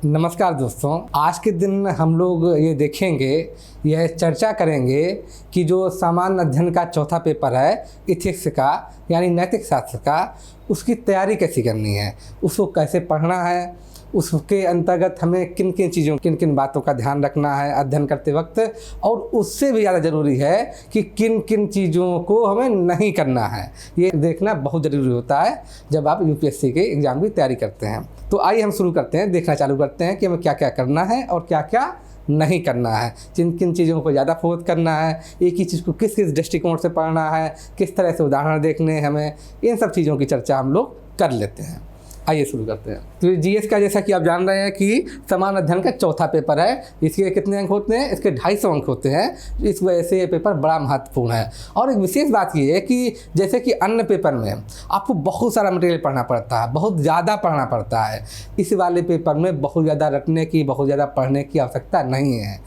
नमस्कार दोस्तों, आज के दिन हम लोग ये देखेंगे, यह चर्चा करेंगे कि जो सामान्य अध्ययन का चौथा पेपर है इथिक्स का यानी नैतिक शास्त्र का, उसकी तैयारी कैसे करनी है, उसको कैसे पढ़ना है, उसके अंतर्गत हमें किन किन बातों का ध्यान रखना है अध्ययन करते वक्त, और उससे भी ज़्यादा ज़रूरी है कि किन किन चीज़ों को हमें नहीं करना है। ये देखना बहुत ज़रूरी होता है जब आप यूपीएससी के एग्ज़ाम की तैयारी करते हैं। तो आइए हम शुरू करते हैं, देखना चालू करते हैं कि हमें क्या क्या करना है और क्या क्या नहीं करना है, किन किन चीज़ों को ज़्यादा फोकस करना है, एक ही चीज़ को किस किस दृष्टिकोण से पढ़ना है, किस तरह से उदाहरण देखने हैं हमें, इन सब चीज़ों की चर्चा हम लोग कर लेते हैं। आइए शुरू करते हैं। तो जीएस का जैसा कि आप जान रहे हैं कि समान अध्ययन का चौथा पेपर है। इसके कितने अंक होते हैं? इसके 250 अंक होते हैं। इस वजह से ये पेपर बड़ा महत्वपूर्ण है। और एक विशेष बात ये है कि जैसे कि अन्य पेपर में आपको बहुत सारा मटेरियल पढ़ना पड़ता है, बहुत ज़्यादा पढ़ना पड़ता है, इस वाले पेपर में बहुत ज़्यादा रटने की, बहुत ज़्यादा पढ़ने की आवश्यकता नहीं है।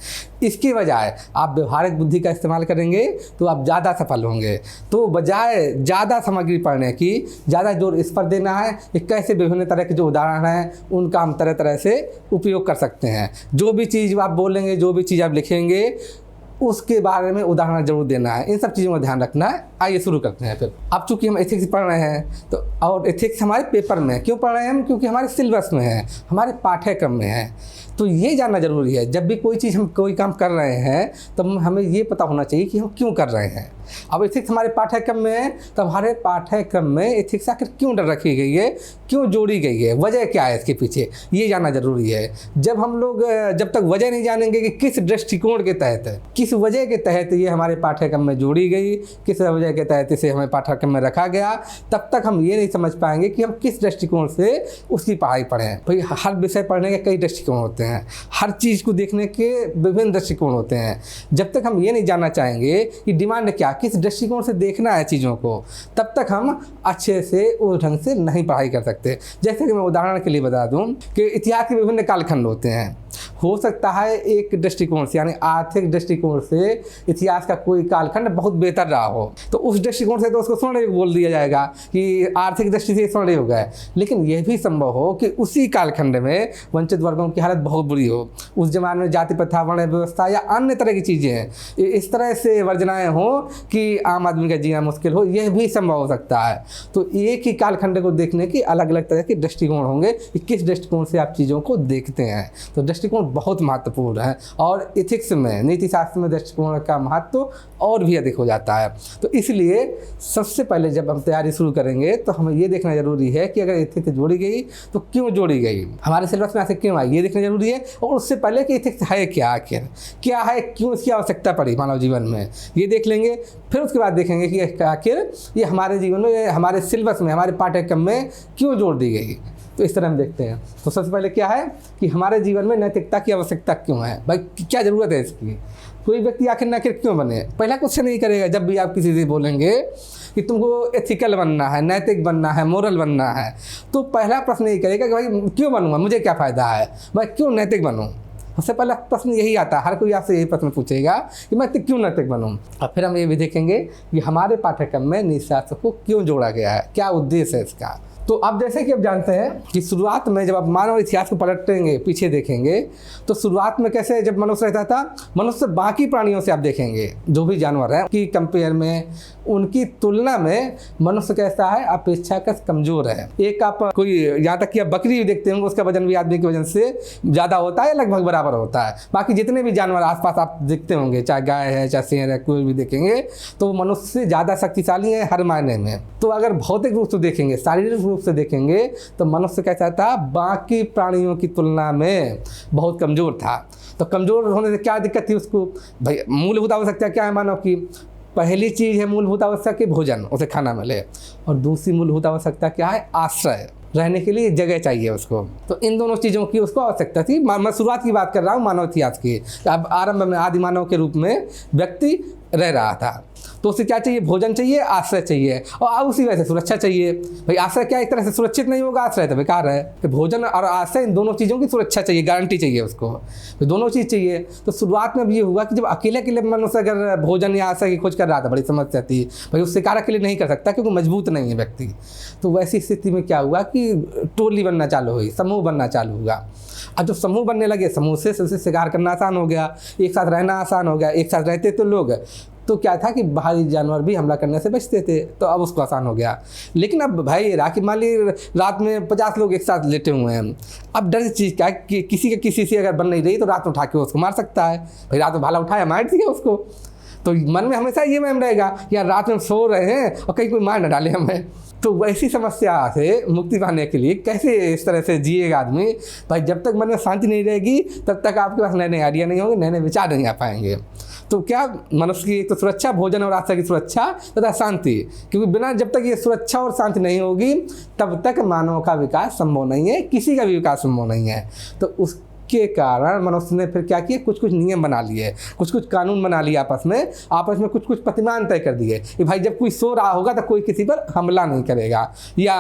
इसकी बजाय आप व्यवहारिक बुद्धि का इस्तेमाल करेंगे तो आप ज़्यादा सफल होंगे। तो बजाय ज़्यादा सामग्री पढ़ने की, ज़्यादा जोर इस पर देना है कि कैसे विभिन्न तरह के जो उदाहरण हैं उनका हम तरह तरह से उपयोग कर सकते हैं। जो भी चीज़ आप बोलेंगे, जो भी चीज़ आप लिखेंगे, उसके बारे में उदाहरण जरूर देना है। इन सब चीज़ों का ध्यान रखना है। आइए शुरू करते हैं। फिर अब चूँकि हम एथिक्स पढ़ रहे हैं तो, और एथिक्स हमारे पेपर में क्यों पढ़ रहे हैं हम? क्योंकि हमारे सिलेबस में है, हमारे पाठ्यक्रम में है। तो ये जानना जरूरी है, जब भी कोई चीज़ हम कोई काम कर रहे हैं तो हमें ये पता होना चाहिए कि हम क्यों कर रहे हैं। अब एथिक्स हमारे पाठ्यक्रम में है तो हमारे पाठ्यक्रम में एथिक्स आखिर क्यों रखी गई है, क्यों जोड़ी गई है, वजह क्या है इसके पीछे, ये जानना जरूरी है। जब तक वजह नहीं जानेंगे कि किस दृष्टिकोण के तहत, किस वजह के तहत ये हमारे पाठ्यक्रम में जोड़ी गई, किस वजह के तहत इसे हमें पाठ्यक्रम में रखा गया, तब तक हम ये नहीं समझ पाएंगे कि हम किस दृष्टिकोण से उसकी पढ़ाई पढ़ें। भाई हर विषय पढ़ने के कई दृष्टिकोण होते हैं, हर चीज़ को देखने के विभिन्न दृष्टिकोण होते हैं। जब तक हम ये नहीं जानना चाहेंगे कि डिमांड क्या, किस दृष्टिकोण से देखना है चीज़ों को, तब तक हम अच्छे से उस ढंग से नहीं पढ़ाई कर सकते। जैसे कि मैं उदाहरण के लिए बता दूं कि इतिहास के विभिन्न कालखंड होते हैं। हो सकता है एक दृष्टिकोण से यानी आर्थिक दृष्टिकोण से इतिहास का कोई कालखंड बहुत बेहतर रहा हो, तो उस दृष्टिकोण से तो उसको स्वर्ण युग बोल दिया जाएगा कि आर्थिक दृष्टि से स्वर्ण युग है। लेकिन यह भी संभव हो कि उसी कालखंड में वंचित वर्गों की हालत बहुत बुरी हो, उस जमाने में जाति प्रथा, वर्ण व्यवस्था या अन्य तरह की चीज़ें इस तरह से वर्जनाएं हो कि आम आदमी का जीना मुश्किल हो, यह भी संभव हो सकता है। तो एक ही कालखंड को देखने की अलग अलग तरह के दृष्टिकोण होंगे कि किस दृष्टिकोण से आप चीज़ों को देखते हैं। तो दृष्टिकोण बहुत महत्वपूर्ण है और एथिक्स में, नीति शास्त्र में दृष्टिकोण का महत्व और भी अधिक हो जाता है। तो इसलिए सबसे पहले जब हम तैयारी शुरू करेंगे तो हमें ये देखना जरूरी है कि अगर एथिक्स जोड़ी गई तो क्यों जोड़ी गई, हमारे सिलेबस में ऐसे क्यों आई, ये देखना जरूरी है। और उससे पहले कि एथिक्स है क्या, आखिर क्या है, क्यों इसकी आवश्यकता पड़ी मानव जीवन में, ये देख लेंगे। फिर उसके बाद देखेंगे कि आखिर ये हमारे जीवन में, हमारे सिलेबस में, हमारे पाठ्यक्रम में क्यों जोड़ दी गई। तो इस तरह हम देखते हैं। तो सबसे पहले क्या है कि हमारे जीवन में नैतिकता की आवश्यकता क्यों है, भाई क्या ज़रूरत है इसकी, कोई व्यक्ति आखिर क्यों बने। पहला क्वेश्चन नहीं करेगा जब भी आप किसी से बोलेंगे कि तुमको एथिकल बनना है, नैतिक बनना है, मोरल बनना है, तो पहला प्रश्न यही करेगा कि भाई क्यों बनूँगा, मुझे क्या फ़ायदा है, मैं क्यों नैतिक बनूँ। सबसे पहला प्रश्न यही आता है, हर कोई आपसे यही प्रश्न पूछेगा कि मैं क्यों नैतिक बनूँ। और फिर हम ये भी देखेंगे कि हमारे पाठ्यक्रम में नीति शास्त्र को क्यों जोड़ा गया है, क्या उद्देश्य है इसका। तो अब जैसे कि आप जानते हैं कि शुरुआत में जब आप मानव इतिहास को पलटेंगे, पीछे देखेंगे, तो शुरुआत में कैसे जब मनुष्य रहता था, मनुष्य बाकी प्राणियों से आप देखेंगे जो भी जानवर हैं कि कंपेयर में, उनकी तुलना में मनुष्य कैसा है, अपेक्षाकृत कमज़ोर है। एक आप कोई, यहाँ तक कि आप बकरी भी देखते होंगे, उसका वजन भी आदमी के वजन से ज़्यादा होता है, लगभग बराबर होता है। बाकी जितने भी जानवर आसपास आप देखते होंगे, चाहे गाय है, चाहे शेर है, कोई भी देखेंगे, तो मनुष्य से ज़्यादा शक्तिशाली है हर मायने में। तो अगर भौतिक रूप से देखेंगे, शारीरिक रूप से देखेंगे, तो मनुष्य कैसा था, बाकी प्राणियों की तुलना में बहुत कमज़ोर था। तो कमज़ोर होने से क्या दिक्कत थी उसको, भाई मूलभूत आवश्यकता क्या है मानव की, पहली चीज़ है मूलभूत आवश्यकता कि भोजन, उसे खाना मिले, और दूसरी मूलभूत आवश्यकता क्या है, आश्रय, रहने के लिए जगह चाहिए उसको। तो इन दोनों चीज़ों की उसको आवश्यकता थी। मैं शुरुआत की बात कर रहा हूँ मानव इतिहास की। अब आरंभ में आदि मानव के रूप में व्यक्ति रह रहा था। तो उसे क्या चाहिए? भोजन चाहिए, आश्रय चाहिए, और उसी वजह से सुरक्षा चाहिए। भाई आश्रय क्या एक तरह से सुरक्षित नहीं होगा? आश्रय तो बेकार है। भोजन और आश्रय, इन दोनों चीज़ों की सुरक्षा चाहिए, गारंटी चाहिए उसको, तो दोनों चीज़ चाहिए। तो शुरुआत में भी ये हुआ कि जब अकेले अकेले मनुष्य अगर भोजन या आश्रय की खोज कर रहा था, बड़ी समस्या थी। भाई उस शिकार अकेले नहीं कर सकता क्योंकि मजबूत नहीं है व्यक्ति। तो वैसी स्थिति में क्या हुआ कि टोली बनना चालू हुई, समूह बनना चालू हुआ। अब जब समूह बनने लगे, समूह से शिकार करना आसान हो गया, एक साथ रहना आसान हो गया। एक साथ रहते तो लोग, तो क्या था कि बाहरी जानवर भी हमला करने से बचते थे, तो अब उसको आसान हो गया। लेकिन अब भाई राखी मान ली रात में 50 लोग एक साथ लेटे हुए हैं, अब डर चीज़ क्या कि किसी के किसी से अगर बन नहीं रही तो रात में उठा के उसको मार सकता है। भाई रात में भाला उठाया, मार दिया उसको। तो मन में हमेशा ये वहम रहेगा यार रात में सो रहे हैं और कहीं कोई मार न डाले हमें। तो वैसी समस्या से मुक्ति पाने के लिए कैसे इस तरह से जिएगा आदमी? भाई जब तक मन में शांति नहीं रहेगी तब तक आपके पास नए नए आइडिया नहीं होंगे, नए नए विचार नहीं आ पाएंगे। तो क्या मनुष्य की एक तो सुरक्षा, भोजन और आश्रय की सुरक्षा तथा शांति, क्योंकि बिना जब तक ये सुरक्षा और शांति नहीं होगी तब तक मानव का विकास संभव नहीं है, किसी का भी विकास संभव नहीं है। तो उसके कारण मनुष्य ने फिर क्या किया? कुछ कुछ नियम बना लिए, कुछ कुछ कानून बना लिए, आपस में कुछ कुछ प्रतिमान तय कर दिए कि भाई जब कोई सो रहा होगा तो कोई किसी पर हमला नहीं करेगा। या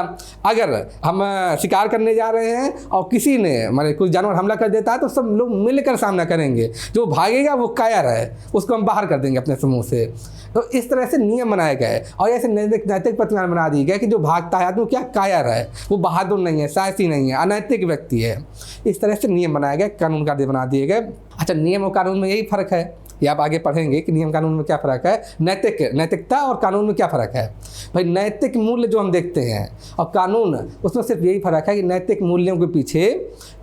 अगर हम शिकार करने जा रहे हैं और किसी ने माने कोई जानवर हमला कर देता है तो सब लोग मिलकर सामना करेंगे, जो भागेगा वो कायर है, उसको हम बाहर कर देंगे अपने समूह से। तो इस तरह से नियम बनाए गए और ऐसे नैतिक प्रतिमान बना दिए गए कि जो भागता है आदमी क्या कायर है, वो बहादुर नहीं है, साहसी नहीं है, अनैतिक व्यक्ति है। इस तरह से नियम बनाए गए, कानून कायदे बना दिए गए। अच्छा, नियम और कानून में यही फर्क है, ये आप आगे पढ़ेंगे कि नियम कानून में क्या फ़र्क है, नैतिकता और कानून में क्या फ़र्क है। भाई नैतिक मूल्य जो हम देखते हैं और कानून, उसमें सिर्फ यही फ़र्क है कि नैतिक मूल्यों के पीछे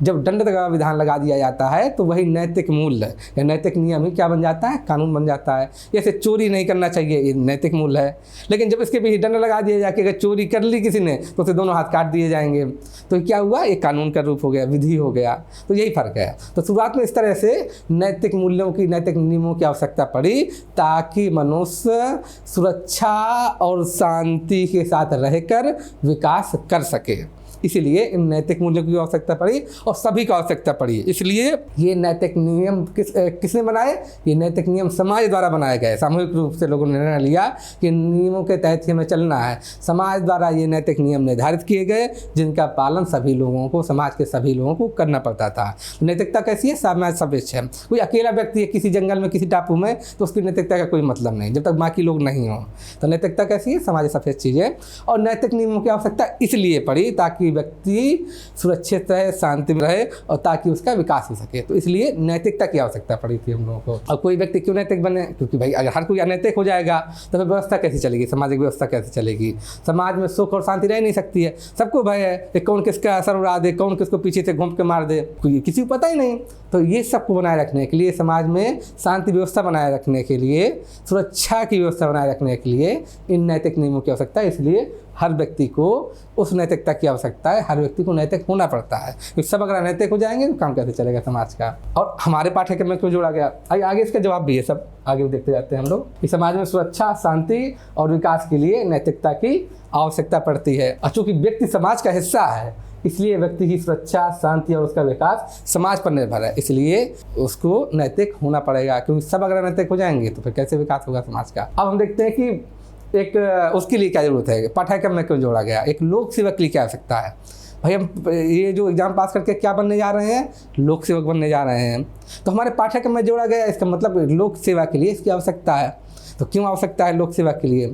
जब दंड का विधान लगा दिया जाता है तो वही नैतिक मूल्य या नैतिक नियम ही क्या बन जाता है? कानून बन जाता है। जैसे चोरी नहीं करना चाहिए, ये नैतिक मूल्य है, लेकिन जब इसके पीछे दंड लगा दिया जाए कि अगर चोरी कर ली किसी ने तो उसे दोनों हाथ काट दिए जाएंगे, तो क्या हुआ? एक कानून का रूप हो गया, विधि हो गया। तो यही फ़र्क है। तो शुरुआत में इस तरह से नैतिक मूल्यों की, नैतिक नियमों की आवश्यकता पड़ी ताकि मनुष्य सुरक्षा और शांति के साथ रहकर विकास कर सके। इसीलिए इन नैतिक मूल्यों की आवश्यकता पड़ी और सभी को आवश्यकता पड़ी। इसलिए ये नैतिक नियम किसने बनाए? ये नैतिक नियम समाज द्वारा बनाए गए। सामूहिक रूप से लोगों ने निर्णय लिया कि नियमों के तहत हमें चलना है। समाज द्वारा ये नैतिक नियम निर्धारित किए गए जिनका पालन सभी लोगों को, समाज के सभी लोगों को करना पड़ता था। नैतिकता कैसी है? समाज सापेक्ष है। कोई अकेला व्यक्ति है किसी जंगल में, किसी टापू में, तो उसकी नैतिकता का कोई मतलब नहीं जब तक बाकी लोग नहीं हों। तो नैतिकता कैसी है? समाज सापेक्ष चीज़ है। और नैतिक नियमों की आवश्यकता इसलिए पड़ी ताकि व्यक्ति सुरक्षित रहे, शांति में रहे और ताकि उसका विकास हो सके। तो इसलिए नैतिकता की आवश्यकता पड़ी थी हम लोगों को। अब कोई व्यक्ति क्यों नैतिक बने? क्योंकि भाई अगर हर कोई अनैतिक हो जाएगा तो फिर व्यवस्था कैसे चलेगी? सामाजिक व्यवस्था कैसे चलेगी? समाज में सुख और शांति रह नहीं सकती है। सबको भय है कि कौन किसका असर उड़ा दे, कौन किसको पीछे से घूम के मार दे, किसी को पता ही नहीं। तो ये सबको बनाए रखने के लिए, समाज में शांति व्यवस्था बनाए रखने के लिए, सुरक्षा की व्यवस्था बनाए रखने के लिए इन नैतिक नियमों की आवश्यकता है। इसलिए हर व्यक्ति को उस नैतिकता की आवश्यकता है, हर व्यक्ति को नैतिक होना पड़ता है। क्योंकि सब अगर अनैतिक हो जाएंगे तो काम कैसे चलेगा समाज का? और हमारे पाठ्यक्रम में क्यों जोड़ा गया, आगे इसका जवाब भी है, सब आगे देखते जाते हैं हम लोग। इस समाज में सुरक्षा, शांति और विकास के लिए नैतिकता की आवश्यकता पड़ती है। और चूँकि व्यक्ति समाज का हिस्सा है इसलिए व्यक्ति की सुरक्षा, शांति और उसका विकास समाज पर निर्भर है। इसलिए उसको नैतिक होना पड़ेगा, क्योंकि सब अगर अनैतिक हो जाएंगे तो फिर कैसे विकास होगा समाज का? अब हम देखते हैं कि एक उसके लिए क्या जरूरत है, पाठ्यक्रम में क्यों जोड़ा गया, एक लोक सेवक के लिए क्या आवश्यकता है। भाई हम ये जो एग्ज़ाम पास करके क्या बनने जा रहे हैं? लोक सेवक बनने जा रहे हैं। तो हमारे पाठ्यक्रम में जोड़ा गया, इसका मतलब लोक सेवा के लिए इसकी आवश्यकता है। तो क्यों आवश्यकता है लोक सेवा के लिए?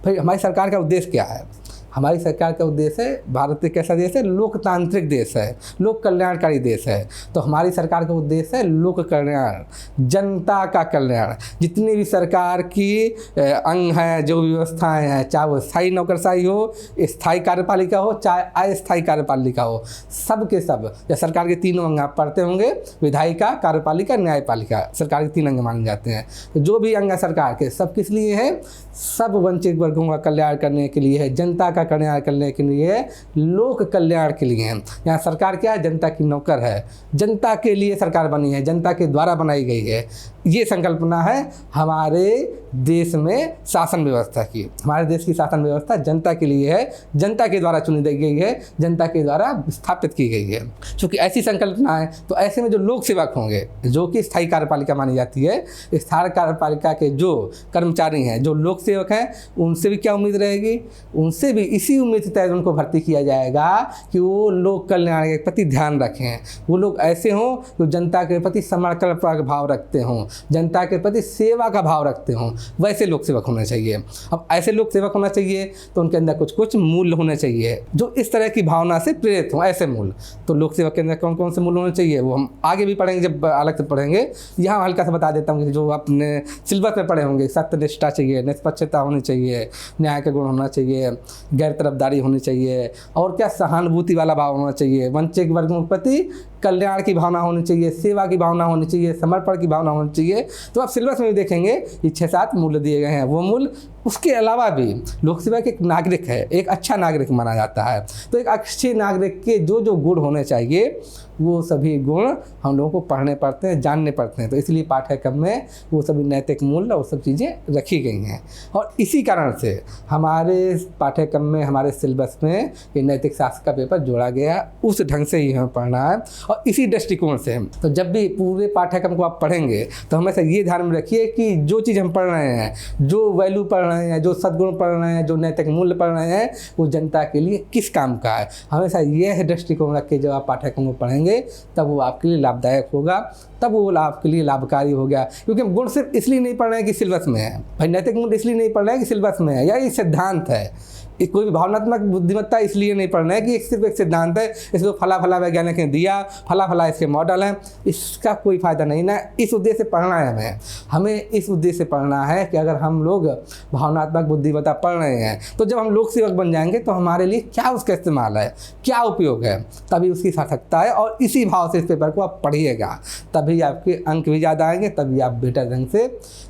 भाई हमारी सरकार का उद्देश्य क्या है? हमारी सरकार का उद्देश्य है, भारत एक ऐसा देश है, लोकतांत्रिक देश है, लोक कल्याणकारी देश है। तो हमारी सरकार का उद्देश्य है लोक कल्याण, जनता का कल्याण। जितनी भी सरकार की अंग हैं, जो व्यवस्थाएं हैं, चाहे वो स्थायी नौकरशाही हो, स्थायी कार्यपालिका हो, चाहे अस्थायी कार्यपालिका हो, सब के सब या सरकार के तीनों अंग आप पढ़ते होंगे, विधायिका, कार्यपालिका, न्यायपालिका, सरकार के 3 अंग माने जाते हैं। तो जो भी अंग है सरकार के, सब किस लिए है? सब वंचित वर्गों का कल्याण करने के लिए है, जनता का कल्याण करने के लिए, लोक कल्याण के लिए। यहाँ सरकार क्या है? जनता की नौकर है, जनता के लिए सरकार बनी है, जनता के द्वारा बनाई गई है। ये संकल्पना है हमारे देश में शासन व्यवस्था की। हमारे देश की शासन व्यवस्था जनता के लिए है, जनता के द्वारा चुनी गई है, जनता के द्वारा स्थापित की गई है। क्योंकि ऐसी संकल्पना है तो ऐसे में जो लोक सेवक होंगे, जो कि स्थायी कार्यपालिका मानी जाती है, स्थायी कार्यपालिका के जो कर्मचारी हैं, जो लोक सेवक हैं, उनसे भी क्या उम्मीद रहेगी? उनसे भी इसी उम्मीद के तहत उनको भर्ती किया जाएगा कि वो लोक कल्याण के प्रति ध्यान रखें। वो लोग ऐसे हों जो जनता के प्रति समर्पण का भाव रखते हों, जनता के प्रति सेवा का भाव रखते हों, वैसे लोक सेवक होने चाहिए। अब ऐसे लोक सेवक होना चाहिए तो उनके अंदर कुछ कुछ मूल्य होने चाहिए जो इस तरह की भावना से प्रेरित हों, ऐसे मूल्य। तो लोक सेवक के अंदर कौन कौन से मूल्य होने चाहिए वो हम आगे भी पढ़ेंगे, जब अलग से पढ़ेंगे। यहाँ हल्का सा बता देता हूँ कि जो आपने सिलेबस में पढ़े होंगे, सत्यनिष्ठा चाहिए, निष्पक्षता होनी चाहिए, न्याय का गुण होना चाहिए, गैर तरफदारी होनी चाहिए, और क्या सहानुभूति वाला भाव होना चाहिए, वंचित वर्गों के प्रति कल्याण की भावना होनी चाहिए, सेवा की भावना होनी चाहिए, समर्पण की भावना होनी चाहिए। तो आप सिलेबस में भी देखेंगे ये 6-7 मूल्य दिए गए हैं। वो मूल्य, उसके अलावा भी लोक सेवक एक नागरिक है, एक अच्छा नागरिक माना जाता है। तो एक अच्छे नागरिक के जो जो गुण होने चाहिए वो सभी गुण हम लोगों को पढ़ने पड़ते हैं, जानने पड़ते हैं। तो इसलिए पाठ्यक्रम में वो सभी नैतिक मूल्य और सब चीज़ें रखी गई हैं। और इसी कारण से हमारे पाठ्यक्रम में, हमारे सिलेबस में ये नैतिक शास्त्र का पेपर जोड़ा गया। उस ढंग से ही हमें पढ़ना है और इसी दृष्टिकोण से। तो जब भी पूरे पाठ्यक्रम को आप पढ़ेंगे तो हमेशा ये ध्यान में रखिए कि जो चीज़ हम पढ़ रहे हैं, जो वैल्यू पढ़ रहे हैं, जो सद्गुण पढ़ रहे हैं, जो नैतिक मूल्य पढ़ रहे हैं, वो जनता के लिए किस काम का है। हमेशा यह दृष्टिकोण रख के जब आप पाठ्यक्रम को पढ़ेंगे तब वो आपके लिए लाभदायक होगा, तब वो आपके लिए लाभकारी हो गया। क्योंकि हम गुण सिर्फ इसलिए नहीं पढ़ रहे हैं कि सिलेबस में है, भाई नैतिक मूल्य इसलिए नहीं पढ़ रहे हैं कि सिलेबस में है या ये सिद्धांत है। कोई भी भावनात्मक बुद्धिमत्ता इसलिए नहीं पढ़ना है कि सिर्फ एक सिद्धांत है, इसको फला फला वैज्ञानिक ने दिया, फला फला इसके मॉडल हैं, इसका कोई फ़ायदा नहीं ना। इस उद्देश्य से पढ़ना है हमें इस उद्देश्य से पढ़ना है कि अगर हम लोग भावनात्मक बुद्धिमत्ता पढ़ रहे हैं तो जब हम लोक सेवक बन जाएंगे तो हमारे लिए क्या उसका इस्तेमाल है, क्या उपयोग है, तभी उसकी सार्थकता है। और इसी भाव से इस पेपर को आप पढ़िएगा, तभी आपके अंक भी ज़्यादा आएंगे, तभी आप बेटर ढंग से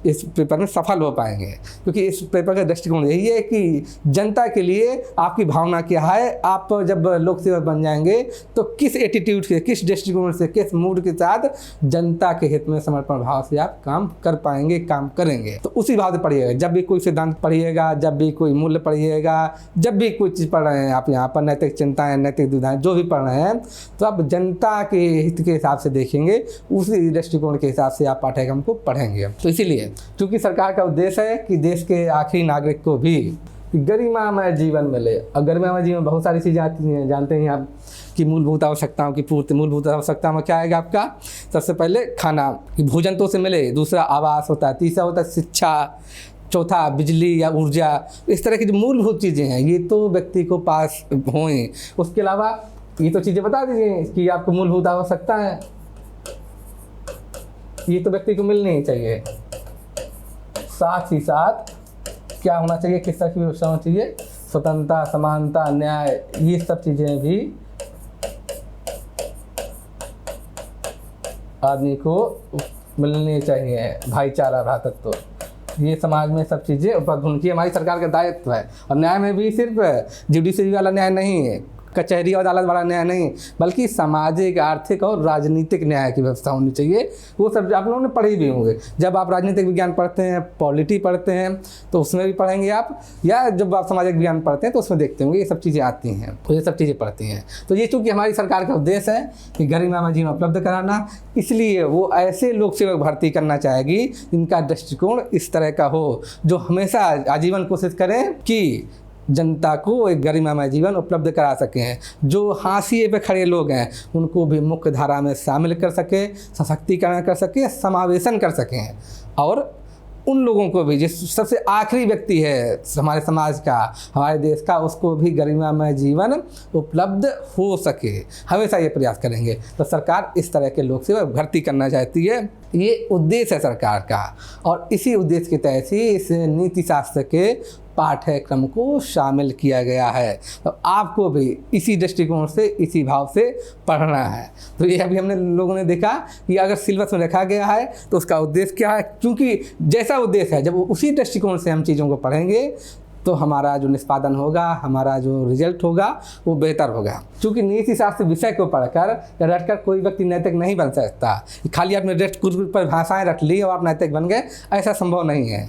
इस पेपर में सफल हो पाएंगे। क्योंकि इस पेपर का दृष्टिकोण यही है कि जनता के लिए आपकी भावना क्या है। आप जब लोक सेवक बन जाएंगे तो किस एटीट्यूड से, किस दृष्टिकोण से, किस मूड के साथ जनता के हित में समर्पण भाव से आप काम कर पाएंगे, काम करेंगे। तो उसी भाव से पढ़िएगा। जब भी कोई सिद्धांत पढ़िएगा, जब भी कोई मूल्य पढ़िएगा, जब भी कोई चीज़ पढ़ रहे हैं आप यहाँ पर, नैतिक चिंताएं, नैतिक दुविधाएं जो भी पढ़ रहे हैं, तो आप जनता के हित के हिसाब से देखेंगे, उसी दृष्टिकोण के हिसाब से आप पाठ्यक्रम को पढ़ेंगे। तो इसीलिए क्योंकि सरकार का उद्देश्य है कि देश के आखिरी नागरिक को भी गरिमामय जीवन मिले। और गरिमामय जीवन बहुत सारी चीज़ें आती हैं, जानते हैं आप कि मूलभूत आवश्यकताओं की पूर्ति। मूलभूत आवश्यकता में क्या आएगा आपका? सबसे पहले खाना, भोजन तो उसे मिले, दूसरा आवास होता है, तीसरा होता है शिक्षा, चौथा बिजली या ऊर्जा। इस तरह की जो मूलभूत चीज़ें हैं ये तो व्यक्ति को पास होएं। उसके अलावा ये तो चीज़ें बता दीजिए कि आपको मूलभूत आवश्यकता है, ये तो व्यक्ति को मिलनी ही चाहिए। साथ ही साथ क्या होना चाहिए, किस तरह की व्यवस्था होनी चाहिए, स्वतंत्रता, समानता, न्याय, ये सब चीज़ें भी आदमी को मिलनी चाहिए। भाईचारा, भ्रातृत्व, ये समाज में सब चीज़ें उपलब्ध होनी चाहिए, हमारी सरकार का दायित्व है। और न्याय में भी सिर्फ जुडिशरी वाला न्याय नहीं है, कचहरी और अदालत वाला न्याय नहीं, बल्कि सामाजिक, आर्थिक और राजनीतिक न्याय की व्यवस्था होनी चाहिए। वो सब आप लोगों ने पढ़े भी होंगे। जब आप राजनीतिक विज्ञान पढ़ते हैं, पॉलिटी पढ़ते हैं, तो उसमें भी पढ़ेंगे आप, या जब आप सामाजिक विज्ञान पढ़ते हैं तो उसमें देखते होंगे ये सब चीज़ें आती हैं, तो ये सब चीज़ें पढ़ती हैं। तो ये चूँकि हमारी सरकार का उद्देश्य है कि गरिमामय जीवन उपलब्ध कराना, इसलिए वो ऐसे लोक सेवक भर्ती करना चाहेगी जिनका दृष्टिकोण इस तरह का हो, जो हमेशा आजीवन कोशिश करें कि जनता को एक गरिमामय जीवन उपलब्ध करा सकें। जो हाशिए पे खड़े लोग हैं उनको भी मुख्य धारा में शामिल कर सके, सशक्तिकरण कर सके, समावेशन कर सकें, और उन लोगों को भी, जिस सबसे आखिरी व्यक्ति है हमारे समाज का, हमारे देश का, उसको भी गरिमामय जीवन उपलब्ध हो सके। हमेशा ये प्रयास करेंगे। तो सरकार इस तरह के लोक सेवक भर्ती करना चाहती है, ये उद्देश्य है सरकार का। और इसी उद्देश्य के तहत ही इस नीति शास्त्र के पाठ्यक्रम को शामिल किया गया है। तो आपको भी इसी दृष्टिकोण से, इसी भाव से पढ़ना है। तो ये अभी हमने लोगों ने देखा कि अगर सिलेबस में रखा गया है तो उसका उद्देश्य क्या है, क्योंकि जैसा उद्देश्य है, जब उसी दृष्टिकोण से हम चीज़ों को पढ़ेंगे तो हमारा जो निष्पादन होगा, हमारा जो रिजल्ट होगा वो बेहतर होगा। क्योंकि नीति शास्त्र विषय को पढ़कर या रटकर कोई व्यक्ति नैतिक नहीं बन सकता। खाली आपने पर भाषाएं रट ली और आप नैतिक बन गए, ऐसा संभव नहीं है।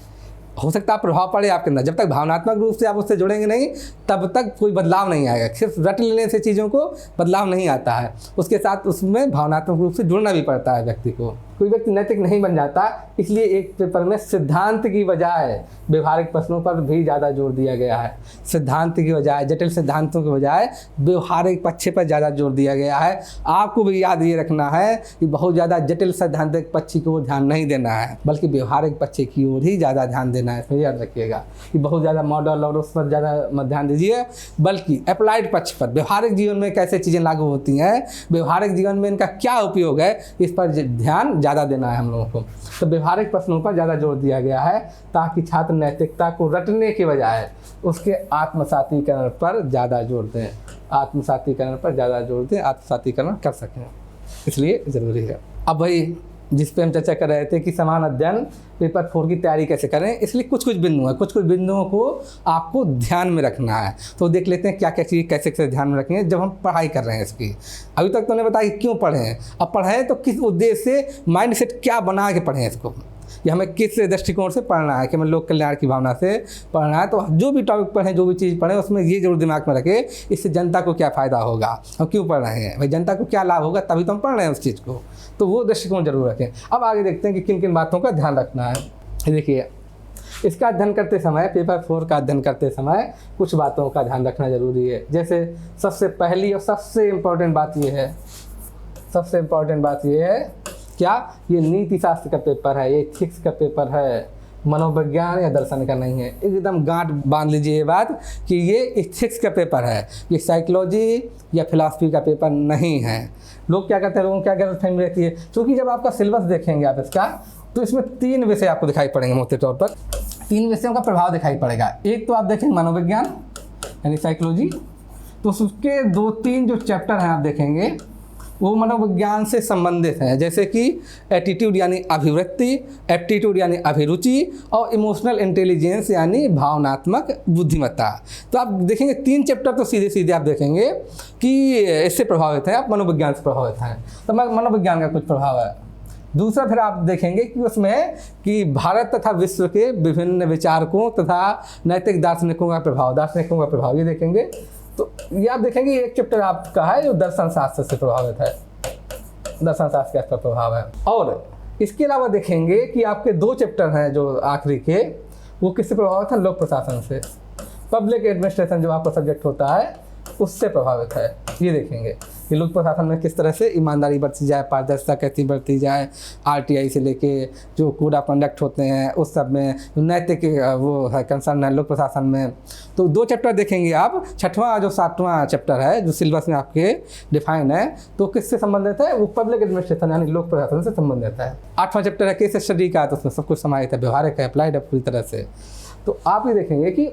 हो सकता है प्रभाव पड़े आपके अंदर, जब तक भावनात्मक रूप से आप उससे जुड़ेंगे नहीं तब तक कोई बदलाव नहीं आएगा। सिर्फ रट लेने से चीज़ों को बदलाव नहीं आता है, उसके साथ उसमें भावनात्मक रूप से जुड़ना भी पड़ता है व्यक्ति को। कोई व्यक्ति नैतिक नहीं बन जाता, इसलिए एक पेपर में सिद्धांत की बजाय व्यवहारिक प्रश्नों पर भी ज़्यादा जोर दिया गया है। सिद्धांत की बजाय, जटिल सिद्धांतों के बजाय व्यवहारिक पक्ष पर ज़्यादा जोर दिया गया है। आपको भी याद ये रखना है कि बहुत ज़्यादा जटिल सैद्धांतिक पक्ष की ओर ध्यान नहीं देना है, बल्कि व्यवहारिक पक्ष की ओर ही ज़्यादा ध्यान देना है। इसमें याद रखिएगा कि बहुत ज़्यादा मॉडल और उस पर ज़्यादा मत ध्यान दीजिए, बल्कि अप्लाइड पक्ष पर, व्यवहारिक जीवन में कैसे चीज़ें लागू होती हैं, व्यवहारिक जीवन में इनका क्या उपयोग है, इस पर ध्यान ज़्यादा देना है हम लोगों को। तो व्यवहारिक प्रश्नों पर ज़्यादा जोर दिया गया है ताकि छात्र नैतिकता को रटने के बजाय उसके आत्मसातीकरण पर ज़्यादा जोर दें, आत्मसातीकरण पर ज़्यादा जोर दें, आत्मसातीकरण कर सकें, इसलिए ज़रूरी है। अब भाई जिस पे हम चर्चा कर रहे थे कि समान अध्ययन पेपर 4 की तैयारी कैसे करें, इसलिए कुछ बिंदु हैं, कुछ बिंदुओं को आपको ध्यान में रखना है। तो देख लेते हैं क्या क्या चीज़ कैसे कैसे ध्यान में रखेंगे जब हम पढ़ाई कर रहे हैं इसकी। अभी तक तो उन्हें बताया कि क्यों पढ़ें, अब पढ़ें तो किस उद्देश्य से, माइंड सेट क्या बना के पढ़ें इसको, या हमें किस दृष्टिकोण से पढ़ना है, कि हमें लोक कल्याण की भावना से पढ़ना है। तो जो भी टॉपिक पढ़ें, जो भी चीज़ पढ़ें, उसमें ये जरूर दिमाग में रखें इससे जनता को क्या फ़ायदा होगा, हम क्यों पढ़ रहे हैं, भाई जनता को क्या लाभ होगा, तभी तो हम पढ़ रहे हैं उस चीज़ को। तो वो दृष्टिकोण जरूर रखें। अब आगे देखते हैं कि किन किन बातों का ध्यान रखना है। देखिए, इसका अध्ययन करते समय, पेपर 4 का अध्ययन करते समय कुछ बातों का ध्यान रखना जरूरी है। जैसे सबसे पहली और सबसे इम्पोर्टेंट बात ये है, सबसे इम्पोर्टेंट बात ये है क्या, ये नीति शास्त्र का पेपर है, ये एथिक्स का पेपर है, मनोविज्ञान या दर्शन का नहीं है। एकदम गांठ बांध लीजिए ये बात कि ये एथिक्स का पेपर है, ये साइकोलॉजी या फिलॉसफी का पेपर नहीं है। लोग क्या कहते हैं, लोगों को क्या गलतफहमी रहती है, क्योंकि जब आपका सिलेबस देखेंगे आप इसका, तो इसमें 3 विषय आपको दिखाई पड़ेंगे मोटे तौर पर। 3 विषयों का प्रभाव दिखाई पड़ेगा। एक तो आप देखेंगे मनोविज्ञान यानी साइकोलॉजी, तो उसके 2-3 जो चैप्टर हैं आप देखेंगे वो मनोविज्ञान से संबंधित हैं, जैसे कि एटीट्यूड यानी अभिवृत्ति, एप्टीट्यूड यानी अभिरुचि, और इमोशनल इंटेलिजेंस यानी भावनात्मक बुद्धिमत्ता। तो आप देखेंगे 3 चैप्टर तो सीधे सीधे आप देखेंगे कि इससे प्रभावित हैं, आप मनोविज्ञान से प्रभावित हैं, तो मनोविज्ञान का कुछ प्रभाव है। दूसरा फिर आप देखेंगे कि उसमें कि भारत तथा विश्व के विभिन्न विचारकों तथा नैतिक दार्शनिकों का प्रभाव, ये देखेंगे। तो ये आप देखेंगे एक चैप्टर आपका है जो दर्शन शास्त्र से प्रभावित है, दर्शन शास्त्र का इसका प्रभाव है। और इसके अलावा देखेंगे कि आपके 2 चैप्टर हैं जो आखिरी के, वो किससे प्रभावित है, लोक प्रशासन से, पब्लिक एडमिनिस्ट्रेशन जो आपका सब्जेक्ट होता है उससे प्रभावित है। ये देखेंगे कि लोक प्रशासन में किस तरह से ईमानदारी बरती जाए, पारदर्शिता कैसी बरती जाए, RTI से लेके जो कोड ऑफ कंडक्ट होते हैं उस सब में नैतिक वो है कंसर्न है लोक प्रशासन में। तो 2 चैप्टर देखेंगे आप। 6वां जो 7वां चैप्टर है जो सिलेबस में आपके डिफाइन है, तो किससे संबंधित है, वो पब्लिक एडमिनिस्ट्रेशन यानी लोक प्रशासन से संबंधित है। 8वां चैप्टर है केस स्टडी का, तो उसमें सब कुछ समाहित है, व्यवहारिक है, अप्लाइड है पूरी तरह से। तो आप ये देखेंगे कि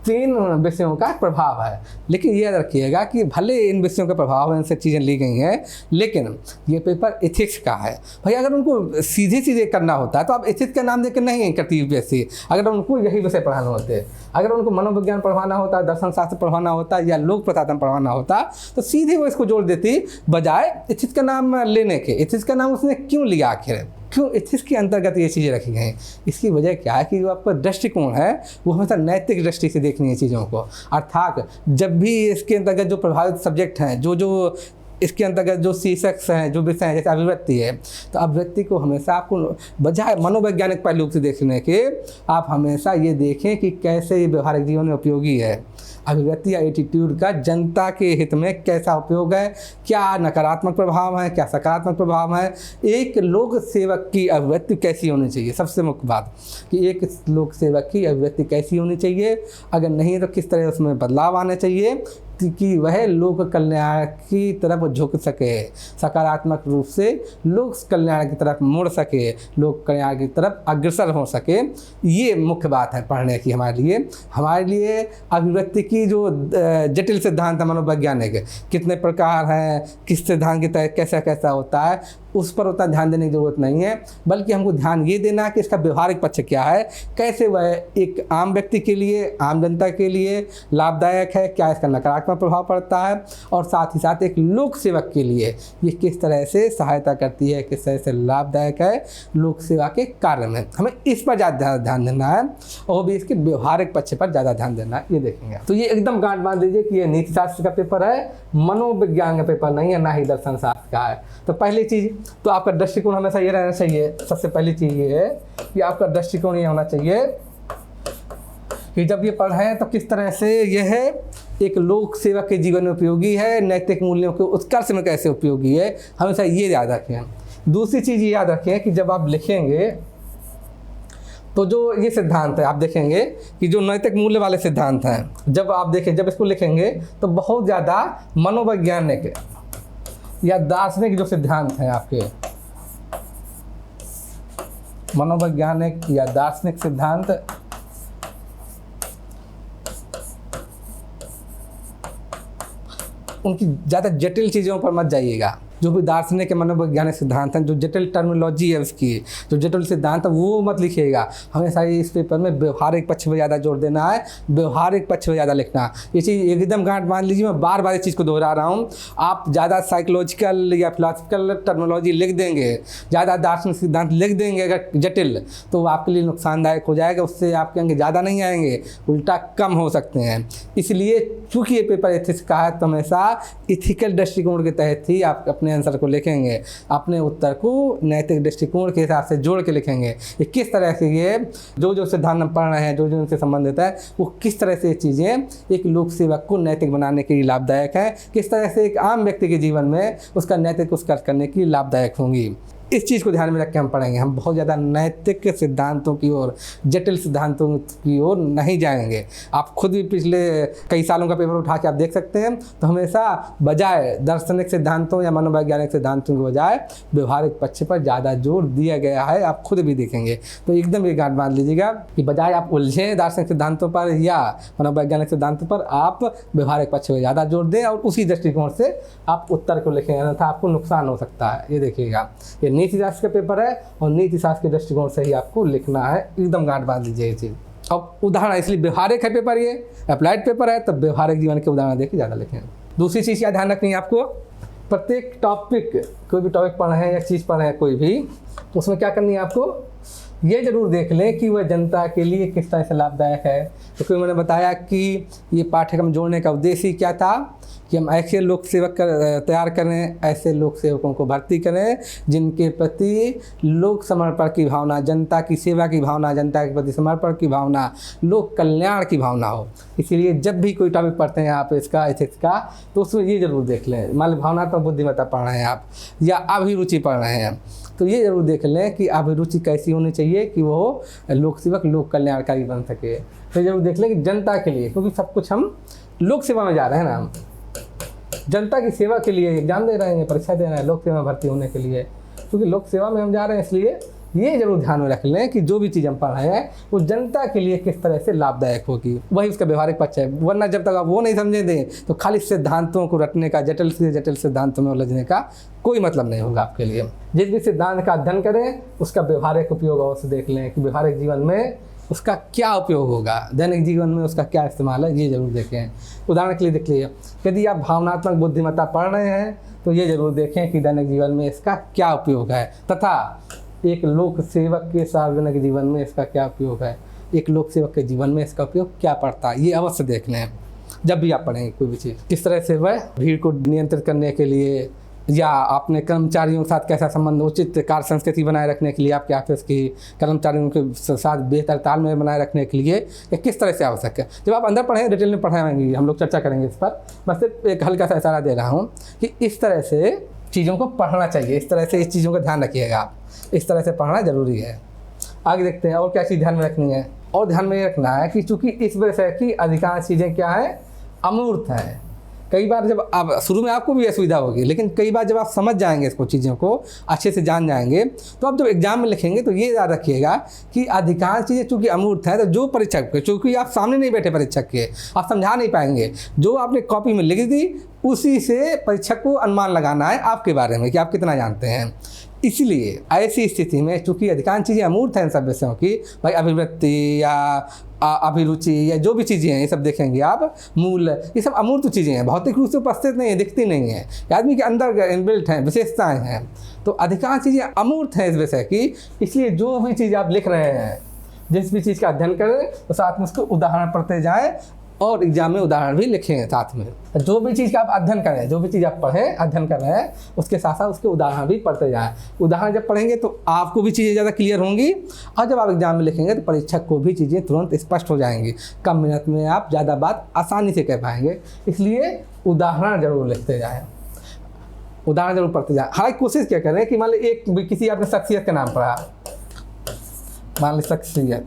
3 विषयों का प्रभाव है। लेकिन ये रखिएगा कि भले इन विषयों का प्रभाव इनसे चीज़ें ली गई हैं, लेकिन ये पेपर एथिक्स का है। भाई अगर उनको सीधे सीधे करना होता है तो आप एथिक्स का नाम देकर नहीं करती UPSC। अगर उनको यही विषय पढ़ाना होते, अगर उनको मनोविज्ञान पढ़वाना होता, दर्शन शास्त्र पढ़वाना होता या लोक प्रशासन पढ़वाना होता, तो सीधे वो इसको जोड़ देती, बजाय एथिक्स का नाम लेने के। एथिक्स का नाम उसने क्यों लिया आखिर, क्यों एथिक्स के अंतर्गत ये चीज़ें रखी गई? इसकी वजह क्या है कि जो आपका दृष्टिकोण है वो हमेशा नैतिक दृष्टि से देखनी है चीज़ों को। अर्थात जब भी इसके अंतर्गत जो प्रभावित सब्जेक्ट हैं, जो इसके अंतर्गत जो शीर्षक हैं, जो विषय हैं, जैसे अभिव्यक्ति है, तो अभिव्यक्ति को हमेशा आपको बजाय मनोवैज्ञानिक पहलू से देखने के, आप हमेशा ये देखें कि कैसे ये व्यवहारिक जीवन में उपयोगी है। अभिव्यक्ति या एटीट्यूड का जनता के हित में कैसा उपयोग है, क्या नकारात्मक प्रभाव है, क्या सकारात्मक प्रभाव है, एक लोक सेवक की अभिव्यक्ति कैसी होनी चाहिए। सबसे मुख्य बात कि एक लोक सेवक की अभिव्यक्ति कैसी होनी चाहिए, अगर नहीं तो किस तरह उसमें बदलाव आने चाहिए कि वह लोक कल्याण की तरफ झुक सके, सकारात्मक रूप से लोक कल्याण की तरफ मुड़ सके, लोक कल्याण की तरफ अग्रसर हो सके। ये मुख्य बात है पढ़ने की हमारे लिए अभिव्यक्ति की जो जटिल सिद्धांत है मनोवैज्ञानिक, कितने प्रकार हैं, किस सिद्धांत के तहत कैसा कैसा होता है, उस पर उतना ध्यान देने की ज़रूरत नहीं है, बल्कि हमको ध्यान ये देना है कि इसका व्यवहारिक पक्ष क्या है, कैसे वह एक आम व्यक्ति के लिए, आम जनता के लिए लाभदायक है, क्या इसका नकारात्मक प्रभाव पड़ता है, और साथ ही साथ एक लोक सेवक के लिए ये किस तरह से सहायता करती है, किस तरह से लाभदायक है लोक सेवा के कार्य में। हमें इस पर ज़्यादा ध्यान देना है और भी इसके व्यवहारिक पक्ष पर ज़्यादा ध्यान देना है, ये देखेंगे। तो ये एकदम गांठ बांध दीजिए कि ये नीति शास्त्र का पेपर है, मनोविज्ञान का पेपर नहीं है, ना ही दर्शन शास्त्र का है। तो पहली चीज़ तो आपका दृष्टिकोण हमेशा ये रहना चाहिए, सबसे पहली चीज़ ये है कि आपका दृष्टिकोण ये होना चाहिए कि जब ये पढ़ें तो किस तरह से यह है एक लोक सेवक के जीवन में उपयोगी है, नैतिक मूल्यों के उत्कर्ष में कैसे उपयोगी है, हमेशा ये याद रखें। दूसरी चीज़ ये याद रखें कि जब आप लिखेंगे तो जो ये सिद्धांत है, आप देखेंगे कि जो नैतिक मूल्य वाले सिद्धांत हैं, जब आप देखें, जब इसको लिखेंगे तो बहुत ज़्यादा मनोवैज्ञानिक या दार्शनिक जो सिद्धांत हैं आपके, मनोवैज्ञानिक या दार्शनिक सिद्धांत उनकी ज़्यादा जटिल चीज़ों पर मत जाइएगा। जो भी दार्शनिक के मनोवैज्ञानिक सिद्धांत हैं, जो जटिल टर्मिनोलॉजी है उसकी, जो जटिल सिद्धांत है वो मत लिखिएगा। हमेशा इस पेपर में व्यवहारिक पक्ष पर ज़्यादा जोर देना है, व्यवहारिक पक्ष पर ज़्यादा लिखना। ये चीज़ एकदम गांठ बांध लीजिए, मैं बार बार इस चीज़ को दोहरा रहा हूँ। आप ज़्यादा साइकोलॉजिकल या फिलोसफिकल टर्मिनोलॉजी लिख देंगे, ज़्यादा दार्शनिक सिद्धांत लिख देंगे अगर जटिल, तो वो आपके लिए नुकसानदायक हो जाएगा। उससे आपके अंक ज़्यादा नहीं आएंगे, उल्टा कम हो सकते हैं। इसलिए चूँकि ये पेपर एथिक्स का है तो हमेशा इथिकल दृष्टिकोण के तहत ही आप अपने आंसर को लिखेंगे, अपने उत्तर को नैतिक दृष्टिकोण के हिसाब से जोड़ के लिखेंगे। ये किस तरह से ये जो सिद्धांत हम पढ़ रहे हैं, जो उनसे संबंधित है, वो किस तरह से ये चीज़ें एक लोक सेवक को नैतिक बनाने के लिए लाभदायक है, किस तरह से एक आम व्यक्ति के जीवन में उसका नैतिक उत्कर्ष करने के लिए लाभदायक होंगी। इस चीज़ को ध्यान में रख के हम पढ़ेंगे। हम बहुत ज़्यादा नैतिक सिद्धांतों की ओर, जटिल सिद्धांतों की ओर नहीं जाएंगे। आप खुद भी पिछले कई सालों का पेपर उठा के आप देख सकते हैं, तो हमेशा बजाय दार्शनिक सिद्धांतों या मनोवैज्ञानिक सिद्धांतों के बजाय व्यवहारिक पक्ष पर ज़्यादा जोर दिया गया है। आप खुद भी देखेंगे तो एकदम ये गांठ बांध लीजिएगा कि बजाय आप उलझें दार्शनिक सिद्धांतों पर या मनोवैज्ञानिक सिद्धांतों पर, आप व्यवहारिक पक्ष पर ज़्यादा जोर दें और उसी दृष्टिकोण से आप उत्तर को लिखें, अन्यथा आपको नुकसान हो सकता है। ये देखिएगा, ये नीति शास्त्र का पेपर है और नीति शास्त्र के दृष्टिकोण से ही आपको लिखना है। एकदम गांठ बांध लीजिए ये चीज़। अब उदाहरण, इसलिए व्यवहारिक है पेपर, ये अप्लाइड पेपर है, तो व्यवहारिक जीवन के उदाहरण देख के ज़्यादा लिखें। दूसरी चीज़ क्या ध्यान रखनी है आपको, प्रत्येक टॉपिक, कोई भी टॉपिक पढ़ रहे हैं या चीज़ पढ़ रहे हैं कोई भी, तो उसमें क्या करनी है आपको, ये जरूर देख लें कि वह जनता के लिए किस तरह से लाभदायक है। तो क्योंकि मैंने बताया कि ये पाठ्यक्रम जोड़ने का उद्देश्य ही क्या था कि हम ऐसे लोक सेवक तैयार करें, ऐसे लोक सेवकों को भर्ती करें जिनके प्रति लोक समर्पण की भावना, जनता की सेवा की भावना, जनता के प्रति समर्पण की भावना, लोक कल्याण की भावना हो। इसीलिए जब भी कोई टॉपिक पढ़ते हैं आप इसका, एथिक्स का, तो उसमें ये जरूर देख लें। मान लो भावनात्मक बुद्धिमत्ता पढ़ रहे हैं आप या अभिरुचि पढ़ रहे हैं, तो ये जरूर देख लें कि अभिरुचि कैसी होनी चाहिए कि वो लोक सेवक, लोक कल्याणकारी बन सके। तो जरूर देख लें कि जनता के लिए, क्योंकि सब कुछ हम लोक सेवा में जा रहे हैं ना, हम जनता की सेवा के लिए एग्जाम दे रहे हैं, परीक्षा दे रहे हैं लोक सेवा में भर्ती होने के लिए, क्योंकि लोक सेवा में हम जा रहे हैं। इसलिए ये जरूर ध्यान में रख लें कि जो भी चीज़ हम पढ़ रहे हैं वो जनता के लिए किस तरह से लाभदायक होगी, वही उसका व्यवहारिक पक्ष है। वरना जब तक आप वो नहीं समझे दें तो खाली सिद्धांतों को रटने का, जटिल से जटिल सिद्धांतों में उलझने का कोई मतलब नहीं होगा आपके लिए। जिस भी सिद्धांत का अध्ययन करें उसका व्यवहारिक उपयोग अवश्य देख लें कि व्यवहारिक जीवन में उसका क्या उपयोग होगा, दैनिक जीवन में उसका क्या इस्तेमाल है, ये जरूर देखें। उदाहरण के लिए देख लीजिए, यदि आप भावनात्मक बुद्धिमत्ता पढ़ रहे हैं तो ये जरूर देखें कि दैनिक जीवन में इसका क्या उपयोग है, तथा एक लोक सेवक के सार्वजनिक जीवन में इसका क्या उपयोग है, एक लोक सेवक के जीवन में इसका उपयोग क्या पड़ता है, ये अवश्य देख लें जब भी आप पढ़ेंगे कोई भी चीज़। किस तरह से वह भीड़ को नियंत्रित करने के लिए या अपने कर्मचारियों के साथ कैसा संबंध, उचित कार्य संस्कृति बनाए रखने के लिए आपके ऑफिस की कर्मचारियों के साथ बेहतर तालमेल बनाए रखने के लिए या किस तरह से आवश्यक है। जब आप अंदर पढ़ेंगे, डिटेल में पढ़ाएंगे, हम लोग चर्चा करेंगे इस पर, मैं सिर्फ एक हल्का सा इशारा दे रहा हूँ कि इस तरह से चीज़ों को पढ़ना चाहिए, इस तरह से इस चीज़ों का ध्यान रखिएगा आप, इस तरह से पढ़ना जरूरी है। आगे देखते हैं और क्या चीज़ ध्यान में रखनी है। और ध्यान में रखना है कि चूँकि इस विषय की अधिकांश चीज़ें क्या है, अमूर्त हैं, कई बार जब आप शुरू में आपको भी असुविधा होगी, लेकिन कई बार जब आप समझ जाएंगे इसको, चीज़ों को अच्छे से जान जाएंगे, तो आप जब एग्जाम में लिखेंगे तो ये याद रखिएगा कि अधिकांश चीज़ें चूँकि अमूर्त हैं, तो जो परीक्षक, चूँकि आप सामने नहीं बैठे परीक्षक के, आप समझा नहीं पाएंगे, जो आपने कॉपी में लिख दी उसी से परीक्षक को अनुमान लगाना है आपके बारे में कि आप कितना जानते हैं। इसलिए ऐसी स्थिति में चूँकि अधिकांश चीज़ें अमूर्त हैं इन सब विषयों की, भाई अभिवृत्ति या अभिरुचि या जो भी चीज़ें हैं ये सब देखेंगे आप, मूल, ये सब अमूर्त चीज़ें हैं, भौतिक रूप से उपस्थित नहीं है, दिखती नहीं है, आदमी के अंदर इनबिल्ट हैं, विशेषताएँ हैं। तो अधिकांश चीज़ें अमूर्त हैं इस विषय की, इसलिए जो भी चीज़ आप लिख रहे हैं, जिस भी चीज़ का अध्ययन करें तो साथ में उसको उदाहरण पढ़ते जाएँ और एग्जाम में उदाहरण भी लिखें साथ में। जो भी चीज़ का आप अध्ययन करें, जो भी चीज़ आप पढ़ें, अध्ययन कर रहे हैं, उसके साथ साथ उसके उदाहरण भी पढ़ते जाएं। उदाहरण जब पढ़ेंगे तो आपको भी चीज़ें ज़्यादा क्लियर होंगी, और जब आप एग्जाम में लिखेंगे तो परीक्षक को भी चीज़ें तुरंत स्पष्ट हो जाएंगी। कम मिनट में आप ज़्यादा बात आसानी से कह पाएंगे, इसलिए उदाहरण जरूर लिखते जाएँ, उदाहरण जरूर पढ़ते जाएँ। हालांकि कोशिश क्या करें कि मान ली एक किसी आपने शख्सियत का नाम पढ़ा, मान ली शख्सियत,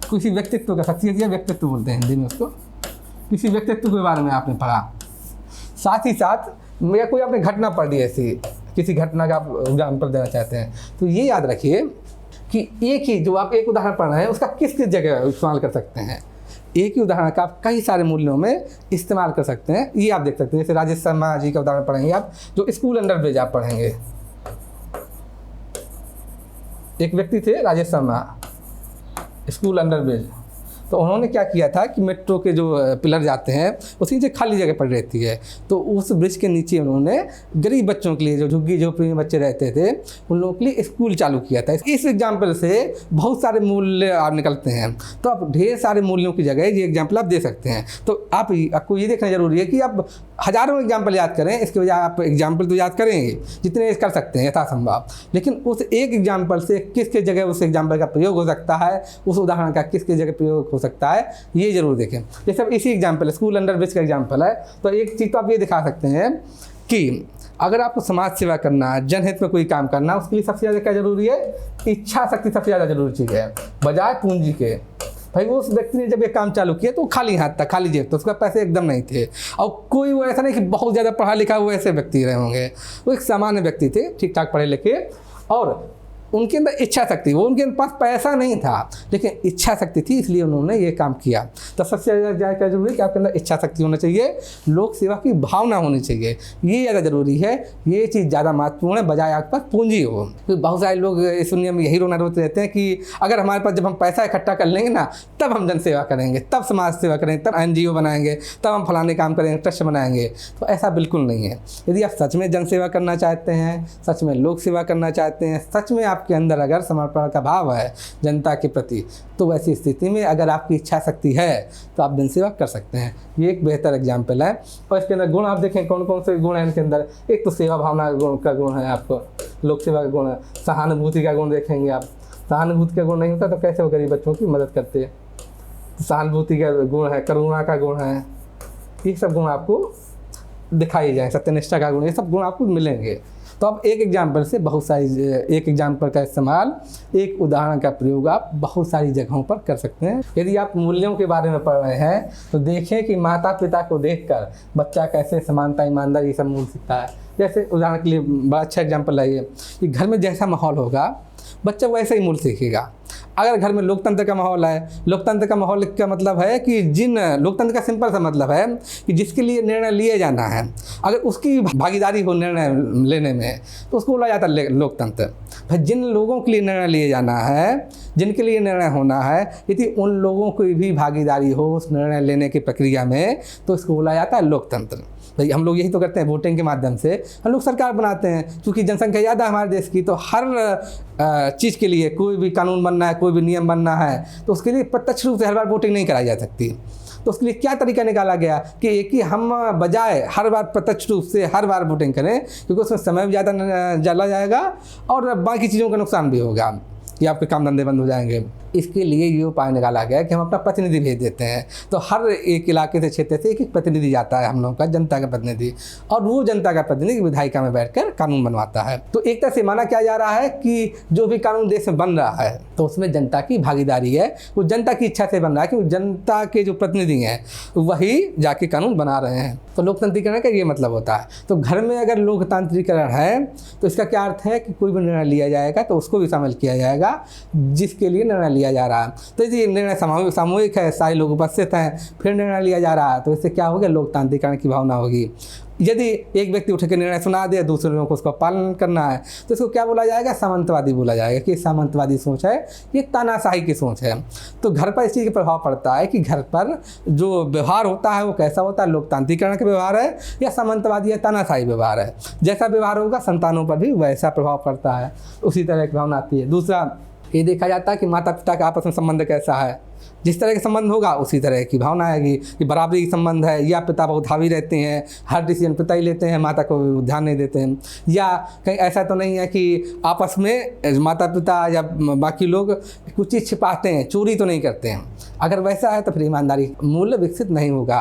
किसी व्यक्तित्व का, शख्सियत या व्यक्तित्व बोलते हैं हिंदी में उसको, किसी व्यक्तित्व के बारे में आपने पढ़ा, साथ ही साथ या कोई आपने घटना पढ़ ली ऐसी, किसी घटना का आप एग्जाम्पल देना चाहते हैं, तो ये याद रखिए कि एक ही जो आप एक उदाहरण पढ़ रहे हैं उसका किस किस जगह इस्तेमाल कर सकते हैं। एक ही उदाहरण का आप कई सारे मूल्यों में इस्तेमाल कर सकते हैं, ये आप देख सकते हैं। जैसे राजेश शर्मा जी का उदाहरण पढ़ेंगे आप, जो स्कूल अंडर ब्रिज आप पढ़ेंगे। एक व्यक्ति थे Rajesh Sharma, school under bridge, तो उन्होंने क्या किया था कि मेट्रो के जो पिलर जाते हैं उसकी नीचे खाली जगह पड़ रहती है, तो उस ब्रिज के नीचे उन्होंने गरीब बच्चों के लिए, जो झुग्गी झोपड़ी में बच्चे रहते थे, उन लोगों के लिए स्कूल चालू किया था। इस एग्जाम्पल से बहुत सारे मूल्य आप निकलते हैं, तो आप ढेर सारे मूल्यों की जगह ये एग्जाम्पल आप दे सकते हैं। तो आपको ये देखना जरूरी है कि आप हज़ारों एग्जाम्पल याद करें, इसके बजाय आप एग्जाम्पल तो याद करेंगे जितने कर सकते हैं यथासंभव, लेकिन उस एक एग्जाम्पल से किस किस जगह उस एग्जाम्पल का प्रयोग हो सकता है, उस उदाहरण का किस किस जगह प्रयोग हो सकता है, ये जरूर देखें। जैसे अब इसी एग्जाम्पल, स्कूल अंडर ब्रिज का एग्जाम्पल है, तो एक चीज़ तो आप ये दिखा सकते हैं कि अगर आपको समाज सेवा करना, जनहित में कोई काम करना, उसके लिए सबसे ज़्यादा क्या जरूरी है, इच्छा शक्ति सबसे ज़्यादा जरूरी चीज़ है, बजाय पूंजी के। भाई उस व्यक्ति ने जब ये काम चालू किया तो खाली हाथ था, खाली जेब था, उसका पैसे एकदम नहीं थे, और कोई वो ऐसा नहीं कि बहुत ज़्यादा पढ़ा लिखा हुआ ऐसे व्यक्ति रहे होंगे, वो एक सामान्य व्यक्ति थे, ठीक ठाक पढ़े लिखे, और उनके अंदर इच्छा शक्ति, वो उनके पास पैसा नहीं था लेकिन इच्छा शक्ति थी, इसलिए उन्होंने ये काम किया। तो सबसे ज़्यादा क्या जरूरी है कि आपके अंदर इच्छा शक्ति होना चाहिए, लोक सेवा की भावना होनी चाहिए, ये ज़्यादा जरूरी है, ये चीज़ ज़्यादा महत्वपूर्ण है, बजाय आपके पास पूंजी हो। तो बहुत सारे लोग इस दुनिया में यही रोना रोते रहते हैं कि अगर हमारे पास, जब हम पैसा इकट्ठा कर लेंगे ना, तब हम जन सेवा करेंगे, तब समाज सेवा करेंगे, तब NGO बनाएंगे, तब हम फलाने काम करेंगे, ट्रस्ट बनाएंगे। तो ऐसा बिल्कुल नहीं है। यदि आप सच में जन सेवा करना चाहते हैं, सच में लोक सेवा करना चाहते हैं, सच में आपके अंदर अगर समर्पण का भाव है जनता के प्रति, तो वैसी स्थिति में अगर आपकी इच्छा शक्ति है तो आप जन सेवा कर सकते हैं। ये एक बेहतर एग्जाम्पल है। और इसके अंदर गुण आप देखें, कौन कौन से गुण हैं इनके अंदर। एक तो सेवा भावना का गुण है, आपको लोक सेवा का गुण है, सहानुभूति का गुण देखेंगे आप। सहानुभूति का गुण नहीं होता तो कैसे वो गरीब बच्चों की मदद करते हैं। सहानुभूति का गुण है, करुणा का गुण है, ये सब गुण आपको दिखाई जाए, सत्यनिष्ठा का गुण, ये सब गुण आपको मिलेंगे। तो अब एक एग्जाम्पल से बहुत सारी, एक एग्जाम्पल का इस्तेमाल, एक उदाहरण का प्रयोग आप बहुत सारी जगहों पर कर सकते हैं। यदि आप मूल्यों के बारे में पढ़ रहे हैं तो देखें कि माता पिता को देखकर बच्चा कैसे समानता, ईमानदारी, ये सब मूल्य सीखता है। जैसे उदाहरण के लिए बड़ा अच्छा एग्जाम्पल है ये कि घर में जैसा माहौल होगा बच्चा वैसे ही मूल्य सीखेगा। अगर घर में लोकतंत्र का माहौल है, लोकतंत्र का माहौल का मतलब है कि लोकतंत्र का सिंपल सा मतलब है कि जिसके लिए निर्णय लिए जाना है, अगर उसकी भागीदारी हो निर्णय लेने में, तो उसको बोला जाता है लोकतंत्र। भाई जिन लोगों के लिए निर्णय लिए जाना है, जिनके लिए निर्णय होना है, यदि उन लोगों की भी भागीदारी हो उस निर्णय लेने की प्रक्रिया में, तो इसको बोला जाता है लोकतंत्र। भाई हम लोग यही तो करते हैं, वोटिंग के माध्यम से हम लोग सरकार बनाते हैं। क्योंकि जनसंख्या ज़्यादा है हमारे देश की, तो हर चीज़ के लिए कोई भी कानून बनना है, कोई भी नियम बनना है, तो उसके लिए प्रत्यक्ष रूप से हर बार वोटिंग नहीं कराई जा सकती। तो उसके लिए क्या तरीका निकाला गया कि एक ही हम बजाय हर बार प्रत्यक्ष रूप से हर बार वोटिंग करें, क्योंकि उसमें समय भी ज़्यादा चला जाएगा और बाकी चीज़ों का नुकसान भी होगा कि आपके काम धंधे बंद हो जाएंगे। इसके लिए ये उपाय निकाला गया कि हम अपना प्रतिनिधि भेज देते हैं। तो हर एक इलाके से, क्षेत्र से एक एक प्रतिनिधि जाता है हम लोगों का, जनता का प्रतिनिधि, और वो जनता का प्रतिनिधि विधायिका में बैठकर कानून बनवाता है। तो एक तरह से माना क्या जा रहा है कि जो भी कानून देश में बन रहा है तो उसमें जनता की भागीदारी है, वो जनता की इच्छा से बन रहा है कि जनता के जो प्रतिनिधि हैं वही जाके कानून बना रहे हैं। तो लोकतांत्रिकरण का ये मतलब होता है। तो घर में अगर लोकतांत्रिकरण है तो इसका क्या अर्थ है कि कोई भी निर्णय लिया जाएगा तो उसको भी शामिल किया जाएगा जिसके लिए निर्णय लिया जा रहा है। तो ये निर्णय सामूहिक है, सारे लोग उपस्थित हैं, फिर निर्णय लिया जा रहा है, तो इससे क्या होगा, लोकतांत्रिकरण की भावना होगी। यदि एक व्यक्ति उठ के निर्णय सुना दे, दूसरे लोगों को उसका पालन करना है, तो इसको क्या बोला जाएगा, सामंतवादी बोला जाएगा कि सामंतवादी सोच है, ये तानाशाही की सोच है। तो घर पर इस चीज़ का प्रभाव पड़ता है कि घर पर जो व्यवहार होता है वो कैसा होता है, लोकतांत्रिकरण का व्यवहार है या सामंतवादी या तानाशाही व्यवहार है। जैसा व्यवहार होगा संतानों पर भी वैसा प्रभाव पड़ता है, उसी तरह की भावना आती है। दूसरा ये देखा जाता है कि माता पिता का आपस में संबंध कैसा है, जिस तरह के संबंध होगा उसी तरह की भावना आएगी कि बराबरी की संबंध है, या पिता बहुत हावी रहते हैं, हर डिसीजन पिता ही लेते हैं, माता को ध्यान नहीं देते हैं, या कहीं ऐसा तो नहीं है कि आपस में माता पिता या बाकी लोग कुछ चीज़ छिपाते हैं, चोरी तो नहीं करते हैं। अगर वैसा है तो फिर ईमानदारी मूल्य विकसित नहीं होगा।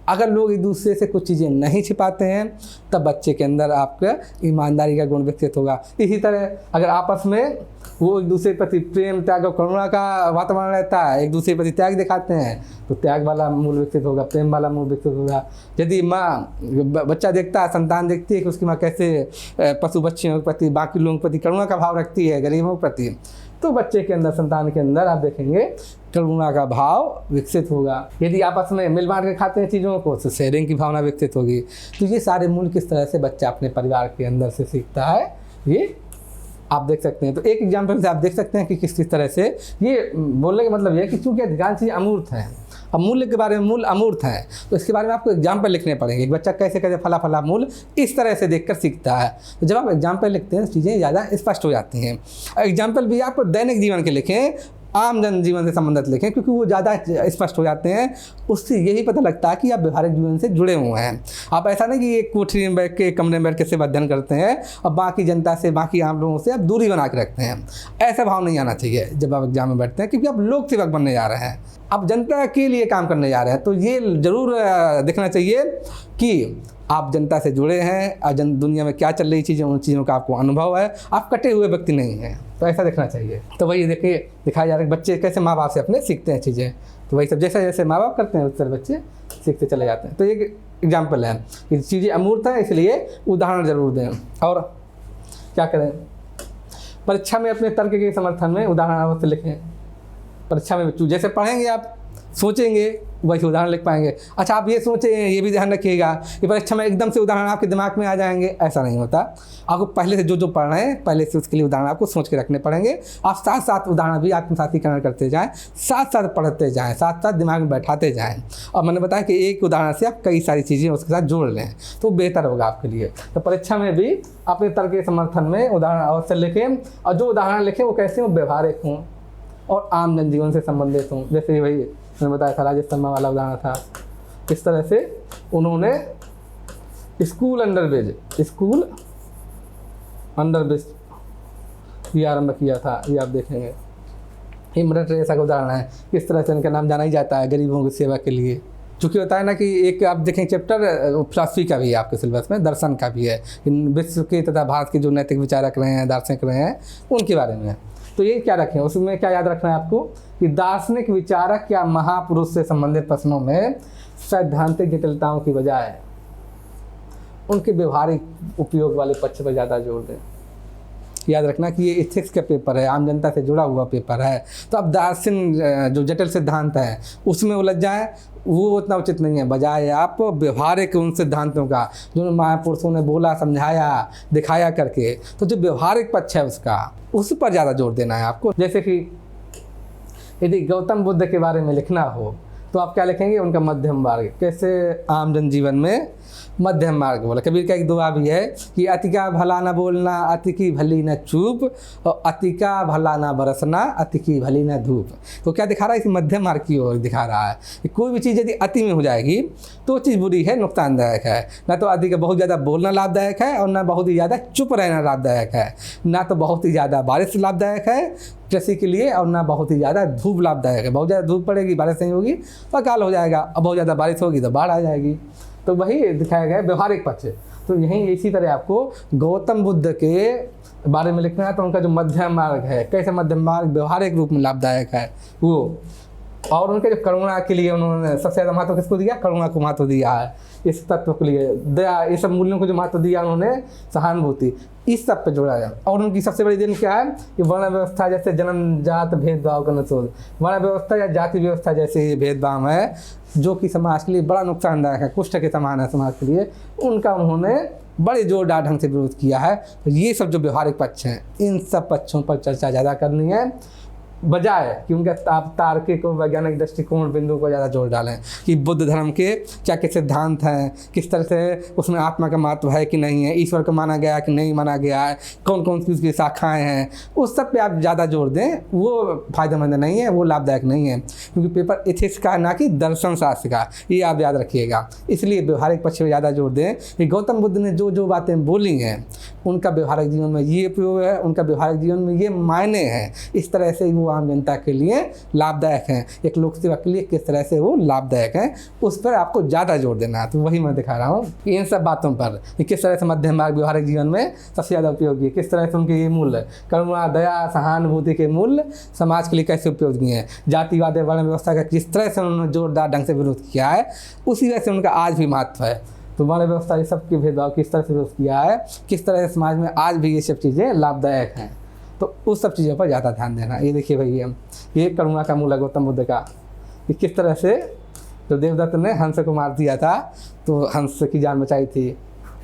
अगर लोग एक दूसरे से कुछ चीज़ें नहीं छिपाते हैं तब बच्चे के अंदर आपका ईमानदारी का गुण विकसित होगा। इसी तरह अगर आपस में वो एक दूसरे के प्रति प्रेम, त्याग और करुणा का वातावरण रहता है, एक दूसरे के प्रति त्याग दिखाते हैं, तो त्याग वाला मूल विकसित होगा, प्रेम वाला मूल विकसित होगा। यदि माँ, बच्चा देखता है, संतान देखती है कि उसकी माँ कैसे पशु बच्चियों के प्रति, बाकी लोगों के प्रति करुणा का भाव रखती है, गरीबों के प्रति, तो बच्चे के अंदर, संतान के अंदर आप देखेंगे करुणा का भाव विकसित होगा। यदि आपस में मिल बांट के खाते हैं चीज़ों को तो शेयरिंग की भावना विकसित होगी। तो ये सारे मूल किस तरह से बच्चा अपने परिवार के अंदर से सीखता है, ये आप देख सकते हैं। तो एक एग्जाम्पल से आप देख सकते हैं कि किस किस तरह से ये बोलने का मतलब ये है कि चूँकि अधिकांश चीज़ अमूर्त हैं, अब मूल्य के बारे में मूल अमूर्त हैं, तो इसके बारे में आपको एग्जाम्पल लिखने पड़ेंगे। एक बच्चा कैसे कैसे फला फला मूल इस तरह से देखकर सीखता है। तो जब आप एग्जाम्पल लिखते हैं चीज़ें ज़्यादा स्पष्ट हो जाती हैं। एग्जाम्पल भी आप दैनिक जीवन के लिखें, आम जन जीवन से संबंधित लिखें, क्योंकि वो ज़्यादा स्पष्ट हो जाते हैं। उससे यही पता लगता है कि आप व्यवहारिक जीवन से जुड़े हुए हैं। आप ऐसा नहीं कि एक कोठरी में बैठ के, कमरे में बैठ के सिर्फ अध्ययन करते हैं और बाकी जनता से, बाकी आम लोगों से आप दूरी बना के रखते हैं। ऐसा भाव नहीं आना चाहिए जब आप एग्जाम में बैठते हैं, क्योंकि आप लोक सेवक बनने जा रहे हैं, आप जनता के लिए काम करने जा रहे हैं। तो ये ज़रूर देखना चाहिए कि आप जनता से जुड़े हैं और दुनिया में क्या चल रही चीज़ें, उन चीज़ों का आपको अनुभव है, आप कटे हुए व्यक्ति नहीं हैं। तो ऐसा देखना चाहिए। तो वही देखिए दिखाया जा रहा है बच्चे कैसे माँ बाप से अपने सीखते हैं चीज़ें। तो वही सब जैसे जैसे माँ बाप करते हैं उस तरह बच्चे सीखते चले जाते हैं। तो एक एग्जाम्पल है कि चीज़ें अमूर्त हैं, इसलिए उदाहरण ज़रूर दें। और क्या करें, परीक्षा में अपने तर्क के समर्थन में उदाहरण अवश्य लिखें। परीक्षा में जैसे पढ़ेंगे आप, सोचेंगे, वैसे उदाहरण लिख पाएंगे। अच्छा, आप ये सोचें, ये भी ध्यान रखिएगा कि परीक्षा में एकदम से उदाहरण आपके दिमाग में आ जाएंगे, ऐसा नहीं होता। आपको पहले से जो पढ़ रहे हैं, पहले से उसके लिए उदाहरण आपको सोच के रखने पड़ेंगे। आप साथ साथ उदाहरण भी आत्मसातीकरण करते जाएँ, साथ साथ पढ़ते जाएँ, साथ साथ दिमाग में बैठाते जाएँ। और मैंने बताया कि एक उदाहरण से आप कई सारी चीज़ें उसके साथ जोड़ लें तो बेहतर होगा आपके लिए। तो परीक्षा में भी अपने तर्क के समर्थन में उदाहरण अवश्य लिखें, और जो उदाहरण लिखें वो कैसे हो, व्यवहारिक हों और आम जनजीवन से संबंधित हों। जैसे वही मैंने बताया था, राजेश शर्मा वाला उदाहरण था। किस तरह से उन्होंने स्कूल अंडर ब्रिज ये आरंभ किया था, ये आप देखेंगे। ये मदर टेरेसा का उदाहरण है, किस तरह से उनका नाम जाना ही जाता है गरीबों की सेवा के लिए। चूँकि होता है ना कि एक आप देखें चैप्टर फिलॉसफी का भी है आपके सिलेबस में, दर्शन का भी है, विश्व के तथा भारत के जो नैतिक विचारक रहे हैं, दार्शनिक रहे हैं, उनके बारे में। तो ये क्या रखें, उसमें क्या याद रखना है आपको कि दार्शनिक विचारक या महापुरुष से संबंधित प्रश्नों में सैद्धांतिक जटिलताओं की बजाय उनके व्यवहारिक उपयोग वाले पक्ष पर ज़्यादा जोर दें। याद रखना कि ये एथिक्स का पेपर है, आम जनता से जुड़ा हुआ पेपर है। तो अब दार्शनिक जो जटिल सिद्धांत है उसमें उलझ जाए, वो उतना उचित नहीं है। बजाय आप व्यवहारिक उन सिद्धांतों का जो महापुरुषों ने बोला, समझाया, दिखाया करके, तो जो व्यवहारिक पक्ष है उसका, उस पर ज़्यादा जोर देना है आपको। जैसे कि यदि गौतम बुद्ध के बारे में लिखना हो तो आप क्या लिखेंगे, उनका मध्यम मार्ग, कैसे आम जनजीवन में मध्यम मार्ग बोला। कबीर का एक दुआ भी है कि अति का भला न बोलना, अति की भली न चूप, और अति का भला न बरसना, अति की भली न धूप। तो क्या दिखा रहा है, इसी मध्यम मार्ग की ओर दिखा रहा है कि कोई भी चीज़ यदि अति में हो जाएगी तो चीज़ बुरी है, नुकसानदायक है। ना तो अति का बहुत ज़्यादा बोलना लाभदायक है और ना बहुत ही ज़्यादा चुप रहना लाभदायक है। ना तो बहुत ही ज़्यादा बारिश लाभदायक है कृषि के लिए, और ना बहुत ही ज़्यादा धूप लाभदायक है। बहुत ज़्यादा धूप पड़ेगी, बारिश नहीं होगी तो अकाल हो जाएगा, और बहुत ज़्यादा बारिश होगी तो बाढ़ आ जाएगी। तो वही दिखाया गया है व्यवहारिक पक्ष। तो यहीं इसी तरह आपको गौतम बुद्ध के बारे में लिखना है, तो उनका जो मध्यम मार्ग है, कैसे मध्यम मार्ग व्यवहारिक रूप में लाभदायक है वो, और उनके जो करुणा के लिए उन्होंने सबसे ज़्यादा महत्व किसको दिया, करुणा को महत्व दिया है, इस तत्व के लिए दया, ये सब मूल्यों को जो महत्व दिया उन्होंने, सहानुभूति, इस सब पे जोड़ा है। और उनकी सबसे बड़ी देन क्या है कि वर्ण व्यवस्था, जैसे जन्म जात भेदभाव का नशोध, वर्ण व्यवस्था या जाति व्यवस्था जैसे ये भेदभाव है जो कि समाज के लिए बड़ा नुकसानदायक है, कुष्ठ के समान है समाज के लिए, उनका उन्होंने बड़े जोरदार ढंग से विरोध किया है। तो ये सब जो व्यवहारिक पक्ष हैं, इन सब पक्षों पर चर्चा ज़्यादा करनी है, बजाय कि उनके आप तार्किक और वैज्ञानिक दृष्टिकोण बिंदु को ज़्यादा जोर डालें कि बुद्ध धर्म के क्या क्या सिद्धांत हैं, किस तरह से उसमें आत्मा का महत्व है कि नहीं है, ईश्वर को माना गया है कि नहीं माना गया है, कौन कौन सी उसकी शाखाएं हैं, उस सब पे आप ज़्यादा जोर दें, वो फायदेमंद नहीं है, वो लाभदायक नहीं है। क्योंकि पेपर एथिक्स का ना कि दर्शन शास्त्र का, ये आप याद रखिएगा। इसलिए व्यवहारिक पक्ष पर ज़्यादा जोर दें कि गौतम बुद्ध ने जो जो बातें बोली हैं उनका व्यवहारिक जीवन में ये उपयोग है, उनका व्यवहारिक जीवन में ये मायने हैं, इस तरह से वो आम जनता के लिए लाभदायक हैं, एक लोक सेवा के लिए किस तरह से वो लाभदायक हैं, उस पर आपको ज़्यादा जोर देना है। तो वही मैं दिखा रहा हूँ कि इन सब बातों पर कि किस तरह से मध्यम मार्ग व्यवहारिक जीवन में सबसे ज़्यादा उपयोगी है, किस तरह से उनके ये मूल्य करुणा, दया, सहानुभूति के मूल्य समाज के लिए कैसे उपयोगी हैं, जातिवाद, वर्ण व्यवस्था का किस तरह से उन्होंने जोरदार ढंग से विरोध किया है, उसी वजह से उनका आज भी महत्व है। तो वर्ण व्यवस्था, ये सब के भेदभाव किस तरह से विरोध किया है, किस तरह से समाज में आज भी ये सब चीज़ें लाभदायक हैं, तो उस सब चीज़ों पर ज़्यादा ध्यान देना। ये देखिए भैया, ये करुणा का मूल है गौतम बुद्ध का, कि किस तरह से तो देवदत्त ने हंस को मार दिया था, तो हंस की जान बचाई थी,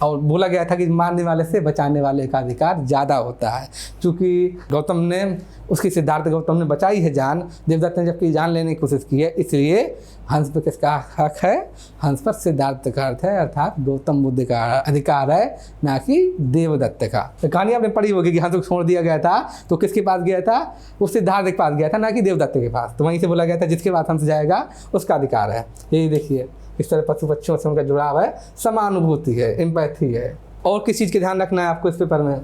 और बोला गया था कि मारने वाले से बचाने वाले का अधिकार ज़्यादा होता है। चूँकि गौतम ने, उसकी सिद्धार्थ गौतम ने बचाई है जान, देवदत्त ने जबकि जान लेने की कोशिश की है, इसलिए हंस पर किसका हक है, हंस पर सिद्धार्थ का अर्थ है, अर्थात गौतम बुद्ध का अधिकार है, ना कि देवदत्त का। तो कहानी आपने पढ़ी होगी कि हंस को छोड़ दिया गया था तो किसके पास गया था, वो सिद्धार्थ के पास गया था, ना कि देवदत्त के पास। तो वहीं से बोला गया था जिसके पास हंस जाएगा उसका अधिकार है। यही देखिए इस तरह पशु पक्षियों से उनका जुड़ाव है, समानुभूति है, एम्पैथी है। और किस चीज़ का ध्यान रखना है आपको इस पेपर में,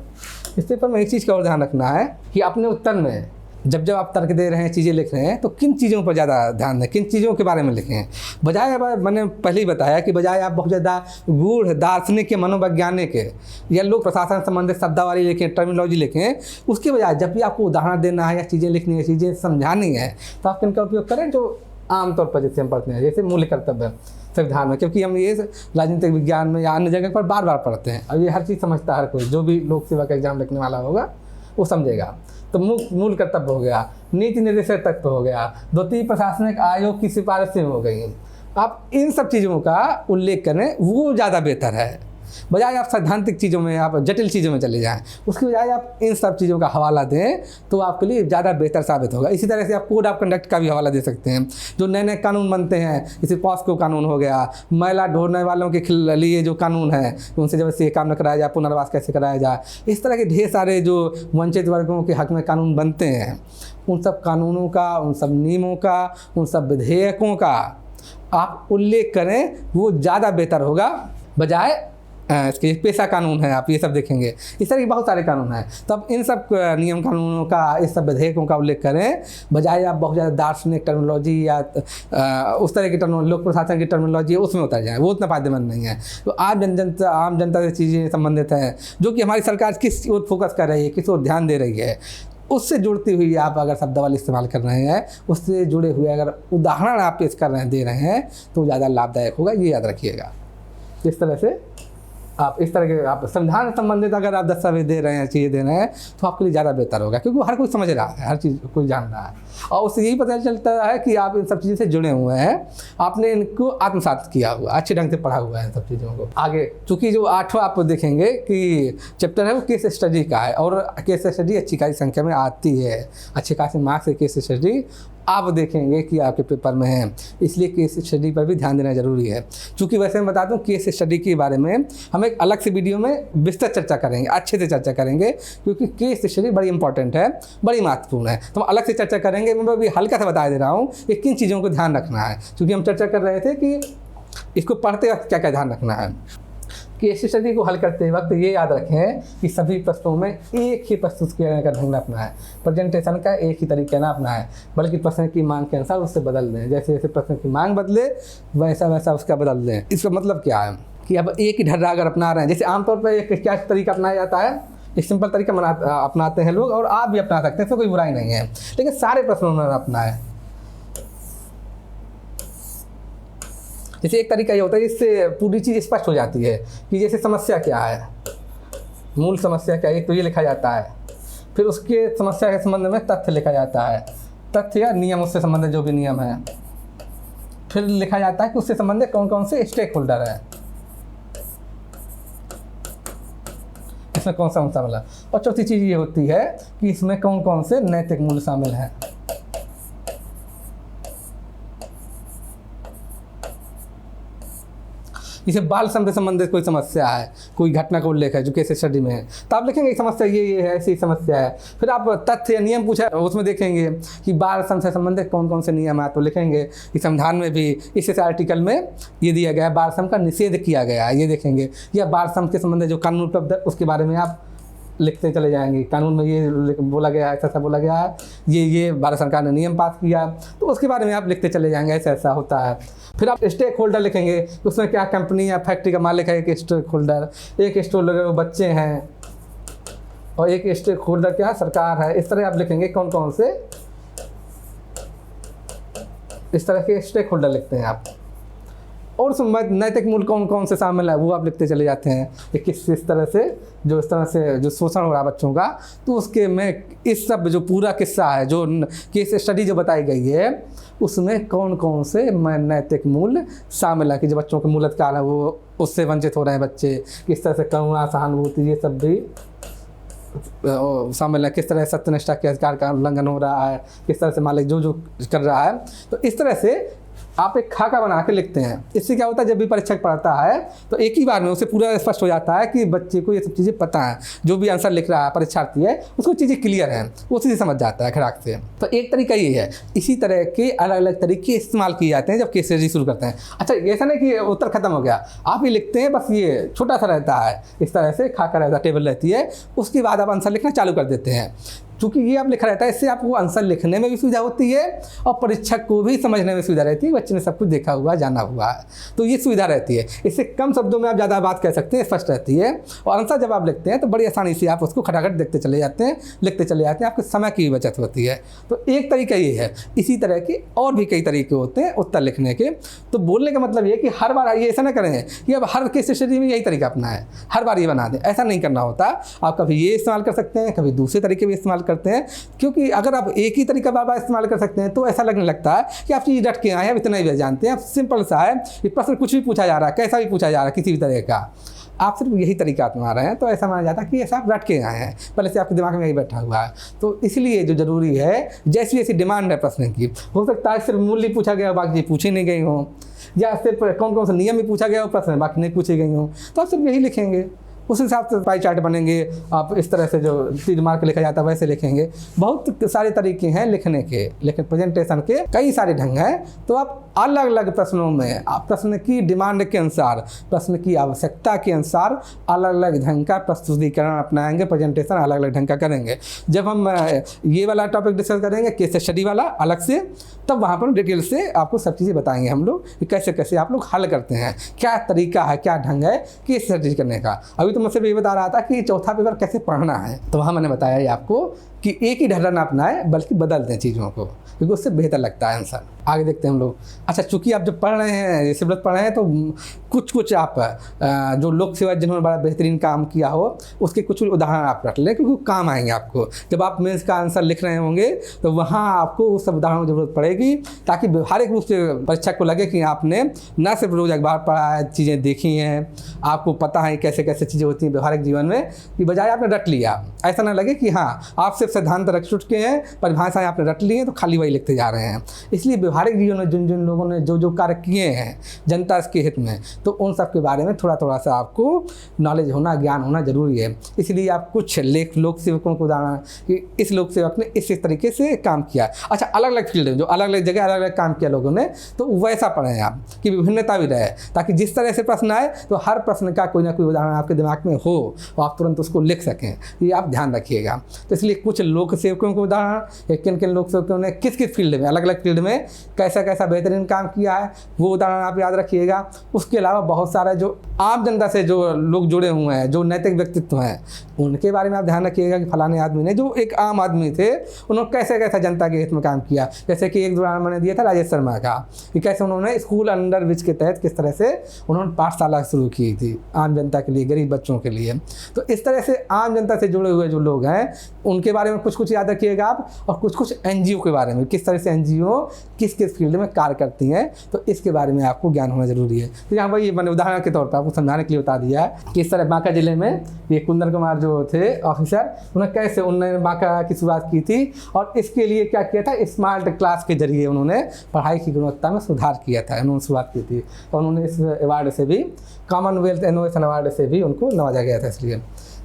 इस पेपर में एक चीज़ का और ध्यान रखना है कि अपने उत्तर में जब आप तर्क दे रहे हैं, चीज़ें लिख रहे हैं, तो किन चीज़ों पर ज़्यादा ध्यान दें, किन चीज़ों के बारे में लिखें। बजाय अब मैंने पहले ही बताया कि बजाय आप बहुत ज़्यादा गूढ़ दार्शनिक के, मनोवैज्ञानिक के या लोक प्रशासन संबंधित शब्दावली लिखें, टर्मिनोलॉजी लिखें, उसके बजाय जब भी आपको उदाहरण देना है या चीज़ें लिखनी है, चीज़ें समझानी है, तो आप किनका उपयोग करें जो आमतौर पर जैसे हम पढ़ते हैं, जैसे मूल्य कर्तव्य संविधान में, क्योंकि हम ये राजनीतिक विज्ञान में या अन्य जगह पर बार बार पढ़ते हैं, और ये हर चीज़ समझता है हर कोई, जो भी लोक सेवा का एग्जाम लिखने वाला होगा वो समझेगा। तो मूल कर्तव्य हो गया, नीति निर्देशक तत्व हो गया, 2 प्रशासनिक आयोग की सिफारिशें हो गई। आप इन सब चीज़ों का उल्लेख करें, वो ज़्यादा बेहतर है। बजाय आप सैद्धांतिक चीज़ों में, आप जटिल चीज़ों में चले जाएं, उसकी बजाय आप इन सब चीज़ों का हवाला दें तो आपके लिए ज़्यादा बेहतर साबित होगा। इसी तरह से आप कोड ऑफ कंडक्ट का भी हवाला दे सकते हैं, जो नए नए कानून बनते हैं, जैसे पॉस्को कानून हो गया, मैला ढोने वालों के लिए जो कानून है, उनसे जब से काम न कराया जाए, पुनर्वास कैसे कराया जाए, इस तरह के ढेर सारे जो वंचित वर्गों के हक में कानून बनते हैं, उन सब कानूनों का, उन सब नियमों का, उन सब विधेयकों का आप उल्लेख करें, वो ज़्यादा बेहतर होगा। बजाय इसके पेशा कानून है, आप ये सब देखेंगे, इस तरह के बहुत सारे कानून हैं, तो आप इन सब नियम कानूनों का, इस सब विधेयकों का उल्लेख करें, बजाय आप बहुत ज़्यादा दार्शनिक टर्मिनोलॉजी या उस तरह की टर्मिनोलॉजी, लोक प्रशासन की टर्मिनोलॉजी उसमें उतर जाए, वो उतना फायदेमंद नहीं है। तो आम जनता से चीज़ें संबंधित हैं, जो कि हमारी सरकार किस ओर फोकस कर रही है, किस ओर ध्यान दे रही है, उससे जुड़ती हुई आप अगर शब्दावली इस्तेमाल कर रहे हैं, उससे जुड़े हुए अगर उदाहरण आप पेश कर रहे हैं, दे रहे हैं, तो ज़्यादा लाभदायक होगा, ये याद रखिएगा। इस तरह से आप इस तरह के आप संविधान संबंधित अगर आप दस्तावेज दे रहे हैं, चीज़ें दे रहे हैं, तो आपके लिए ज़्यादा बेहतर होगा, क्योंकि हर कोई समझ रहा है, हर चीज़ कोई जान रहा है, और उससे यही पता चलता है कि आप इन सब चीज़ों से जुड़े हुए हैं, आपने इनको आत्मसात किया हुआ, अच्छे ढंग से पढ़ा हुआ है इन सब चीज़ों को। आगे चूँकि जो 8वां आप देखेंगे कि चैप्टर है वो केस स्टडी का है, और केस स्टडी अच्छी खासी संख्या में आती है, अच्छे खासे मार्क्स से केस स्टडी आप देखेंगे कि आपके पेपर में है, इसलिए केस स्टडी पर भी ध्यान देना जरूरी है। चूँकि वैसे मैं बता दूं, केस स्टडी के बारे में हम एक अलग से वीडियो में विस्तृत चर्चा करेंगे, अच्छे से चर्चा करेंगे, क्योंकि केस स्टडी बड़ी इंपॉर्टेंट है, बड़ी महत्वपूर्ण है, तो हम अलग से चर्चा करेंगे। मैं अभी हल्का सा बता दे रहा हूँ कि किन चीज़ों को ध्यान रखना है, क्योंकि हम चर्चा कर रहे थे कि इसको पढ़ते वक्त क्या क्या ध्यान रखना है। केस स्टडी को हल करते वक्त ये याद रखें कि सभी प्रश्नों में एक ही प्रस्तुत करने का ढंग अपना है, प्रेजेंटेशन का एक ही तरीका ना अपना है, बल्कि प्रश्न की मांग के अनुसार उससे बदल दें। जैसे जैसे प्रश्न की मांग बदले वैसा वैसा उसका बदल दें। इसका मतलब क्या है कि अब एक ही ढर्रा अगर अपना रहे हैं, जैसे आमतौर पर एक क्या तरीका अपनाया जाता है, एक सिंपल तरीका अपनाते हैं लोग, और आप भी अपना सकते हैं, इसमें कोई बुराई नहीं है, लेकिन सारे प्रश्नों में अपना है। जैसे एक तरीका ये होता है, इससे पूरी चीज़ स्पष्ट हो जाती है कि जैसे समस्या क्या है, मूल समस्या क्या है, एक तो ये लिखा जाता है, फिर उसके समस्या के संबंध में तथ्य लिखा जाता है, तथ्य या नियम, उससे संबंधित जो भी नियम है, फिर लिखा जाता है कि उससे संबंधित कौन कौन से स्टेक होल्डर है, इसमें कौन सा शामिल है, और चौथी चीज़ ये होती है कि इसमें कौन कौन से नैतिक मूल्य शामिल हैं। जैसे बाल श्रम से संबंधित कोई समस्या है, कोई घटना का उल्लेख है जो केस स्टडी में है, तो आप लिखेंगे समस्या ये है, ऐसी समस्या है। फिर आप तथ्य या नियम पूछा, उसमें देखेंगे कि बाल श्रम से संबंधित कौन कौन से नियम है, तो लिखेंगे कि संविधान में भी इस आर्टिकल में ये दिया गया है, बाल श्रम का निषेध किया गया है, ये देखेंगे। या बाल श्रम के संबंधित जो कानून उपलब्ध है उसके बारे में आप लिखते चले जाएंगे, कानून में ये बोला गया है, ऐसा ऐसा बोला गया है, ये भारत सरकार ने नियम पास किया, तो उसके बारे में आप लिखते चले जाएंगे, ऐसा ऐसा होता है। फिर आप स्टेक होल्डर लिखेंगे, उसमें क्या कंपनी या फैक्ट्री का मालिक है, एक स्टेक होल्डर, एक स्टेक होल्डर बच्चे हैं, और एक स्टेक होल्डर क्या सरकार है। इस तरह आप लिखेंगे कौन कौन से, इस तरह के स्टेक होल्डर लिखते हैं आप। और उसमें नैतिक मूल्य कौन कौन से शामिल है वो आप लिखते चले जाते हैं कि किस तरह से जो शोषण हो रहा है बच्चों का, तो उसके में इस सब जो पूरा किस्सा है, जो केस स्टडी जो बताई गई है, उसमें कौन कौन से नैतिक मूल्य शामिल है कि जो बच्चों के मूल अधिकार है वो उससे वंचित हो रहे हैं बच्चे, किस तरह से करुणा सहानुभूति ये सब भी शामिल है, किस तरह से सत्यनिष्ठा के अधिकार का उल्लंघन हो रहा है, किस तरह से मालिक जो कर रहा है। तो इस तरह से आप एक खाका बना के लिखते हैं। इससे क्या होता है, जब भी परीक्षक पढ़ता है तो एक ही बार में उसे पूरा स्पष्ट हो जाता है कि बच्चे को ये सब चीज़ें पता है, जो भी आंसर लिख रहा है परीक्षार्थी है उसको चीज़ें क्लियर हैं, वो चीज़ें समझ जाता है खड़ाक से। तो एक तरीका ये है। इसी तरह के अलग अलग तरीके इस्तेमाल किए जाते हैं जब केस स्टडी शुरू करते हैं। अच्छा, ऐसा नहीं कि उत्तर खत्म हो गया, आप ही लिखते हैं, बस ये छोटा सा रहता है, इस तरह से खाका रहता है, टेबल रहती है, उसके बाद आप आंसर लिखना चालू कर देते हैं। चूँकि ये आप लिखा रहता है, इससे आपको आंसर लिखने में भी सुविधा होती है और परीक्षक को भी समझने में सुविधा रहती है, बच्चे ने सब कुछ देखा हुआ जाना हुआ है, तो ये सुविधा रहती है। इससे कम शब्दों में आप ज़्यादा बात कह सकते हैं, स्पष्ट रहती है। और आंसर जब आप लिखते हैं तो बड़ी आसानी से आप उसको खटाखट देखते चले जाते हैं, लिखते चले जाते हैं, आपके समय की भी बचत होती है। तो एक तरीका ये है। इसी तरह के और भी कई तरीके होते हैं उत्तर लिखने के। तो बोलने का मतलब ये कि हर बार ये ऐसा ना करें कि अब हर केस स्टडी में यही तरीका अपना है, हर बार ये बना दें, ऐसा नहीं करना होता। आप कभी ये इस्तेमाल कर सकते हैं, कभी दूसरे तरीके भी इस्तेमाल करते हैं, क्योंकि अगर आप एक ही तरीका बार बार इस्तेमाल कर सकते हैं तो ऐसा लगने लगता है कि आप चीज़ डट के आए हैं, आप इतना ही जानते हैं, आप सिंपल सा है कि प्रश्न कुछ भी पूछा जा रहा है, कैसा भी पूछा जा रहा है, किसी भी तरह का, आप सिर्फ यही तरीका अपना रहे हैं, तो ऐसा माना जाता है कि ऐसा आप रट के आए हैं, पहले से आपके दिमाग में यही बैठा हुआ है। तो इसलिए जो ज़रूरी है, जैसी जैसी डिमांड है प्रश्न की, हो सकता है सिर्फ मूल्य पूछा गया बाकी पूछे नहीं गई हों, या सिर्फ कौन कौन से नियम ही पूछा गया हो प्रश्न बाकी नहीं पूछी गई हों, तो आप सिर्फ यही लिखेंगे। उस हिसाब से पाई चार्ट बनेंगे, आप इस तरह से जो तीर मार के लिखा जाता है वैसे लिखेंगे। बहुत सारे तरीके हैं लिखने के, लेकिन प्रेजेंटेशन के कई सारे ढंग हैं। तो आप अलग अलग प्रश्नों में आप प्रश्न की डिमांड के अनुसार, प्रश्न की आवश्यकता के अनुसार अलग अलग ढंग का प्रस्तुतिकरण अपनाएंगे, प्रेजेंटेशन अलग अलग ढंग का करेंगे। जब हम ये वाला टॉपिक डिस्कस करेंगे केस स्टडी वाला अलग से, तब वहाँ पर डिटेल से आपको सब चीज़ें बताएंगे हम लोग कि कैसे कैसे आप लोग हल करते हैं, क्या तरीका है, क्या ढंग है केस स्टडी करने का। अभी तो मैं सिर्फ ये बता रहा था कि चौथा पेपर कैसे पढ़ना है, तो वहाँ मैंने बताया ये आपको कि एक ही ढर्रा ना अपनाएं बल्कि बदल दें चीज़ों को, क्योंकि उससे बेहतर लगता है आंसर। आगे देखते हैं हम लोग। अच्छा, चूँकि आप जब पढ़ रहे हैं, सिविल पढ़ रहे हैं, तो कुछ आप जो लोक सेवा जिन्होंने बड़ा बेहतरीन काम किया हो उसके कुछ उदाहरण आप रख लें, क्योंकि काम आएंगे आपको। जब आप मेंस का आंसर लिख रहे होंगे तो वहाँ आपको उस सब उदाहरणों की जरूरत पड़ेगी, ताकि व्यवहारिक रूप से परीक्षक को लगे कि आपने न सिर्फ रोज़ अखबार पढ़ा है, चीज़ें देखी हैं, आपको पता है कैसे कैसे चीज़ें होती हैं व्यवहारिक जीवन में, कि बजाय आपने रट लिया। ऐसा ना लगे कि हाँ आपसे सिर्फ सिद्धांत रख चुके हैं, परिभाषाएं आपने रट ली हैं तो खाली वही लिखते जा रहे हैं। इसलिए व्यवहारिक जीवन में जिन जिन लोगों ने जो जो कार्य किए हैं जनता के हित में, तो उन सब के बारे में थोड़ा थोड़ा सा आपको नॉलेज होना, ज्ञान होना जरूरी है। इसलिए आप कुछ लोक सेवकों को उदाहरण कि इस लोक सेवक ने इस तरीके से काम किया। अच्छा, अलग अलग फील्ड में जो अलग अलग जगह अलग अलग काम किया लोगों ने, तो वैसा पढ़ें आप कि विभिन्नता भी रहे, ताकि जिस तरह से प्रश्न आए तो हर प्रश्न का कोई ना कोई उदाहरण आपके दिमाग में हो और आप तुरंत उसको लिख सकें। ये आप ध्यान रखिएगा। तो इसलिए कुछ लोक सेवकों को उदाहरण, किन किन लोक सेवकों ने किस किस फील्ड में, अलग अलग फील्ड में कैसा कैसा बेहतरीन काम किया है, वो उदाहरण आप याद रखिएगा। उसके अलावा बहुत सारा जो आम जनता से जो लोग जुड़े हुए हैं, जो नैतिक व्यक्तित्व हैं, उनके बारे में आप ध्यान रखिएगा कि फलाने आदमी ने, जो एक आम आदमी थे, उन्होंने कैसे कैसा जनता के हित में काम किया। जैसे कि एक उदाहरण मैंने दिया था राजेश शर्मा का, कि कैसे उन्होंने स्कूल अंडर ब्रिज के तहत किस तरह से उन्होंने पाठशाला शुरू की थी आम जनता के लिए, गरीब बच्चों के लिए। तो इस तरह से आम जनता से जुड़े हुए जो लोग हैं उनके बारे में कुछ कुछ याद रखिएगा आप, और कुछ कुछ एनजीओ के बारे में, किस तरह से एनजीओ किस किस फील्ड में कार्य करती हैं, तो इसके बारे में आपको ज्ञान होना जरूरी है। तो यहाँ पर ये मैंने उदाहरण के तौर पर आपको समझाने के लिए बता दिया है कि इस तरह बांका जिले में ये कुंदन कुमार जो थे ऑफिसर, उन्हें कैसे उन्होंने बांका की शुरुआत की थी और इसके लिए क्या किया था, स्मार्ट क्लास के जरिए उन्होंने पढ़ाई की गुणवत्ता में सुधार किया था, उन्होंने शुरुआत की थी। और उन्होंने इस अवार्ड से भी, कॉमनवेल्थ इनोवेशन अवार्ड से भी उनको नवाजा गया था। इसलिए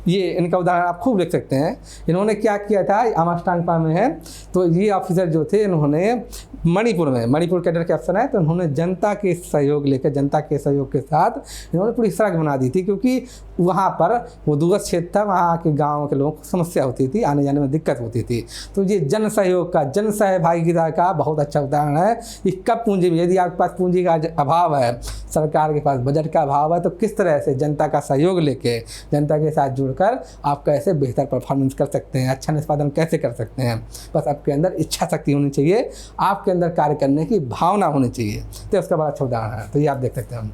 ये इनका उदाहरण आप खूब लिख सकते हैं। इन्होंने क्या किया था, आमाष्टांगपा में है, तो ये ऑफिसर जो थे इन्होंने मणिपुर में, मणिपुर कैडर के अफसर हैं, तो उन्होंने जनता के सहयोग लेकर, जनता के सहयोग के साथ इन्होंने पूरी सड़क बना दी थी, क्योंकि वहाँ पर वो दूरस्थ क्षेत्र था, वहाँ के गाँव के लोगों को समस्या होती थी, आने जाने में दिक्कत होती थी। तो ये जन सहयोग का, जन सहभागिता का बहुत अच्छा उदाहरण है। ये कब पूंजी में, यदि आपके पास पूंजी का अभाव है, सरकार के पास बजट का अभाव है, तो किस तरह से जनता का सहयोग लेके, जनता के साथ जुड़कर आप कैसे बेहतर परफॉर्मेंस कर सकते हैं, अच्छा निष्पादन कैसे कर सकते हैं। बस आपके अंदर इच्छा शक्ति होनी चाहिए, आपके अंदर कार्य करने की भावना होनी चाहिए, तो उसका बड़ा अच्छा उदाहरण है। तो ये आप देख सकते हैं।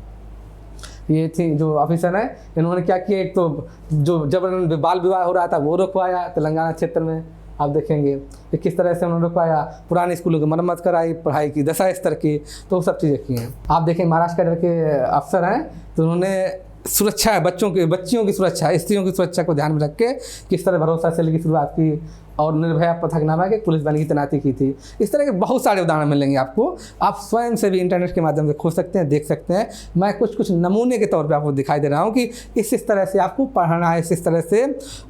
ये थी जो ऑफिसर है, इन्होंने क्या किया, एक तो जो जब बाल विवाह हो रहा था वो रुकवाया तेलंगाना क्षेत्र में, आप देखेंगे कि किस तरह से उन्होंने रुकवाया, पुराने स्कूलों की मरम्मत कराई, पढ़ाई की दशा स्तर की, तो सब चीज़ें की हैं। आप देखें महाराष्ट्र कैडर के अफसर हैं, तो उन्होंने सुरक्षा, बच्चियों की सुरक्षा, स्त्रियों की सुरक्षा को ध्यान में रख के किस तरह भरोसा सेल की शुरुआत की और निर्भया पथकनामा के पुलिस बल की तैनाती की थी। इस तरह के बहुत सारे उदाहरण मिलेंगे आपको, आप स्वयं से भी इंटरनेट के माध्यम से खोज सकते हैं, देख सकते हैं। मैं कुछ कुछ नमूने के तौर पे आपको दिखाई दे रहा हूँ कि इस तरह से आपको पढ़ना है, इस तरह से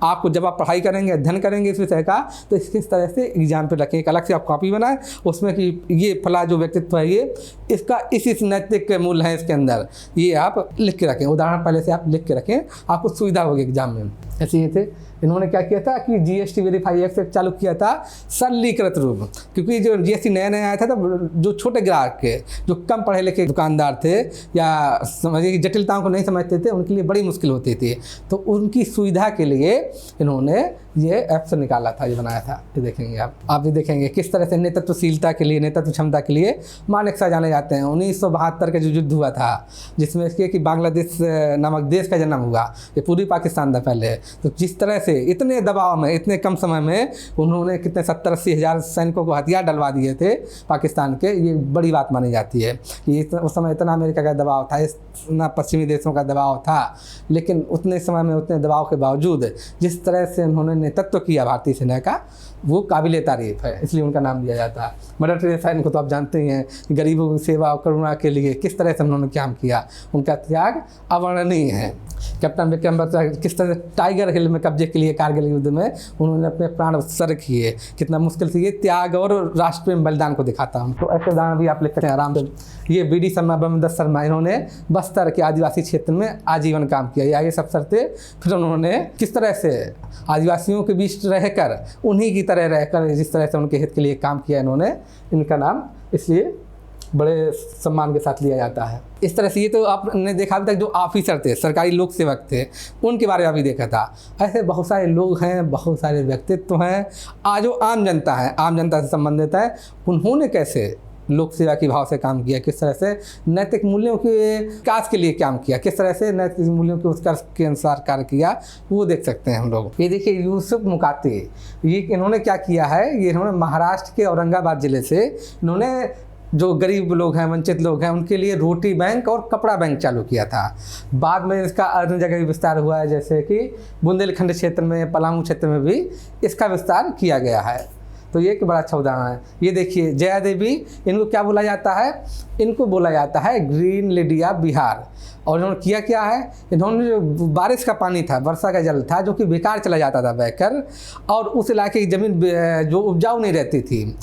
आपको, जब आप पढ़ाई करेंगे, अध्ययन करेंगे इस विषय का, तो इस तरह से एग्जाम पे रखें, एक अलग से आप कॉपी बनाएं, उसमें कि ये फला जो व्यक्तित्व है, ये इसका इस नैतिक मूल्य है इसके अंदर, ये आप लिख के रखें, उदाहरण पहले से आप लिख के रखें, आपको सुविधा होगी एग्जाम में। ऐसे ये थे। इन्होंने क्या किया था कि जीएसटी वेरीफाई एक्ट चालू किया था सरलीकृत रूप, क्योंकि जो जीएसटी नया नया आया था, तो जो छोटे ग्राहक के, जो कम पढ़े लिखे दुकानदार थे या समझिए कि जटिलताओं को नहीं समझते थे, उनके लिए बड़ी मुश्किल होती थी। तो उनकी सुविधा के लिए इन्होंने ये ऐप्स निकाला था, ये बनाया था। ये देखेंगे आप भी देखेंगे किस तरह से नेतृत्वशीलता के लिए, नेतृत्व क्षमता के लिए मानेकशॉ जाने जाते हैं। 1972 का जो युद्ध हुआ था, जिसमें इसके कि बांग्लादेश नामक देश का जन्म हुआ, ये पूर्वी पाकिस्तान था पहले। तो जिस तरह से इतने दबाव में, इतने कम समय में उन्होंने कितने 70-80 हज़ार सैनिकों को हथियार डलवा दिए थे पाकिस्तान के, ये बड़ी बात मानी जाती है कि उस समय इतना अमेरिका का दबाव था, इतना पश्चिमी देशों का दबाव था, लेकिन उतने समय में उतने दबाव के बावजूद जिस तरह से उन्होंने नेतृत्व किया भारतीय सेना का, वो काबिले तारीफ है, इसलिए उनका नाम दिया जाता है। मदर टेरेसा, इनको तो आप जानते ही हैं, गरीबों की सेवा और करुणा के लिए किस तरह से उन्होंने काम किया, उनका त्याग अवर्णनीय है। कैप्टन विक्रम बत्रा किस तरह टाइगर हिल में कब्जे के लिए कारगिल युद्ध में उन्होंने अपने प्राण उत्सर्ग किए, कितना मुश्किल से, ये त्याग और राष्ट्र में बलिदान को दिखाता हूँ। तो ऐसे उदाहरण भी आप लिख सकते हैं आराम से। ये बीडी शर्मा, ब्रह्मदत्त शर्मा, इन्होंने बस्तर के आदिवासी क्षेत्र में आजीवन काम किया, ये आईएएस अफसर थे। फिर उन्होंने किस तरह से आदिवासियों के बीच रहकर, उन्हीं की तरह रहकर, जिस तरह से उनके हित के लिए काम किया इन्होंने, इनका नाम इसलिए बड़े सम्मान के साथ लिया जाता है। इस तरह से ये तो आपने देखा अभी तक जो ऑफिसर थे, सरकारी लोक सेवक थे, उनके बारे में अभी देखा था। ऐसे बहुत सारे लोग हैं, बहुत सारे व्यक्तित्व हैं, आज जो आम जनता है, आम जनता से संबंधित है, उन्होंने कैसे लोक सेवा की भाव से काम किया, किस तरह से नैतिक मूल्यों के विकास के लिए काम किया, किस तरह से नैतिक मूल्यों के उत्कर्ष के अनुसार कार्य किया, वो देख सकते हैं हम लोग। ये देखिए यूसुफ मुकाती, ये इन्होंने क्या किया है, ये इन्होंने महाराष्ट्र के औरंगाबाद ज़िले से इन्होंने जो गरीब लोग हैं, वंचित लोग हैं, उनके लिए रोटी बैंक और कपड़ा बैंक चालू किया था। बाद में इसका अन्य जगह भी विस्तार हुआ है, जैसे कि बुंदेलखंड क्षेत्र में, पलामू क्षेत्र में भी इसका विस्तार किया गया है। तो ये एक बड़ा अच्छा उदाहरण है। ये देखिए जया देवी, इनको क्या बोला जाता है? इनको बोला जाता है ग्रीन लेडी ऑफ बिहार। और इन्होंने किया क्या है, इन्होंने जो बारिश का पानी था, वर्षा का जल था, जो कि बेकार चला जाता था बहकर, और उस इलाके की ज़मीन जो उपजाऊ नहीं रहती थी,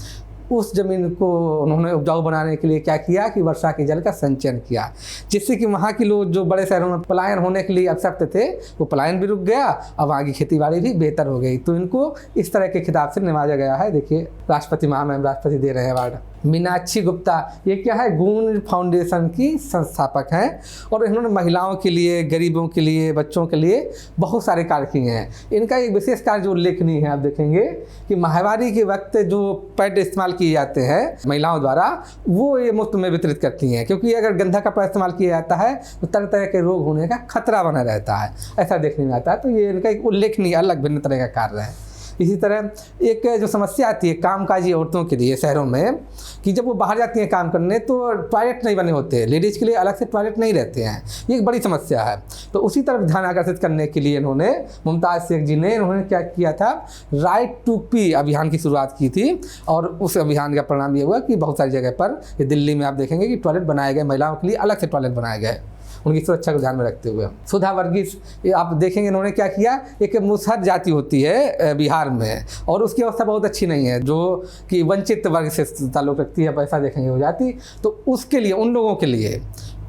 उस ज़मीन को उन्होंने उपजाऊ बनाने के लिए क्या किया कि वर्षा के जल का संचयन किया, जिससे कि वहाँ के लोग जो बड़े शहरों में पलायन होने के लिए अवसर थे, वो पलायन भी रुक गया और वहाँ की खेतीबाड़ी भी बेहतर हो गई। तो इनको इस तरह के खिताब से नवाजा गया है। देखिए राष्ट्रपति महामहिम राष्ट्रपति दे रहे हैं अवार्ड। मीनाक्षी गुप्ता, ये क्या है, गूंज फाउंडेशन की संस्थापक हैं, और इन्होंने महिलाओं के लिए, गरीबों के लिए, बच्चों के लिए बहुत सारे कार्य किए हैं। इनका एक विशेष कार्य जो उल्लेखनीय है, आप देखेंगे कि माहवारी के वक्त जो पैड इस्तेमाल किए जाते हैं महिलाओं द्वारा, वो ये मुफ्त में वितरित करती हैं, क्योंकि अगर गंदा कपड़ा इस्तेमाल किया जाता है तो तरह तरह के रोग होने का खतरा बना रहता है, ऐसा देखने में आता है। तो ये इनका एक उल्लेखनीय अलग भिन्न तरह का कार्य है। इसी तरह एक जो समस्या आती है कामकाजी औरतों के लिए शहरों में, कि जब वो बाहर जाती हैं काम करने तो टॉयलेट नहीं बने होते, लेडीज़ के लिए अलग से टॉयलेट नहीं रहते हैं, ये एक बड़ी समस्या है। तो उसी तरफ ध्यान आकर्षित करने के लिए इन्होंने, मुमताज़ शेख जी ने, इन्होंने क्या किया था, राइट टू पी अभियान की शुरुआत की थी। और उस अभियान का परिणाम ये हुआ कि बहुत सारी जगह पर, ये दिल्ली में आप देखेंगे कि टॉयलेट बनाए गए, महिलाओं के लिए अलग से टॉयलेट बनाए गए, उनकी सुरक्षा को ध्यान में रखते हुए। सुधा वर्गीस, आप देखेंगे इन्होंने क्या किया, एक मुसहर जाति होती है बिहार में, और उसकी अवस्था बहुत अच्छी नहीं है, जो कि वंचित वर्ग से ताल्लुक़ रखती है, पैसा देखेंगे वो जाति, तो उसके लिए, उन लोगों के लिए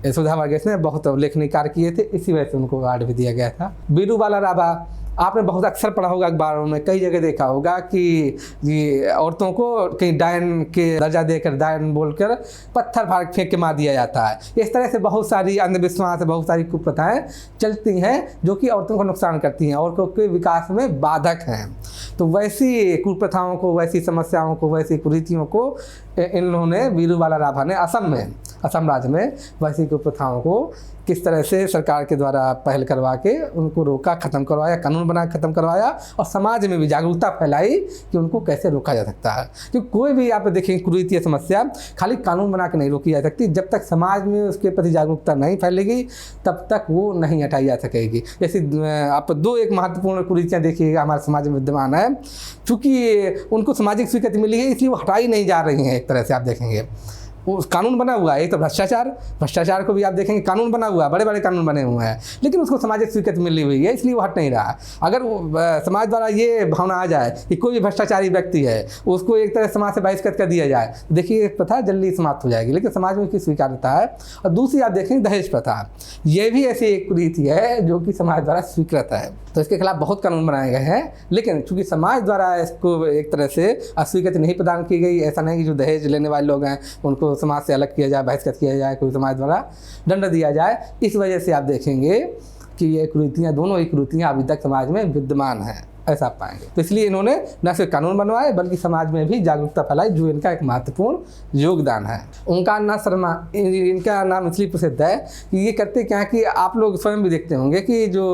सुधा वर्गीस ने बहुत उल्लेखनीय कार्य किए थे, इसी वजह से उनको अवार्ड भी दिया गया था। बीरूबाला राभा, आपने बहुत अक्सर पढ़ा होगा अखबारों में, कई जगह देखा होगा कि ये औरतों को कहीं डायन के दर्जा देकर, डायन बोलकर पत्थर फाड़ फेंक के मार दिया जाता है। इस तरह से बहुत सारी अंधविश्वास, बहुत सारी कुप्रथाएं चलती हैं जो कि औरतों को नुकसान करती हैं, औरतों के विकास में बाधक हैं। तो वैसी कुप्रथाओं को, वैसी समस्याओं को, वैसी कुरीतियों को इन लोगों ने, बीरूबाला राभा ने असम राज्य में वैसी कुप्रथाओं को किस तरह से सरकार के द्वारा पहल करवा के उनको रोका, ख़त्म करवाया, कानून बना ख़त्म करवाया, और समाज में भी जागरूकता फैलाई कि उनको कैसे रोका जा सकता है। क्योंकि कोई भी आप देखें कुरीति या समस्या खाली कानून बना के नहीं रोकी जा सकती, जब तक समाज में उसके प्रति जागरूकता नहीं फैलेगी तब तक वो नहीं हटाई जा सकेगी। जैसे आप एक महत्वपूर्ण कुरीतियाँ देखिएगा हमारे समाज में विद्यमान है, चूँकि उनको सामाजिक स्वीकृति मिली है इसलिए वो हटाई नहीं जा रही हैं। एक तरह से आप देखेंगे वो कानून बना हुआ है, एक तो भ्रष्टाचार को भी आप देखेंगे कानून बना हुआ है, बड़े बड़े कानून बने हुए हैं, लेकिन उसको सामाजिक स्वीकृति मिली हुई है इसलिए वो हट नहीं रहा। अगर समाज द्वारा ये भावना आ जाए कि कोई भी भ्रष्टाचारी व्यक्ति है, उसको एक तरह समाज से बहिष्कृत कर दिया जाए, तो देखिए प्रथा जल्दी समाप्त हो जाएगी, लेकिन समाज में उसकी स्वीकार्यता है। और दूसरी आप देखेंगे दहेज प्रथा, ये भी ऐसी एक कुरीति है जो कि समाज द्वारा स्वीकृत है, तो इसके खिलाफ बहुत कानून बनाए गए हैं, लेकिन चूंकि समाज द्वारा इसको एक तरह से अस्वीकृति नहीं प्रदान की गई। ऐसा नहीं कि जो दहेज लेने वाले लोग हैं उनको समाज से अलग किया जाए, बहिष्कृत किया जाए, कोई समाज द्वारा दंड दिया जाए। इस वजह से आप देखेंगे कि ये कुरीतियाँ, दोनों ही कुरीतियाँ अभी तक समाज में विद्यमान हैं, ऐसा आप पाएंगे। तो इसलिए इन्होंने न सिर्फ कानून बनवाए बल्कि समाज में भी जागरूकता फैलाई, जो इनका एक महत्वपूर्ण योगदान है। ओंकार नाथ शर्मा, इनका नाम इसलिए प्रसिद्ध है कि ये करते क्या है कि आप लोग स्वयं भी देखते होंगे कि जो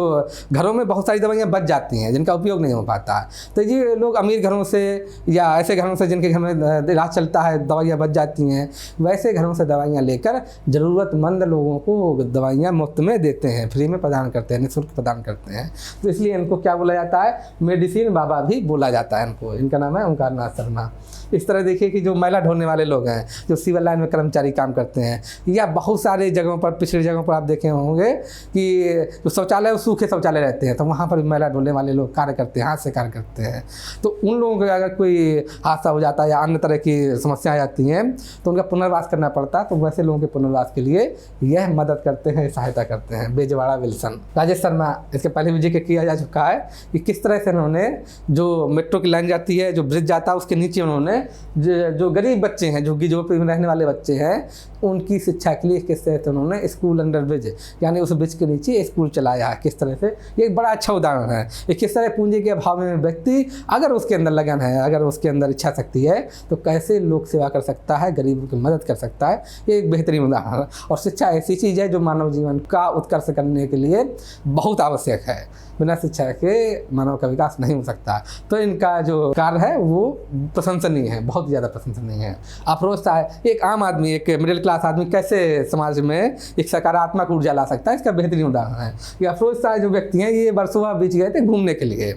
घरों में बहुत सारी दवाइयाँ बच जाती हैं जिनका उपयोग नहीं हो पाता, तो ये लोग अमीर घरों से या ऐसे घरों से जिनके घर में इलाज चलता है, दवाइयाँ बच जाती हैं, वैसे घरों से दवाइयाँ लेकर ज़रूरतमंद लोगों को दवाइयाँ मुफ्त में देते हैं, फ्री में प्रदान करते हैं, निःशुल्क प्रदान करते हैं। तो इसलिए इनको क्या बोला जाता है, मेडिसिन बाबा भी बोला जाता है इनको। इनका नाम है ओंकार नाथ शर्मा। इस तरह देखिए कि जो मैला ढोने वाले लोग हैं, जो सिविल लाइन में कर्मचारी काम करते हैं, या बहुत सारे जगहों पर, पिछड़ी जगहों पर आप देखे होंगे कि जो शौचालय, सूखे शौचालय रहते हैं, तो वहाँ पर भी मैला ढोने वाले लोग कार्य करते हैं, हाथ से कार्य करते हैं। तो उन लोगों को अगर कोई हादसा हो जाता है या अन्य तरह की समस्याएं आती हैं तो उनका पुनर्वास करना पड़ता है, तो वैसे लोगों के पुनर्वास के लिए यह मदद करते हैं, सहायता करते हैं। बेजवाड़ा विल्सन। राजेश शर्मा, इसके पहले भी जिक्र किया जा चुका है कि किस तरह से उन्होंने, जो मेट्रो की लाइन जाती है, जो ब्रिज जाता है, उसके नीचे उन्होंने जो गरीब बच्चे हैं, जो झोपड़ी में रहने वाले बच्चे हैं, उनकी शिक्षा के लिए किस तरह से उन्होंने स्कूल अंडर ब्रिज, यानी उस ब्रिज के नीचे स्कूल चलाया है। किस तरह से, ये एक बड़ा अच्छा उदाहरण है कि किस तरह पूंजी के अभाव में व्यक्ति, अगर उसके अंदर लगन है, अगर उसके अंदर इच्छा शक्ति है, तो कैसे लोक सेवा कर सकता है, गरीबों की मदद कर सकता है। ये एक बेहतरीन उदाहरण है। और शिक्षा ऐसी चीज़ है जो मानव जीवन का उत्कर्ष करने के लिए बहुत आवश्यक है। बिना शिक्षा के मानव का विकास नहीं हो सकता। तो इनका जो कार्य है वो प्रशंसनीय है, बहुत ज़्यादा प्रशंसनीय है। अफरोज साहब, एक आम आदमी, एक मिडिल क्लास आदमी कैसे समाज में एक सकारात्मक ऊर्जा ला सकता है, इसका बेहतरीन उदाहरण है। ये अफरोज साहब जो व्यक्ति हैं, ये बरसों बीच गए थे घूमने के लिए।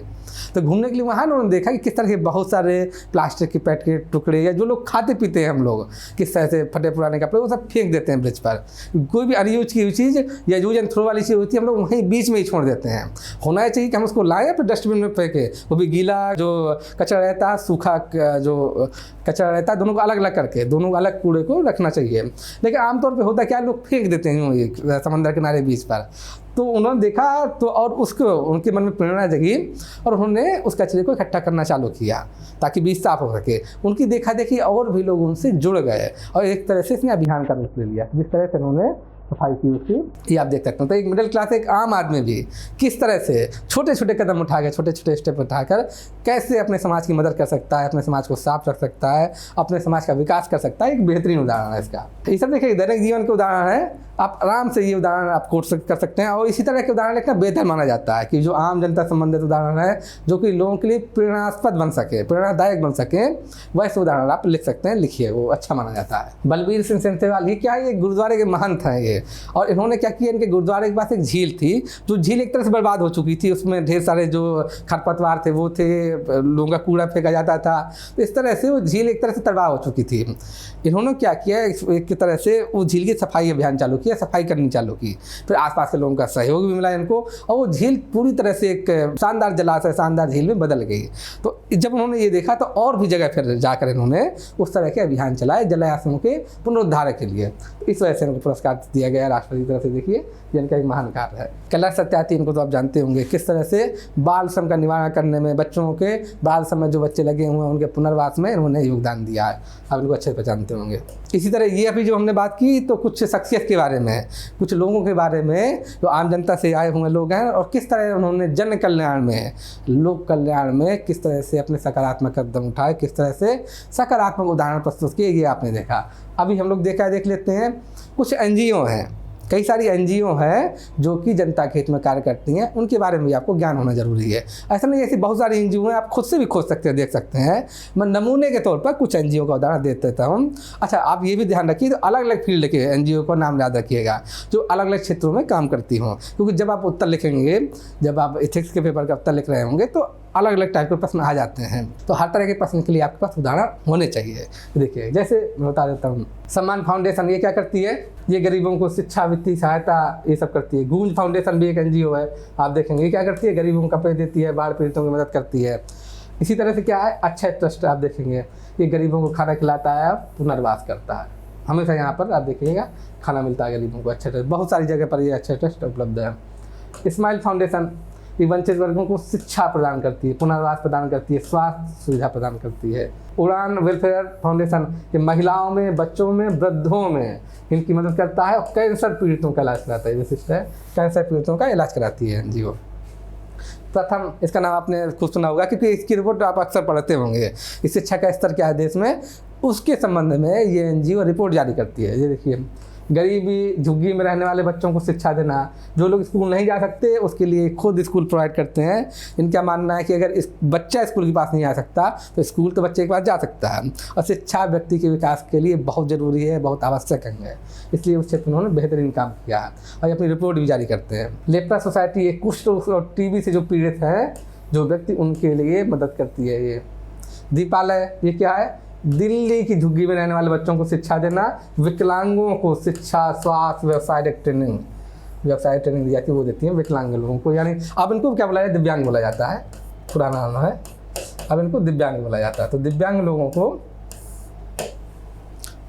तो घूमने के लिए वहाँ उन्होंने देखा कि किस तरह के बहुत सारे प्लास्टिक के पैकेट के टुकड़े, या जो लोग खाते पीते हैं हम लोग, किस तरह से फटे पुराने कपड़े वो सब फेंक देते हैं ब्रिज पर। कोई भी अनयूज की हुई चीज़ या यूज एंड थ्रो वाली चीज़ होती है, हम लोग वहीं बीच में ही छोड़ देते हैं। होना चाहिए कि हम उसको लाएँ फिर डस्टबिन में फेंकें, वो भी गीला जो कचरा रहता है, सूखा जो कचरा रहता है, दोनों को अलग अलग करके, दोनों अलग कूड़े को रखना चाहिए। लेकिन आमतौर पर होता क्या, लोग फेंक देते हैं समंदर किनारे बीच पर। तो उन्होंने देखा तो और उसको उनके मन में प्रेरणा जगी और उन्होंने उस कचरे को इकट्ठा करना चालू किया ताकि बीच साफ हो सके। उनकी देखा देखी और भी लोग उनसे जुड़ गए और एक तरह से इसने अभियान का रूप ले लिया। जिस तरह से उन्होंने सफाई की उसकी, ये आप देख सकते हो। तो एक मिडिल क्लास, एक आम आदमी भी किस तरह से छोटे छोटे कदम उठा के, छोटे छोटे स्टेप उठाकर कैसे अपने समाज की मदद कर सकता है, अपने समाज को साफ रख सकता है, अपने समाज का विकास कर सकता है, एक बेहतरीन उदाहरण है इसका। ये सब देखिए दैनिक जीवन के उदाहरण है, आप आराम से ये उदाहरण आप कोट कर सकते हैं। और इसी तरह के उदाहरण लिखना बेहतर माना जाता है कि जो आम जनता संबंधित उदाहरण है, जो कि लोगों के लिए प्रेरणास्पद बन सके, प्रेरणादायक बन सके, वैसे उदाहरण आप लिख सकते हैं, लिखिए, वो अच्छा माना जाता है। बलबीर सिंह सेंथेवाल, ये क्या है, ये गुरुद्वारे के महंत हैं ये। और इन्होंने क्या किया, इनके गुरुद्वारे के पास एक झील थी, जो झील एक तरह से बर्बाद हो चुकी थी, उसमें ढेर सारे जो खरपतवार थे वो थे, लोगों का कूड़ा फेंका जाता था। तो इस तरह से वो झील एक तरह से तबाह हो चुकी थी। इन्होंने क्या किया, एक तरह से वो झील की सफाई अभियान चालू किया, सफाई करनी चालू की। फिर आसपास के लोगों का सहयोग भी मिला इनको और वो झील पूरी तरह से एक शानदार जलाशय, शानदार झील में बदल गई। तो जब उन्होंने ये देखा तो और भी जगह फिर जाकर इन्होंने उस तरह के अभियान चलाए जलाशयों के पुनरुद्धार के लिए। तो इस वजह से इनको पुरस्कार दिया गया राष्ट्रपति की तरफ से। देखिए ये इनका एक महान कार्य है। कैलाश सत्यार्थी, इनको तो आप जानते होंगे, किस तरह से बाल श्रम का निवारण करने में, बच्चों के बाल श्रम में जो बच्चे लगे हुए हैं उनके पुनर्वास में इन्होंने योगदान दिया है। आप इनको अच्छे से पहचानते होंगे। इसी तरह ये अभी जो हमने बात की तो कुछ शख्सियत के बारे में, कुछ लोगों के बारे में जो आम जनता से आए हुए लोग हैं और किस तरह उन्होंने जन कल्याण में, लोक कल्याण में किस तरह से अपने सकारात्मक कदम उठाए, किस तरह से सकारात्मक उदाहरण प्रस्तुत किए, ये आपने देखा। अभी हम लोग देख लेते हैं कुछ एनजीओ हैं, कई सारी एनजीओ हैं जो कि जनता के हित में कार्य करती हैं, उनके बारे में भी आपको ज्ञान होना जरूरी है। ऐसा नहीं, ऐसी बहुत सारी एनजीओ हैं, आप खुद से भी खोज सकते हैं, देख सकते हैं। मैं नमूने के तौर पर कुछ एनजीओ का उदाहरण दे देता हूँ। अच्छा, आप ये भी ध्यान रखिए तो अलग अलग फील्ड के एनजीओ का नाम याद रखिएगा जो अलग अलग क्षेत्रों में काम करती हों, क्योंकि जब आप उत्तर लिखेंगे, जब आप एथिक्स के पेपर का उत्तर लिख रहे होंगे तो अलग अलग टाइप के प्रश्न आ जाते हैं। तो हर तरह के प्रश्न के लिए आपके पास उदाहरण होने चाहिए। देखिए, जैसे मैं बता देता हूँ, सम्मान फाउंडेशन ये क्या करती है, ये गरीबों को शिक्षा, वित्तीय सहायता, ये सब करती है। गूंज फाउंडेशन भी एक एनजीओ है, आप देखेंगे ये क्या करती है, गरीबों को कपड़े देती है, बाढ़ पीड़ितों की मदद करती है। इसी तरह से क्या है, अक्षय ट्रस्ट, आप देखेंगे ये गरीबों को खाना खिलाता है, पुनर्वास करता है। हमेशा यहाँ पर आप देखिएगा खाना मिलता है गरीबों को। अक्षय ट्रस्ट बहुत सारी जगह पर ये अक्षय ट्रस्ट उपलब्ध है। स्माइल फाउंडेशन ये वंचित वर्गों को शिक्षा प्रदान करती है, पुनर्वास प्रदान करती है, स्वास्थ्य सुविधा प्रदान करती है। उड़ान वेलफेयर फाउंडेशन ये महिलाओं में, बच्चों में, वृद्धों में इनकी मदद करता है और कैंसर पीड़ितों का इलाज कराता है। विशिष्ट है, कैंसर पीड़ितों का इलाज कराती है एनजीओ। प्रथम, इसका नाम आपने खुद सुना होगा क्योंकि इसकी रिपोर्ट आप अक्सर पढ़ते होंगे। इस शिक्षा का स्तर क्या है देश में, उसके संबंध में ये एनजीओ रिपोर्ट जारी करती है। ये देखिए, गरीबी झुग्गी में रहने वाले बच्चों को शिक्षा देना, जो लोग स्कूल नहीं जा सकते उसके लिए खुद स्कूल प्रोवाइड करते हैं। इनका मानना है कि अगर इस बच्चा स्कूल के पास नहीं आ सकता तो स्कूल तो बच्चे के पास जा सकता है। और शिक्षा व्यक्ति के विकास के लिए बहुत ज़रूरी है, बहुत आवश्यक है, इसलिए उस क्षेत्र में उन्होंने बेहतरीन काम किया है और अपनी रिपोर्ट भी जारी करते हैं। लेप्रा सोसाइटी एक कुष्ठ और टीबी से जो पीड़ित हैं जो व्यक्ति, उनके लिए मदद करती है। ये दीपालय, ये क्या है, दिल्ली की झुग्गी में रहने वाले बच्चों को शिक्षा देना, विकलांगों को शिक्षा, स्वास्थ्य, व्यवसाय ट्रेनिंग दी जाती है, वो देती है विकलांग लोगों को। यानी अब इनको क्या बोला जाए, दिव्यांग बोला जाता है, पुराना नाम है, अब इनको दिव्यांग बोला जाता है। तो दिव्यांग लोगों को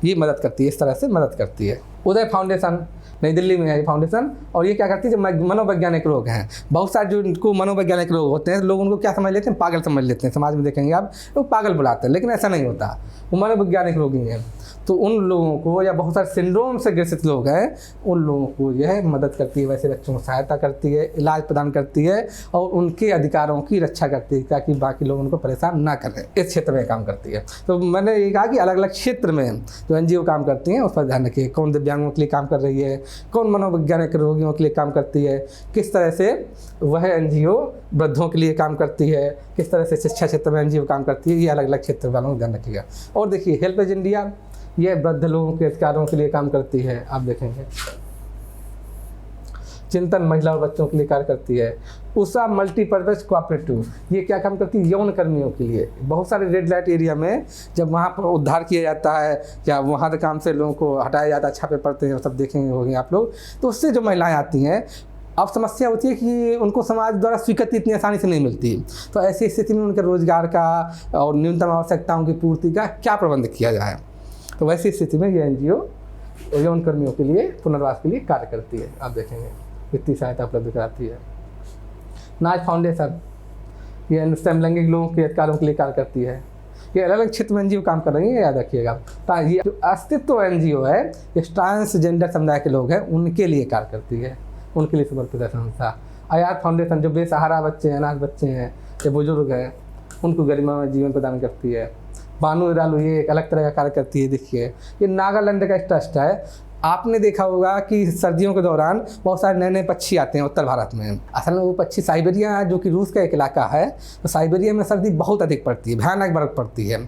ये मदद करती है, इस तरह से मदद करती है। उदय फाउंडेशन नई दिल्ली में है फाउंडेशन, और ये क्या करती है, जो मनोवैज्ञानिक रोग हैं, बहुत सारे जो इनको मनोवैज्ञानिक रोग होते हैं, लोग उनको क्या समझ लेते हैं, पागल समझ लेते हैं। समाज में देखेंगे आप, लोग पागल बुलाते हैं, लेकिन ऐसा नहीं होता, वो मनोवैज्ञानिक रोग ही हैं। तो उन लोगों को, या बहुत सारे सिंड्रोम से ग्रसित लोग हैं, उन लोगों को यह मदद करती है, वैसे बच्चों को सहायता करती है, इलाज प्रदान करती है और उनके अधिकारों की रक्षा करती है ताकि बाकी लोग उनको परेशान ना करें। इस क्षेत्र में काम करती है। तो मैंने ये कहा कि अलग अलग क्षेत्र में जो NGO काम करती हैं उस पर ध्यान रखिए। कौन दिव्यांगों के लिए काम कर रही है, कौन मनोवैज्ञानिक रोगियों के लिए काम करती है, किस तरह से वह NGO वृद्धों के लिए काम करती है, किस तरह से शिक्षा क्षेत्र में NGO काम करती है, ये अलग अलग क्षेत्र वालों को ध्यान रखिएगा। और देखिए हेल्पेज इंडिया, ये वृद्ध लोगों के अधिकारों के लिए काम करती है, आप देखेंगे। चिंतन महिला और बच्चों के लिए कार्य करती है। उषा मल्टीपर्पज कोऑपरेटिव, ये क्या काम करती है, यौन कर्मियों के लिए। बहुत सारे रेड लाइट एरिया में जब वहाँ पर उद्धार किया जाता है या वहाँ के काम से लोगों को हटाया जाता है, छापे पड़ते हैं, सब देखेंगे होंगे आप लोग। तो उससे जो महिलाएं आती हैं, अब समस्या होती है कि उनको समाज द्वारा स्वीकृति इतनी आसानी से नहीं मिलती। तो ऐसी स्थिति में उनके रोजगार का और न्यूनतम आवश्यकताओं की पूर्ति का क्या प्रबंध किया जाए। तो वैसी स्थिति में ये NGO यौन कर्मियों के लिए पुनर्वास के लिए कार्य करती है, आप देखेंगे। वित्तीय सहायता उपलब्ध कराती है। नाज फाउंडेशन, ये समलैंगिक लोगों के अधिकारों के लिए कार्य करती है। ये अलग अलग क्षेत्र में NGO काम कर रही है, याद रखिएगा। ये जो अस्तित्व NGO है, ये ट्रांसजेंडर समुदाय के लोग हैं उनके लिए कार्य करती है, उनके लिए समर्पित है संस्था। आयात फाउंडेशन जो बेसहारा बच्चे हैं, अनाथ बच्चे हैं या बुजुर्ग हैं, उनको गरिमामय जीवन प्रदान करती है। बानू इरालू, ये एक अलग तरह का कार्य करती है। देखिए ये नागालैंड का एक ट्रस्ट है। आपने देखा होगा कि सर्दियों के दौरान बहुत सारे नए नए पक्षी आते हैं उत्तर भारत में। असल में वो पक्षी साइबेरिया, जो कि रूस का एक इलाका है, तो साइबेरिया में सर्दी बहुत अधिक पड़ती है, भयानक बर्फ पड़ती है।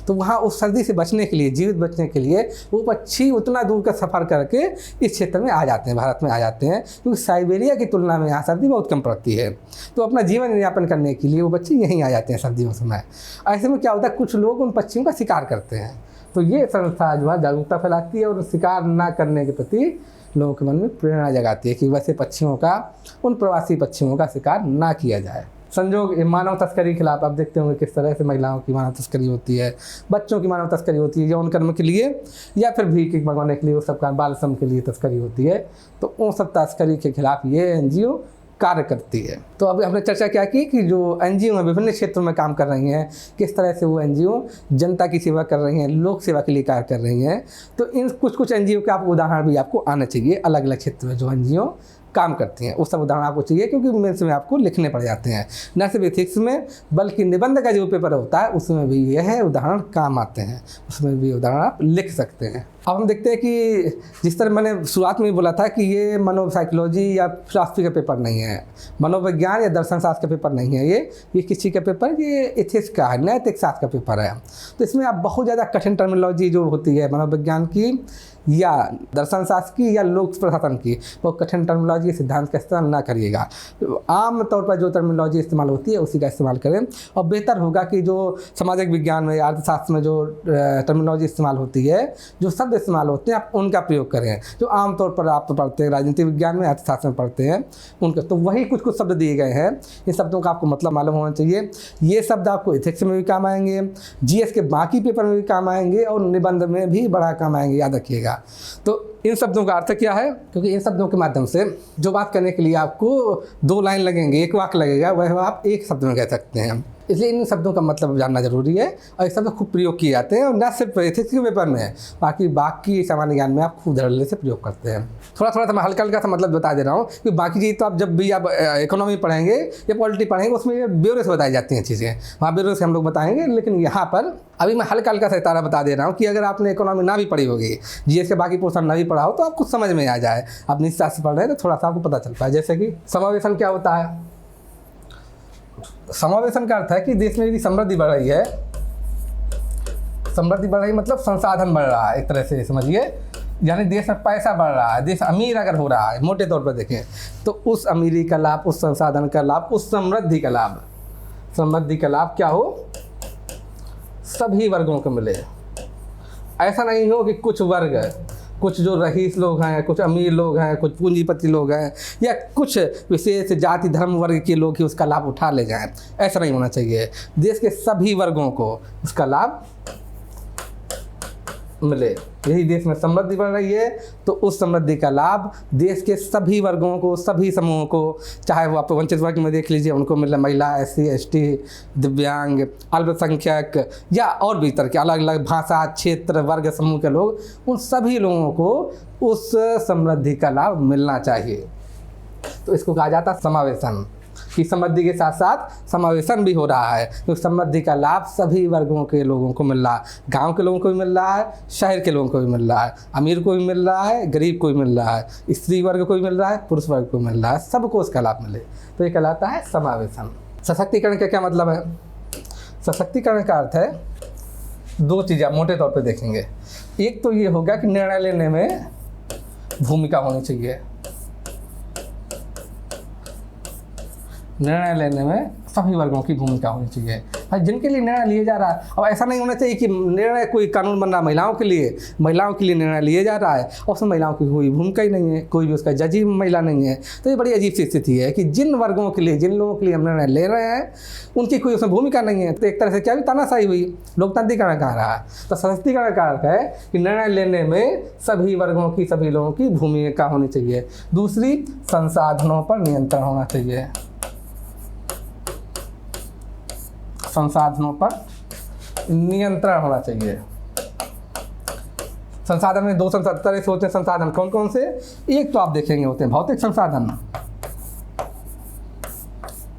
तो वहाँ उस सर्दी से बचने के लिए, जीवित बचने के लिए वो पक्षी उतना दूर का सफ़र करके इस क्षेत्र में आ जाते हैं, भारत में आ जाते हैं, क्योंकि साइबेरिया की तुलना में यहाँ सर्दी बहुत कम पड़ती है। तो अपना जीवन यापन करने के लिए वो पक्षी यहीं आ जाते हैं सर्दियों के समय। ऐसे में क्या होता है, कुछ लोग उन पक्षियों का शिकार करते हैं। तो ये संस्था जो है जागरूकता फैलाती है और शिकार ना करने के प्रति लोगों के मन में प्रेरणा जगाती है कि वैसे पक्षियों का, उन प्रवासी पक्षियों का शिकार ना किया जाए। संजोग मानव तस्करी के खिलाफ आप देखते होंगे किस तरह से महिलाओं की मानव तस्करी होती है, बच्चों की मानव तस्करी होती है, यौन कर्म के लिए या फिर भीख मंगवाने के लिए, वो सब का बाल श्रम के लिए तस्करी होती है। तो उन सब तस्करी के खिलाफ ये NGO कार्य करती है। तो अभी हमने चर्चा क्या की कि जो NGO हैं विभिन्न क्षेत्रों में काम कर रही हैं, किस तरह से वो NGO जनता की सेवा कर रही हैं, लोक सेवा के लिए कार्य कर रही हैं। तो इन कुछ NGO के आपको उदाहरण भी आपको आना चाहिए, अलग अलग क्षेत्र में जो NGO काम करती हैं, वो सब उदाहरण आपको चाहिए, क्योंकि मेंस में आपको लिखने पड़ जाते हैं, न सिर्फ एथिक्स में बल्कि निबंध का जो पेपर होता है उसमें भी यह उदाहरण काम आते हैं, उसमें भी उदाहरण आप लिख सकते हैं। अब हम देखते हैं कि जिस तरह मैंने शुरुआत में बोला था कि ये मनोसाइकोलॉजी या फिलॉसफी का पेपर नहीं है, मनोविज्ञान या दर्शन शास्त्र का पेपर नहीं है, ये किस चीज़ का पेपर, ये एथिक्स का है, नैतिक शास्त्र का पेपर है। तो इसमें आप बहुत ज़्यादा कठिन टर्मिनोलॉजी जो होती है मनोविज्ञान की या दर्शन शास्त्र की या लोक प्रशासन की, वो कठिन टर्मिनोलॉजी सिद्धांत का इस्तेमाल ना करिएगा। तो आम तौर पर जो टर्मिनोलॉजी इस्तेमाल होती है उसी का इस्तेमाल करें। और बेहतर होगा कि जो सामाजिक विज्ञान में या अर्थशास्त्र में जो टर्मिनोलॉजी इस्तेमाल होती है, जो शब्द इस्तेमाल होते हैं, आप उनका प्रयोग करें। जो आमतौर पर आप पढ़ते हैं राजनीति विज्ञान में, अर्थशास्त्र में पढ़ते हैं उनका, तो वही कुछ शब्द दिए गए हैं, इन शब्दों का आपको मतलब मालूम होना चाहिए। ये शब्द आपको एथिक्स में भी काम आएंगे, GS के बाकी पेपर में भी काम आएंगे और निबंध में भी बड़ा काम आएंगे, याद रखिएगा। तो इन शब्दों का अर्थ क्या है, क्योंकि इन शब्दों के माध्यम से जो बात करने के लिए आपको 2 लाइन लगेंगे, 1 वाक्य लगेगा, वह आप 1 शब्द में कह सकते हैं। इसलिए इन शब्दों का मतलब जानना जरूरी है और ये शब्द खूब प्रयोग किए जाते हैं, और न सिर्फ एथिक्स के पेपर में, बाकी सामान्य ज्ञान में आप खूब धड़ल्ले से प्रयोग करते हैं। थोड़ा थोड़ा मैं हल्का हल्का सा मतलब बता दे रहा हूँ कि बाकी चीज़ तो आप जब भी आप इकोनॉमी पढ़ेंगे या पॉलिटी पढ़ेंगे उसमें ये ब्यौरे से बताई जाती हैं चीज़ें, वहाँ ब्यौरे से हम लोग बताएंगे। लेकिन यहाँ पर अभी मैं हल्का हल्का सा इतारा बता दे रहा हूँ कि अगर आपने इकोनॉमी ना भी पढ़ी होगी, GS के बाकी पोर्शन ना भी पढ़ा हो, तो आपको समझ में आ जाए। आप नीति पढ़ रहे हैं तो थोड़ा सा आपको पता चलता है। जैसे कि समावेशन क्या होता है, समावेशन का अर्थ है कि देश में यदि समृद्धि बढ़ रही है, समृद्धि बढ़ रही मतलब संसाधन बढ़ रहा है, एक तरह से समझिए, यानी देश में पैसा बढ़ रहा है, देश अमीर अगर हो रहा है, मोटे तौर पर देखें तो उस अमीरी का लाभ, उस संसाधन का लाभ, उस समृद्धि का लाभ, समृद्धि का लाभ क्या हो, सभी वर्गों को मिले। ऐसा नहीं हो कि कुछ वर्ग, कुछ जो रईस लोग हैं, कुछ अमीर लोग हैं, कुछ पूंजीपति लोग हैं, या कुछ विशेष जाति धर्म वर्ग के लोग ही उसका लाभ उठा ले जाएं। ऐसा नहीं होना चाहिए। देश के सभी वर्गों को उसका लाभ मिले। यही देश में समृद्धि बढ़ रही है तो उस समृद्धि का लाभ देश के सभी वर्गों को, सभी समूहों को, चाहे वो आप वंचित वर्ग में देख लीजिए उनको मिल रहा, महिला, SC ST, दिव्यांग, अल्पसंख्यक या और भी तरह के अलग अलग भाषा, क्षेत्र, वर्ग, समूह के लोग, उन सभी लोगों को उस समृद्धि का लाभ मिलना चाहिए। तो इसको कहा जाता है समावेशन, कि समृद्धि के साथ साथ समावेशन भी हो रहा है, तो समृद्धि का लाभ सभी वर्गों के लोगों को मिल रहा है। गांव के लोगों को भी मिल रहा है, शहर के लोगों को भी मिल रहा है, अमीर को भी मिल रहा है, गरीब को भी मिल रहा है, स्त्री वर्ग को भी मिल रहा है, पुरुष वर्ग को मिल रहा है, सबको उसका लाभ मिले, तो ये कहलाता है समावेशन। सशक्तिकरण का क्या मतलब है? सशक्तिकरण का अर्थ है दो चीज़ें मोटे तौर पर देखेंगे। एक तो ये होगा कि निर्णय लेने में भूमिका होनी चाहिए, निर्णय लेने में सभी वर्गों की भूमिका होनी चाहिए। भाई जिनके लिए निर्णय लिए जा रहा है, अब ऐसा नहीं होना चाहिए कि निर्णय कोई कानून बन रहा है महिलाओं के लिए निर्णय लिए जा रहा है और उसमें महिलाओं की कोई भूमिका ही नहीं है, कोई भी उसका जज ही महिला नहीं है। तो ये बड़ी अजीब सी स्थिति है कि जिन वर्गों के लिए, जिन लोगों के लिए हम निर्णय ले रहे हैं उनकी कोई उसमें भूमिका नहीं है। तो एक तरह से क्या भी तानाशाही हुई, लोकतांत्रिकरण कहा रहा है। तो सशक्तिकरण का अर्थ है कि निर्णय लेने में सभी वर्गों की, सभी लोगों की भूमिका होनी चाहिए। दूसरी, संसाधनों पर नियंत्रण होना चाहिए, संसाधनों पर नियंत्रण होना चाहिए। संसाधन में दो तरह से होते हैं संसाधन, कौन कौन से? एक तो आप देखेंगे होते हैं भौतिक संसाधन,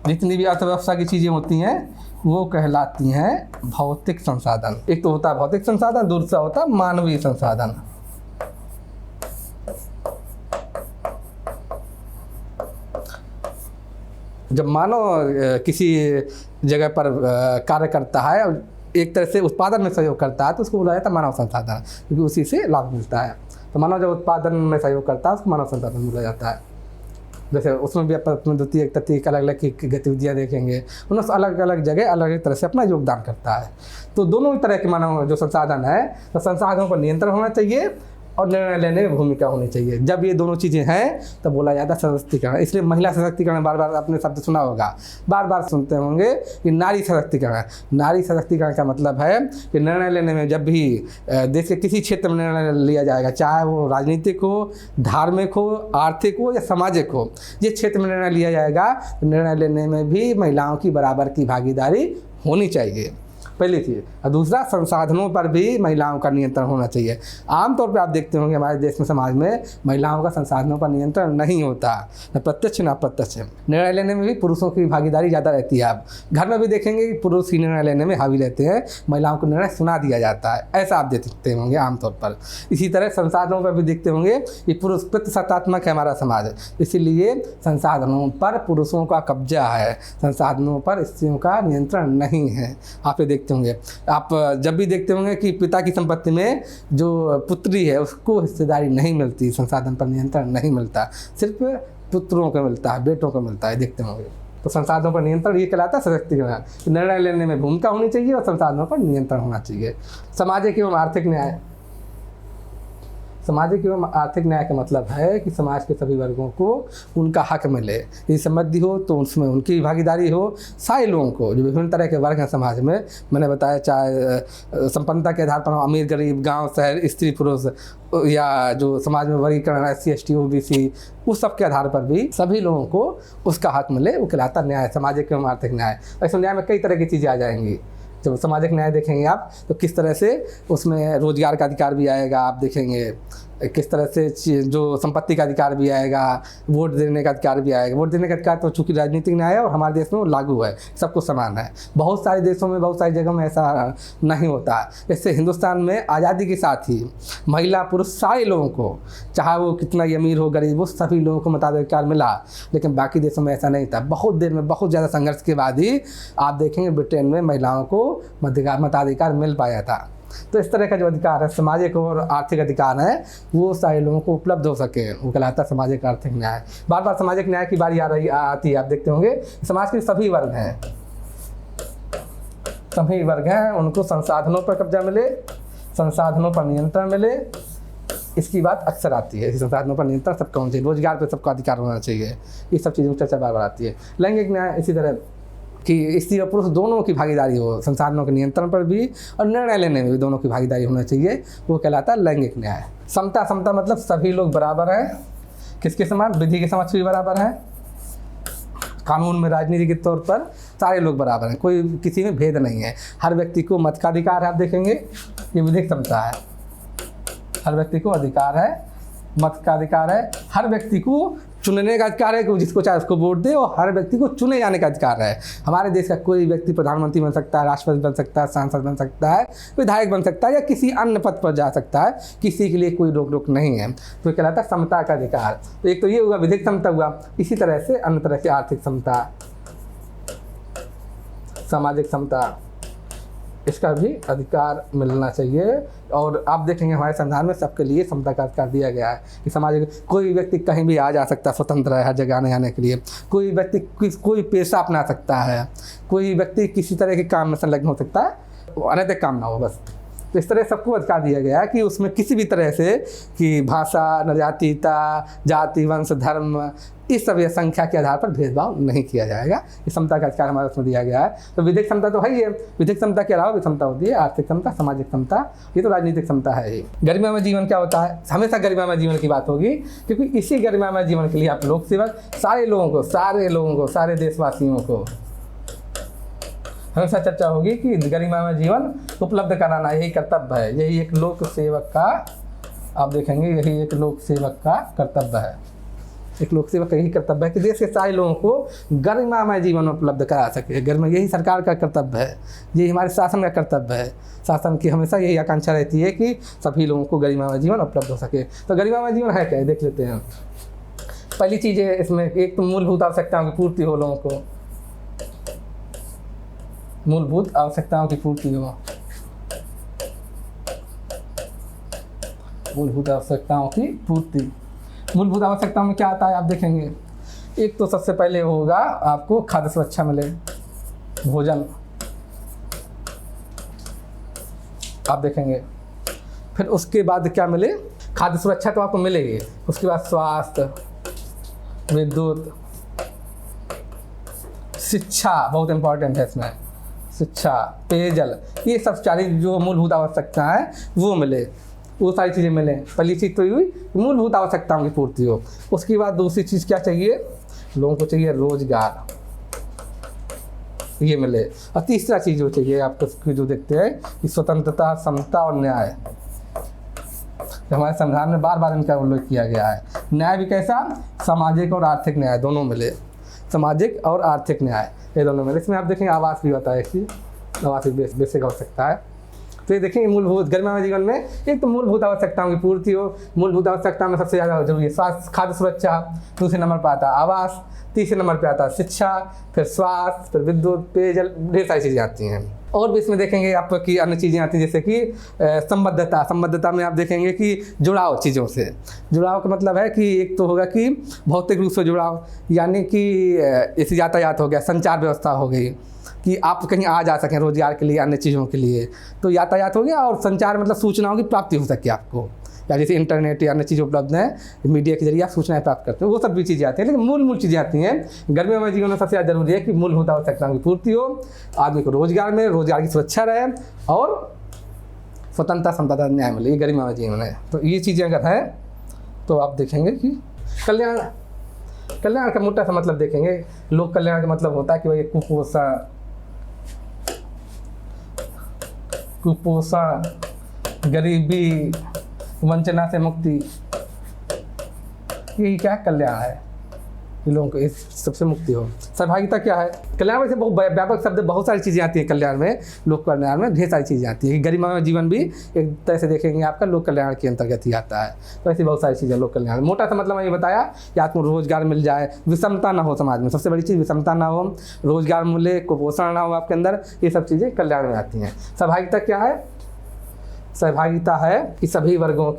जितनी भी अर्थव्यवस्था की चीजें होती हैं वो कहलाती हैं भौतिक संसाधन। एक तो होता है भौतिक संसाधन, दूसरा होता है मानवीय संसाधन। जब मानव किसी जगह पर कार्य करता है और एक तरह से उत्पादन में सहयोग करता है तो उसको बोला जाता है मानव संसाधन, क्योंकि उसी से लाभ मिलता है। तो मानव जब उत्पादन में सहयोग करता है उसको मानव संसाधन बोला जाता है। जैसे उसमें भी अपने द्वितीय तृतीयक अलग अलग की गतिविधियाँ देखेंगे, उनमें अलग अलग जगह अलग अलग तरह से अपना योगदान करता है। तो दोनों ही तरह के मानव जो संसाधन है, तो संसाधनों पर नियंत्रण होना चाहिए और निर्णय लेने में भूमिका होनी चाहिए। जब ये दोनों चीज़ें हैं तब बोला जाता है सशक्तिकरण। इसलिए महिला सशक्तिकरण बार बार आपने शब्द सुना होगा, बार बार सुनते होंगे कि नारी सशक्तिकरण। नारी सशक्तिकरण का मतलब है कि निर्णय लेने में जब भी देश के किसी क्षेत्र में निर्णय लिया जाएगा, चाहे वो राजनीतिक हो, धार्मिक हो, आर्थिक हो या सामाजिक हो, जिस क्षेत्र में निर्णय लिया जाएगा तो निर्णय लेने में भी महिलाओं की बराबर की भागीदारी होनी चाहिए, पहली चीज़। और दूसरा, संसाधनों पर भी महिलाओं का नियंत्रण होना चाहिए। आमतौर पे आप देखते होंगे हमारे देश में, समाज में महिलाओं का संसाधनों पर नियंत्रण नहीं होता, न प्रत्यक्ष न अप्रत्यक्ष। निर्णय लेने में भी पुरुषों की भागीदारी ज़्यादा रहती है। आप घर में भी देखेंगे कि पुरुष ही निर्णय लेने में हावी रहते हैं, महिलाओं को निर्णय सुना दिया जाता है, ऐसा आप देखते होंगे आमतौर पर। इसी तरह संसाधनों पर भी देखते होंगे कि पुरुष प्रतिशतात्मक है हमारा समाज, इसीलिए संसाधनों पर पुरुषों का कब्जा है, संसाधनों पर स्त्रियों का नियंत्रण नहीं है। आप ये देखते होंगे, आप जब भी देखते होंगे कि पिता की संपत्ति में जो पुत्री है उसको हिस्सेदारी नहीं मिलती, संसाधन पर नियंत्रण नहीं मिलता, सिर्फ पुत्रों को मिलता है, बेटों को मिलता है, देखते होंगे। तो संसाधनों पर नियंत्रण ये कहलाता है सशक्तिकरण। निर्णय लेने में भूमिका होनी चाहिए और संसाधनों पर नियंत्रण होना चाहिए। सामाजिक एवं आर्थिक न्याय। सामाजिक एवं आर्थिक न्याय का मतलब है कि समाज के सभी वर्गों को उनका हक मिले। यदि समृद्धि हो तो उसमें उनकी भागीदारी हो। सारे लोगों को, जो विभिन्न तरह के वर्ग हैं समाज में, मैंने बताया चाहे संपन्नता के आधार पर हो, अमीर गरीब, गांव शहर, स्त्री पुरुष, या जो समाज में वर्गीकरण है SC ST OBC, उस सब के आधार पर भी सभी लोगों को उसका हक मिले, वो कहलाता न्याय, सामाजिक एवं आर्थिक न्याय। ऐसे न्याय में कई तरह की चीज़ें आ जाएंगी। जब सामाजिक न्याय देखेंगे आप तो किस तरह से उसमें रोजगार का अधिकार भी आएगा, आप देखेंगे किस तरह से जो संपत्ति का अधिकार भी आएगा, वोट देने का अधिकार भी आएगा। वोट देने का अधिकार तो चूंकि राजनीतिक न्याय है और हमारे देश में वो लागू है, सबको समान है। बहुत सारे देशों में, बहुत सारी जगहों में ऐसा नहीं होता। जैसे हिंदुस्तान में आज़ादी के साथ ही महिला पुरुष सारे लोगों को, चाहे वो कितना ही अमीर हो गरीब हो, सभी लोगों को मताधिकार मिला, लेकिन बाकी देशों में ऐसा नहीं था। बहुत देर में, बहुत ज़्यादा संघर्ष के बाद ही आप देखेंगे ब्रिटेन में महिलाओं को मताधिकार मिल पाया था। तो इस तरह का जो अधिकार है, सामाजिक और आर्थिक अधिकार है, वो सारे लोगों को उपलब्ध हो सके, वो कहलाता है सामाजिक आर्थिक न्याय। बार बार सामाजिक न्याय की बारी आती है। आप देखते होंगे समाज के सभी वर्ग हैं, सभी वर्ग हैं, उनको संसाधनों पर कब्जा मिले, संसाधनों पर नियंत्रण मिले, इसकी बात अक्सर आती है। संसाधनों पर नियंत्रण सबका होना चाहिए, रोजगार पर सबका अधिकार होना चाहिए, ये सब चीज़ों की चर्चा बार बार आती है। लैंगिक न्याय इसी तरह कि स्त्री और पुरुष दोनों की भागीदारी हो, संसाधनों के नियंत्रण पर भी और निर्णय लेने में भी दोनों की भागीदारी होना चाहिए, वो कहलाता है लैंगिक न्याय। समता, समता मतलब सभी लोग बराबर हैं, किसके समान, विधि के समक्ष भी बराबर हैं, कानून में, राजनीति के तौर पर सारे लोग बराबर हैं, कोई किसी में भेद नहीं है, हर व्यक्ति को मत का अधिकार है। आप देखेंगे ये विधिक समता है, हर व्यक्ति को अधिकार है, मत का अधिकार है, हर व्यक्ति को चुनने का अधिकार है कि जिसको चाहे उसको वोट दे, और हर व्यक्ति को चुने जाने का अधिकार है। हमारे देश का कोई व्यक्ति प्रधानमंत्री बन सकता है, राष्ट्रपति बन सकता है, सांसद बन सकता है, विधायक बन सकता है या किसी अन्य पद पर जा सकता है, किसी के लिए कोई रोक टोक नहीं है। तो ये कहलाता है समता का अधिकार। तो एक तो ये हुआ विधिक समता हुआ, इसी तरह से अन्य तरह से आर्थिक समता, सामाजिक समता, इसका भी अधिकार मिलना चाहिए। और आप देखेंगे हमारे संविधान में सबके लिए समता का अधिकार दिया गया है कि समाज कोई व्यक्ति कहीं भी आ जा सकता है, स्वतंत्र है हर जगह आने जाने के लिए, कोई व्यक्ति कोई पेशा अपना सकता है, कोई व्यक्ति किसी तरह के काम में संलग्न हो सकता है, अनैतिक काम ना हो बस। तो इस तरह सबको अधिकार दिया गया है कि उसमें किसी भी तरह से कि भाषा, नजातीयता, जाति, वंश, धर्म, इस सब या संख्या के आधार पर भेदभाव नहीं किया जाएगा। ये समता का अधिकार हमारे उसमें दिया गया है। तो विधिक समता तो है ही है, विधिक समता के अलावा भी समता होती है, आर्थिक समता, सामाजिक समता, ये तो राजनीतिक समता है ही। गरिमामय जीवन क्या होता है, हमेशा गरिमामय जीवन की बात होगी, क्योंकि इसी गरिमामय जीवन के लिए आप लोक सेवक सारे लोगों को सारे देशवासियों को हमेशा चर्चा होगी कि गरिमामय जीवन उपलब्ध कराना यही कर्तव्य है, यही एक लोक सेवक का, आप देखेंगे यही एक लोक सेवक का कर्तव्य है। एक लोक सेवक का यही कर्तव्य है कि देश के सारे लोगों को गरिमामय जीवन उपलब्ध करा सके। यही सरकार का कर्तव्य है, यही हमारे शासन का कर्तव्य है। शासन की हमेशा यही आकांक्षा रहती है कि सभी लोगों को गरिमामय जीवन उपलब्ध हो सके। तो गरिमामय जीवन है क्या, देख लेते हैं। पहली चीज़ है इसमें, एक तो मूलभूत आवश्यकताओं की पूर्ति हो, लोगों को मूलभूत आवश्यकताओं की पूर्ति हो। मूलभूत आवश्यकताओं की पूर्ति, मूलभूत आवश्यकताओं में क्या आता है आप देखेंगे। एक तो सबसे पहले होगा आपको खाद्य सुरक्षा मिले, भोजन आप देखेंगे। फिर उसके बाद क्या मिले, खाद्य सुरक्षा तो आपको मिलेगी, उसके बाद स्वास्थ्य, विद्युत, शिक्षा बहुत इंपॉर्टेंट है इसमें, शिक्षा, पेयजल, ये सब सारी जो मूलभूत आवश्यकता है वो मिले, वो सारी चीज़ें मिले। पहली चीज़ तो ये हुई मूलभूत आवश्यकताओं की पूर्ति हो। उसके बाद दूसरी चीज़ क्या चाहिए, लोगों को चाहिए रोजगार, ये मिले। और तीसरा चीज़ जो चाहिए आपको जो देखते हैं कि स्वतंत्रता, समता और न्याय, हमारे संविधान में बार बार इनका उल्लेख किया गया है। न्याय भी कैसा, सामाजिक और आर्थिक न्याय दोनों मिले, सामाजिक और आर्थिक न्याय ये दोनों मिले। इसमें आप देखेंगे आवास भी होता है, आवास भी बेसिक आवश्यकता है। तो ये देखेंगे मूलभूत गरिमामय जीवन में एक तो मूलभूत आवश्यकताओं की पूर्ति हो। मूलभूत आवश्यकता में सबसे ज़्यादा जरूरी है स्वास्थ्य, खाद्य सुरक्षा, दूसरे नंबर पर आता है आवास, तीसरे नंबर पे आता है शिक्षा, फिर स्वास्थ्य, फिर विद्युत, पेयजल, ढेर सारी चीज़ें आती हैं। और भी इसमें देखेंगे आपकी अन्य चीज़ें आती हैं, जैसे कि संबद्धता में आप देखेंगे कि जुड़ाव, चीज़ों से जुड़ाव का मतलब है कि एक तो होगा कि भौतिक रूप से जुड़ाव, यानी कि इस यातायात हो गया, संचार व्यवस्था हो गई कि आप कहीं आ जा सकें रोजगार के लिए, अन्य चीज़ों के लिए, तो यातायात हो गया। और संचार मतलब सूचनाओं की प्राप्ति हो सके आपको, या जैसे इंटरनेट या अन्य चीज़ें उपलब्ध हैं, मीडिया के जरिए आप सूचनाएं प्राप्त करते हैं, वो सब भी चीज़ें आती हैं। लेकिन मूल चीज़ें आती हैं गरिमामय जीवन में सबसे ज़्यादा जरूरी है कि मूलभूत आवश्यकताओं की पूर्ति हो, आदमी को रोजगार में रोजगार की सुरक्षा रहे और स्वतंत्रता, समता, न्याय मिले, ये गरिमामय जीवन है। तो ये चीज़ें अगर हैं तो आप देखेंगे कि कल्याण का मोटा सा मतलब देखेंगे। लोक कल्याण का मतलब होता है कि भाई कुपोषण, गरीबी, वंचना से मुक्ति, यही क्या कल्याण है, इन लोगों को इस सबसे मुक्ति हो। सहभागिता क्या है, कल्याण में से बहुत व्यापक शब्द, बहुत सारी चीज़ें आती हैं कल्याण में, लोक कल्याण में ढेर सारी चीज़ें आती हैं। गरिमामय जीवन भी एक तरह से देखेंगे आपका लोक कल्याण के अंतर्गत ही आता है। तो ऐसी बहुत सारी चीज़ें लोक कल्याण, मोटा सा मतलब मैं ये बताया कि आपको रोजगार मिल जाए, विषमता ना हो समाज में, सबसे बड़ी चीज़ विषमता ना हो, रोजगार मिले, कुपोषण ना हो आपके अंदर, ये सब चीज़ें कल्याण में आती हैं। सहभागिता क्या है, सहभागिता है कि सभी वर्गों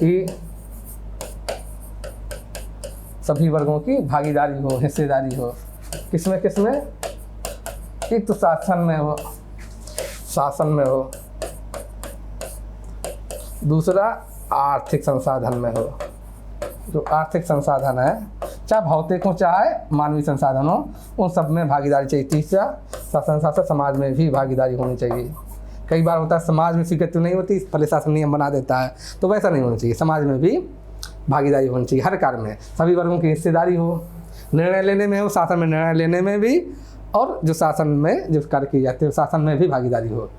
की भागीदारी हो, हिस्सेदारी हो। किसमें एक तो शासन में हो, दूसरा आर्थिक संसाधन में हो। जो आर्थिक संसाधन है चाहे भौतिक हो चाहे मानवीय संसाधनों, उन सब में भागीदारी चाहिए। तीसरा, शासन शासन समाज में भी भागीदारी होनी चाहिए। कई बार होता है समाज में स्वीकृति नहीं होती, पहले शासन नियम बना देता है, तो वैसा नहीं होना चाहिए। समाज में भी भागीदारी होनी चाहिए, हर कार्य में सभी वर्गों की हिस्सेदारी हो, निर्णय लेने में हो, शासन में निर्णय लेने में भी, और जो शासन में जो कार्य किए जाते हैं शासन में भी भागीदारी हो।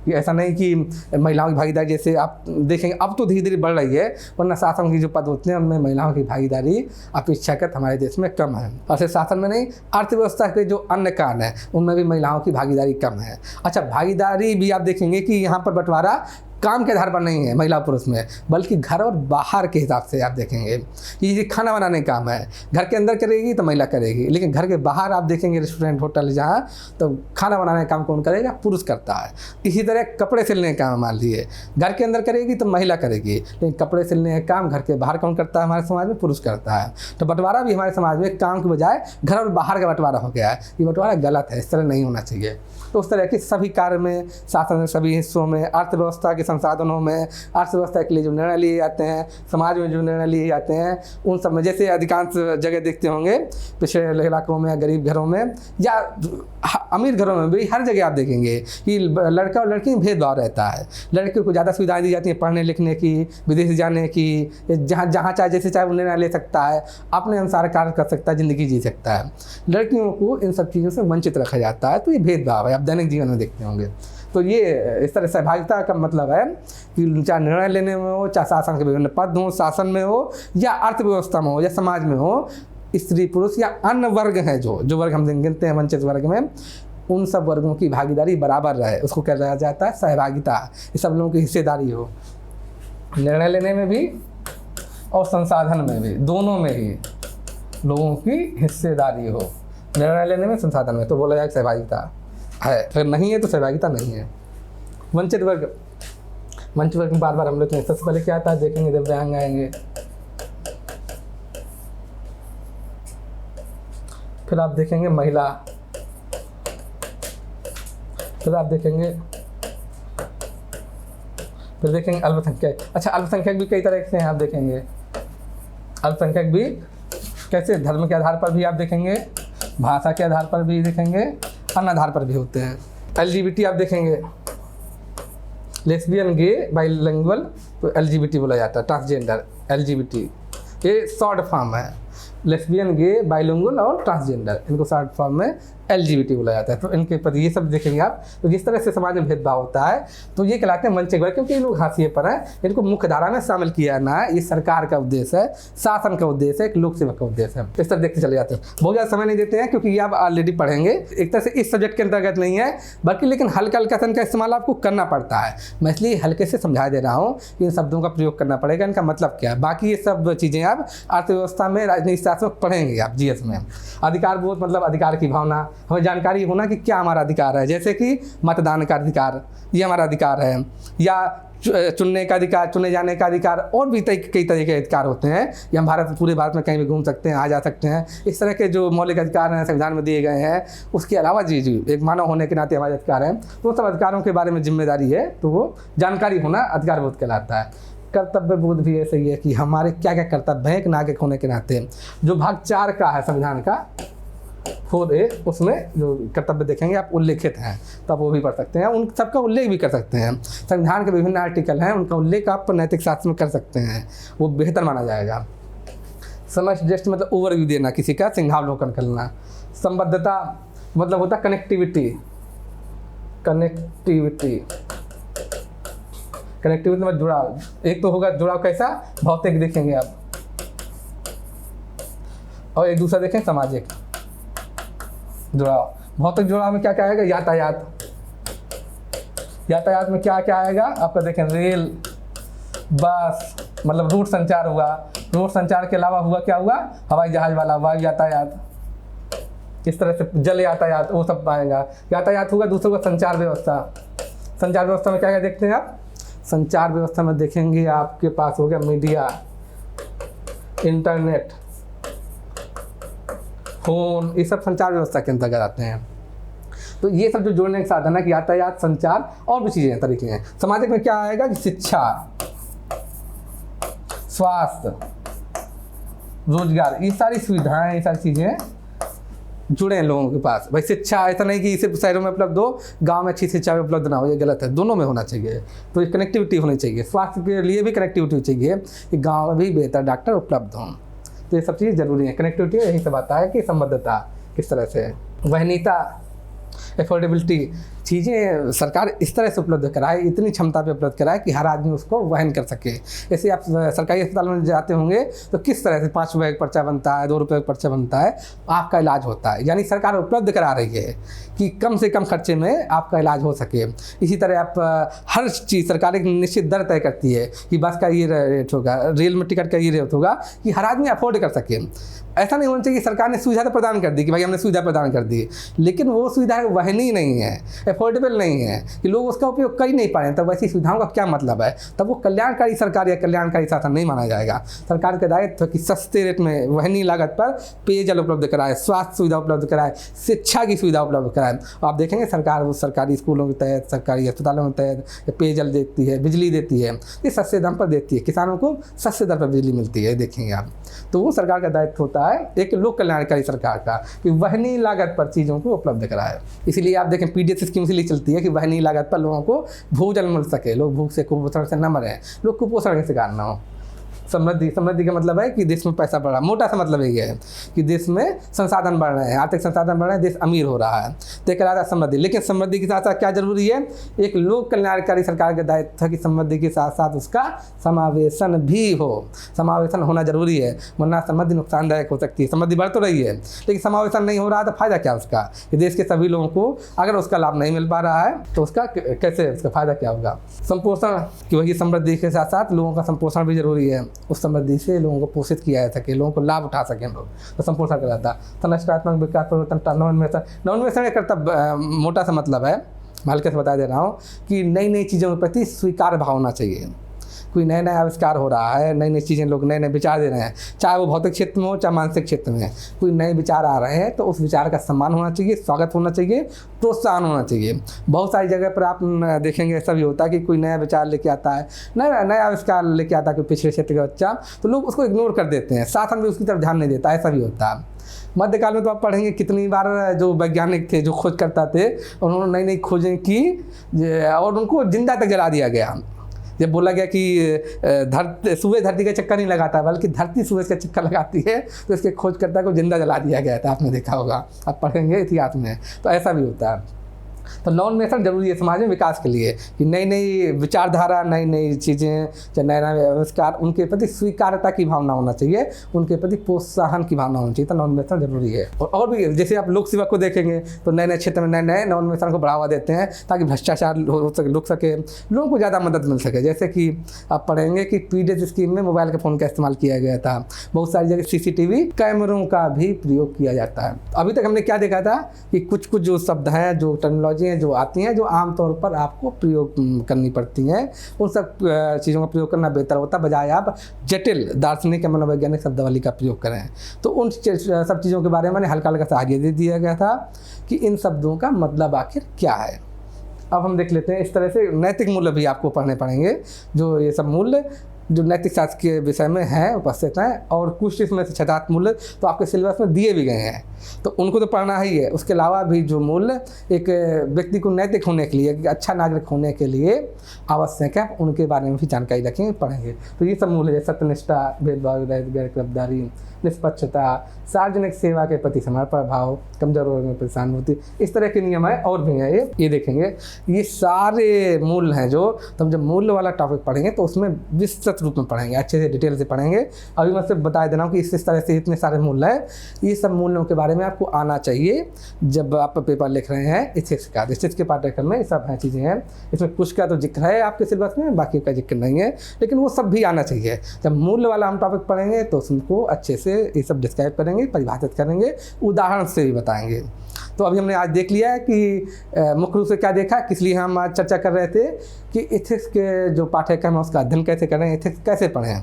कि ऐसा नहीं कि महिलाओं की भागीदारी, जैसे आप देखेंगे अब तो धीरे धीरे बढ़ रही है, वरना शासन की जो पद होते हैं उनमें महिलाओं की भागीदारी अपेक्षाकृत हमारे देश में कम है। और सिर्फ शासन में नहीं, अर्थव्यवस्था के जो अन्य कार्य हैं उनमें भी महिलाओं की भागीदारी कम है। अच्छा, भागीदारी भी आप देखेंगे कि यहाँ पर बंटवारा काम के आधार पर नहीं है महिला पुरुष में, बल्कि घर और बाहर के हिसाब से आप देखेंगे कि ये खाना बनाने का काम है, घर के अंदर करेगी तो महिला करेगी, लेकिन घर के बाहर आप देखेंगे रेस्टोरेंट होटल जहाँ, तो खाना बनाने का काम कौन करेगा? पुरुष करता है। इसी तरह कपड़े सिलने का काम मान लीजिए, घर के अंदर करेगी तो महिला करेगी, लेकिन कपड़े सिलने का काम घर के बाहर कौन करता है? हमारे समाज में पुरुष करता है। तो बंटवारा भी हमारे समाज में काम के बजाय घर और बाहर का बंटवारा हो गया है। ये बंटवारा गलत है, इस तरह नहीं होना चाहिए। तो उस तरह के सभी कार्य में, शासन में सभी हिस्सों में, अर्थव्यवस्था के संसाधनों में, अर्थव्यवस्था के लिए जो निर्णय लिए जाते हैं, समाज में जो निर्णय लिए जाते हैं, उन सब में, जैसे अधिकांश जगह देखते होंगे पिछड़े इलाकों में, गरीब घरों में या अमीर घरों में भी, हर जगह आप देखेंगे कि लड़का और लड़की में भेदभाव रहता है। लड़के को ज़्यादा सुविधाएं दी जाती हैं पढ़ने लिखने की, विदेश जाने की, जहाँ चाहे जैसे चाहे वो निर्णय ले सकता है, अपने अनुसार कार्य कर सकता है, ज़िंदगी जी सकता है। लड़कियों को इन सब चीज़ों से वंचित रखा जाता है। तो ये भेदभाव है, आप दैनिक जीवन में देखते होंगे। तो ये इस तरह सहभागिता का मतलब है कि चाहे निर्णय लेने में हो, चाहे शासन के विभिन्न पद हो, शासन में हो या अर्थव्यवस्था में हो या समाज में हो, स्त्री पुरुष या अन्य वर्ग हैं, जो वर्ग हम गिनते हैं वंचित वर्ग में, उन सब वर्गों की भागीदारी बराबर रहे, उसको कहा जाता है सहभागिता। ये सब लोगों की हिस्सेदारी हो, निर्णय लेने में भी और संसाधन में भी, दोनों में ही लोगों की हिस्सेदारी हो, निर्णय लेने में, संसाधन में, तो बोला जाए सहभागिता है। अगर नहीं है तो सहभागिता नहीं है। वंचित वर्ग में बार बार हम लोग सबसे पहले क्या आता है देखेंगे, दिव्यांग आएंगे, फिर आप देखेंगे महिला, फिर आप देखेंगे अल्पसंख्यक। अच्छा, अल्पसंख्यक भी कई तरह से हैं, आप देखेंगे अल्पसंख्यक भी कैसे, धर्म के आधार पर भी आप देखेंगे, भाषा के आधार पर भी देखेंगे, अन्य आधार पर भी होते हैं। LGBT आप देखेंगे, लेस्बियन, गे, बाइलिंगुअल, तो LGBT बोला जाता है, ट्रांसजेंडर, LGBT ये शॉर्ट फॉर्म है। लेस्बियन, गे, बाइलिंगुअल और ट्रांसजेंडर, इनको शॉर्ट फॉर्म में LGBT बोला जाता है। तो इनके प्रति ये सब देखेंगे आप। तो जिस तरह से समाज में भेदभाव होता है, तो ये कहलाते हैं वंचित वर्ग, क्योंकि ये लोग हाशिए पर हैं, इनको मुख्य धारा में शामिल किया जाना है। ये सरकार का उद्देश्य है, शासन का उद्देश्य है, एक लोक सेवक का उद्देश्य है। इस तरह देखते चले जाते हैं। बहुत ज़्यादा समय नहीं देते हैं, क्योंकि ये आप ऑलरेडी पढ़ेंगे। एक तरह से इस सब्जेक्ट के अंतर्गत नहीं है, बल्कि लेकिन हल्का हल्का सन का इस्तेमाल आपको करना पड़ता है। मैं इसलिए हल्के से समझा दे रहा हूँ कि इन शब्दों का प्रयोग करना पड़ेगा, इनका मतलब क्या है। बाकी ये सब चीज़ें आप अर्थव्यवस्था में, राजनीति शास्त्र में पढ़ेंगे आप, GS में। अधिकार बोध मतलब अधिकार की भावना, हमें जानकारी होना कि क्या हमारा अधिकार है, जैसे कि मतदान का अधिकार, ये हमारा अधिकार है, या चुनने का अधिकार, चुने जाने का अधिकार, और भी कई तरह के अधिकार होते हैं। ये हम पूरे भारत में कहीं भी घूम सकते हैं, आ जा सकते हैं। इस तरह के जो मौलिक अधिकार हैं संविधान में दिए गए हैं, उसके अलावा जी एक मानव होने के नाते हमारे अधिकार हैं, तो सब अधिकारों के बारे में जिम्मेदारी है, तो वो जानकारी होना अधिकार बोध कहलाता है। कर्तव्य बोध भी ऐसे ही है कि हमारे क्या क्या कर्तव्य हैं एक नागरिक होने के नाते। जो भाग 4 का है संविधान का, 4A, उसमें जो कर्तव्य देखेंगे आप उल्लेखित हैं, तो आप वो भी पढ़ सकते हैं, उन सबका उल्लेख भी कर सकते हैं। संविधान के विभिन्न आर्टिकल हैं, उनका उल्लेख आप नैतिक शास्त्र में कर सकते हैं, वो बेहतर माना जाएगा। समझ जस्ट मतलब ओवरव्यू देना, किसी का सिंहावलोकन करना। संबद्धता मतलब होता कनेक्टिविटी मतलब जुड़ाव। एक तो होगा जुड़ाव कैसा, भौतिक देखेंगे आप, और एक दूसरा देखें सामाजिक जुड़ाव। भौतिक जुड़ाव में क्या क्या आएगा, यातायात में क्या क्या आएगा आपका देखें, रेल, बस, मतलब रूट संचार हुआ। रूट संचार के अलावा हुआ क्या हुआ, हवाई जहाज वाला, वायु यातायात, इस तरह से जल यातायात, वो सब आएगा। यातायात होगा। दूसरा होगा संचार व्यवस्था। संचार व्यवस्था में क्या क्या देखते हैं आप, संचार व्यवस्था में देखेंगे आपके पास हो गया मीडिया, इंटरनेट, फोन, ये सब संचार व्यवस्था के अंतर्गत आते हैं। तो ये सब जो जोड़ने के साधन है कि यातायात, संचार और भी चीज़ें तरीके हैं। सामाजिक में क्या आएगा कि शिक्षा, स्वास्थ्य, रोजगार, ये सारी सुविधाएं, ये सारी चीज़ें जुड़े हैं लोगों के पास। भाई शिक्षा ऐसा नहीं कि सिर्फ शहरों में उपलब्ध हो, गांव में अच्छी शिक्षा उपलब्ध ना हो, ये गलत है, दोनों में होना चाहिए। तो ये कनेक्टिविटी होनी चाहिए, स्वास्थ्य के लिए भी कनेक्टिविटी चाहिए कि गांव में भी बेहतर डॉक्टर उपलब्ध हों। तो ये सब चीज़ जरूरी है। कनेक्टिविटी यही सब आता है कि संबद्धता किस तरह से, वहनीयता, एफोर्डेबिलिटी, चीज़ें सरकार इस तरह से उपलब्ध कराए, इतनी क्षमता पे उपलब्ध कराए कि हर आदमी उसको वहन कर सके। जैसे आप सरकारी अस्पताल में जाते होंगे तो किस तरह से 5 रुपये का पर्चा बनता है, 2 रुपये का पर्चा बनता है, आपका इलाज होता है। यानी सरकार उपलब्ध करा रही है कि कम से कम खर्चे में आपका इलाज हो सके। इसी तरह आप हर चीज़ सरकार एक निश्चित दर तय करती है कि बस का ये रेट होगा, रेल में टिकट का ये रेट होगा, कि हर आदमी अफोर्ड कर सके। ऐसा नहीं होना चाहिए कि सरकार ने सुविधा तो प्रदान कर दी कि भाई हमने सुविधा प्रदान कर दी, लेकिन वो सुविधा वहनीय नहीं है, अफोर्डेबल नहीं है, कि लोग उसका उपयोग कर ही नहीं पा रहे हैं। तब वैसी सुविधाओं का क्या मतलब है? तब वो कल्याणकारी सरकार या कल्याणकारी शासन नहीं माना जाएगा। सरकार का दायित्व है कि सस्ते रेट में वहनीय लागत पर पेयजल उपलब्ध कराए, स्वास्थ्य सुविधा उपलब्ध कराए, शिक्षा की सुविधा उपलब्ध कराए। आप देखेंगे सरकार वो सरकारी स्कूलों के तहत, सरकारी अस्पतालों के तहत पेयजल देती है, बिजली देती है, ये सस्ते दाम पर देती है, किसानों को सस्ते दर पर बिजली मिलती है, देखेंगे आप। तो वो सरकार का दायित्व होता है एक लोक कल्याणकारी सरकार का, कि वहनीय लागत पर चीज़ों को उपलब्ध कराए। इसीलिए आप देखें पीडीएस स्कीम इसलिए चलती है कि वहनीय लागत पर लोगों को भोजन मिल सके, लोग भूख से, कुपोषण से न मरें, लोग कुपोषण के शिकार न हो। समृद्धि, समृद्धि का मतलब है कि देश में पैसा बढ़ रहा है, मोटा सा मतलब यही है कि देश में संसाधन बढ़ रहे हैं, आर्थिक संसाधन बढ़ रहे हैं, देश अमीर हो रहा है, तो कहलाता है समृद्धि। लेकिन समृद्धि के साथ साथ क्या जरूरी है? एक लोक कल्याणकारी सरकार का दायित्व है कि समृद्धि के साथ साथ उसका समावेशन भी हो, समावेशन होना जरूरी है, वरना समृद्धि नुकसानदायक हो सकती है। समृद्धि बढ़ तो रही है लेकिन समावेशन नहीं हो रहा तो फायदा क्या उसका? कि देश के सभी लोगों को अगर उसका लाभ नहीं मिल पा रहा है तो उसका कैसे, उसका फायदा क्या होगा? संपोषण की वही समृद्धि के साथ साथ लोगों का संपोषण भी जरूरी है, उस समृद्धि से लोगों को पोषित किया जा सके, लोगों को लाभ उठा सकें लोग, तो संपोषण कहलाता है। संरचनात्मक विकास परिवर्तन, नवोन्मेषण का मोटा सा मतलब है, मैं हल्के से बता दे रहा हूँ, कि नई नई चीज़ों के प्रति स्वीकार भाव होना चाहिए। कोई नया नया आविष्कार हो रहा है, नई नई चीज़ें, लोग नए नए विचार दे रहे हैं, चाहे वो भौतिक क्षेत्र में हो चाहे मानसिक क्षेत्र में, कोई नए विचार आ रहे हैं तो उस विचार का सम्मान होना चाहिए, स्वागत होना चाहिए, प्रोत्साहन होना चाहिए। बहुत सारी जगह पर आप देखेंगे ऐसा भी होता है कि कोई नया विचार लेके आता है, नया आविष्कार लेके आता है कोई पिछड़े क्षेत्र का बच्चा, तो लोग उसको इग्नोर कर देते हैं, शासन भी उसकी तरफ ध्यान नहीं देता, ऐसा भी होता है। मध्यकाल में तो आप पढ़ेंगे कितनी बार जो वैज्ञानिक थे, जो खोज करता थे, उन्होंने नई नई खोजें की और उनको जिंदा तक जला दिया गया। जब बोला गया कि सूरज धरती का चक्कर नहीं लगाता बल्कि धरती सूरज का चक्कर लगाती है, तो इसके खोजकर्ता को जिंदा जला दिया गया था, आपने देखा होगा, आप पढ़ेंगे इतिहास में, तो ऐसा भी होता है। तो नवोन्मेषण जरूरी है समाज में विकास के लिए, कि नई नई विचारधारा, नई नई चीज़ें, चाहे नए नए आविष्कार, उनके प्रति स्वीकारता की भावना होना चाहिए, उनके प्रति प्रोत्साहन की भावना होनी चाहिए, तो नवोन्मेषण जरूरी है। और भी जैसे आप लोक सेवा को देखेंगे तो नए नए क्षेत्र में नए नए नवोन्मेषण को बढ़ावा देते हैं ताकि भ्रष्टाचार हो सके, रुक सके, लोगों को ज़्यादा मदद मिल सके। जैसे कि आप पढ़ेंगे कि पीडीएस स्कीम में मोबाइल के फ़ोन का इस्तेमाल किया गया था, बहुत सारी जगह सीसीटीवी कैमरों का भी प्रयोग किया जाता है। अभी तक हमने क्या देखा था कि कुछ कुछ जो शब्द हैं, जो टेक्नोलॉजी जो आती हैं, जो आमतौर पर आपको प्रयोग करनी पड़ती हैं, उन सब चीज़ों का प्रयोग करना बेहतर होता है, बजाय आप जटिल दार्शनिक या मनोवैज्ञानिक शब्दावली का प्रयोग करें। तो उन सब चीज़ों के बारे में हल्का हल्का सा आगे दे दिया गया था कि इन शब्दों का मतलब आखिर क्या है। अब हम देख लेते हैं, इस तरह से नैतिक मूल्य भी आपको पढ़ने पड़ेंगे, जो ये सब मूल्य जो नैतिक शास्त्र के विषय में हैं, उपस्थित हैं, और कुछ इसमें से 7 मूल्य तो आपके सिलेबस में दिए भी गए हैं, तो उनको तो पढ़ना ही है। उसके अलावा भी जो मूल्य एक व्यक्ति को नैतिक होने के लिए, अच्छा नागरिक होने के लिए आवश्यक है, उनके बारे में भी जानकारी रखेंगे, पढ़ेंगे। तो ये सब मूल्य है: सत्यनिष्ठा, भेदभाव रहित, गैर गिरफ्तारी, निष्पक्षता, सार्वजनिक सेवा के प्रति समर्पण भाव, कमजोर वर्ग में प्रति सहानुभूति, इस तरह के नियम है और भी हैं। ये देखेंगे, ये सारे मूल्य हैं जो, तो हम जब मूल्य वाला टॉपिक पढ़ेंगे तो उसमें विस्तृत रूप में पढ़ेंगे, अच्छे से डिटेल से पढ़ेंगे। अभी मैं सिर्फ बता दे रहा हूँ कि इस तरह से इतने सारे मूल्य हैं, ये सब मूल्यों के बारे में आपको आना चाहिए जब आप पेपर लिख रहे हैं एथिक्स का। एथिक्स के पाठ्यक्रम में ये सब हैं चीज़ें हैं, इसमें कुछ का तो जिक्र है आपके सिलेबस में, बाकी का जिक्र नहीं है, लेकिन वो सब भी आना चाहिए। जब मूल्य वाला हम टॉपिक पढ़ेंगे तो उसको अच्छे से ये सब डिस्क्राइब करेंगे, परिभाषित करेंगे, उदाहरण से भी बताएंगे। तो अभी हमने आज देख लिया है कि मुख्य रूप से क्या देखा, किस लिए हम आज चर्चा कर रहे थे कि एथिक्स के जो पाठ्यक्रम है उसका अध्ययन कैसे करें, एथिक्स कैसे पढ़ें।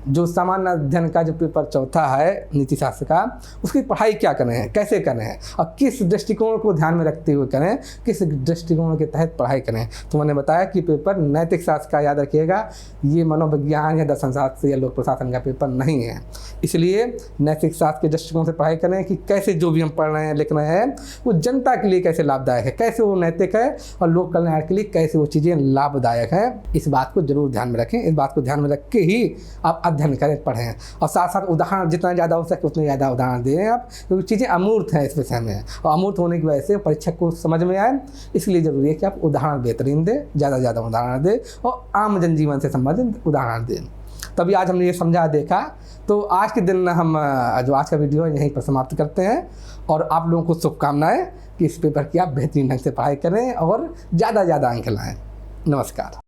जो सामान्य अध्ययन का जो पेपर चौथा है नीति शास्त्र का, उसकी पढ़ाई क्या करें, कैसे करें और किस दृष्टिकोण को ध्यान में रखते हुए करें, किस दृष्टिकोण के तहत पढ़ाई करें। तो मैंने बताया कि पेपर नैतिक शास्त्र का याद रखिएगा, ये मनोविज्ञान या दर्शन शास्त्र या लोक प्रशासन का पेपर नहीं है। इसलिए नैतिक शास्त्र के दृष्टिकोण से पढ़ाई करें कि कैसे जो भी हम पढ़ रहे हैं लिख रहे हैं वो जनता के लिए कैसे लाभदायक है, कैसे वो नैतिक है और लोक कल्याण के लिए कैसे वो चीज़ें लाभदायक है। इस बात को जरूर ध्यान में रखें। इस बात को ध्यान में रख के ही आप अध्ययन करें, पढ़ें और साथ साथ उदाहरण जितना ज़्यादा हो सके उतने ज़्यादा उदाहरण दें आप, क्योंकि चीज़ें अमूर्त हैं इस विषय में और अमूर्त होने की वजह से परीक्षक को समझ में आए। इसलिए ज़रूरी है कि आप उदाहरण बेहतरीन दें, ज़्यादा से ज़्यादा उदाहरण दें और आम जनजीवन से संबंधित उदाहरण दें। तभी आज हमने ये समझा देखा। तो आज के दिन हम जो आज का वीडियो है यहीं पर समाप्त करते हैं और आप लोगों को शुभकामनाएं कि इस पेपर की आप बेहतरीन ढंग से पढ़ाई करें और ज़्यादा से ज़्यादा अंक लाएँ। नमस्कार।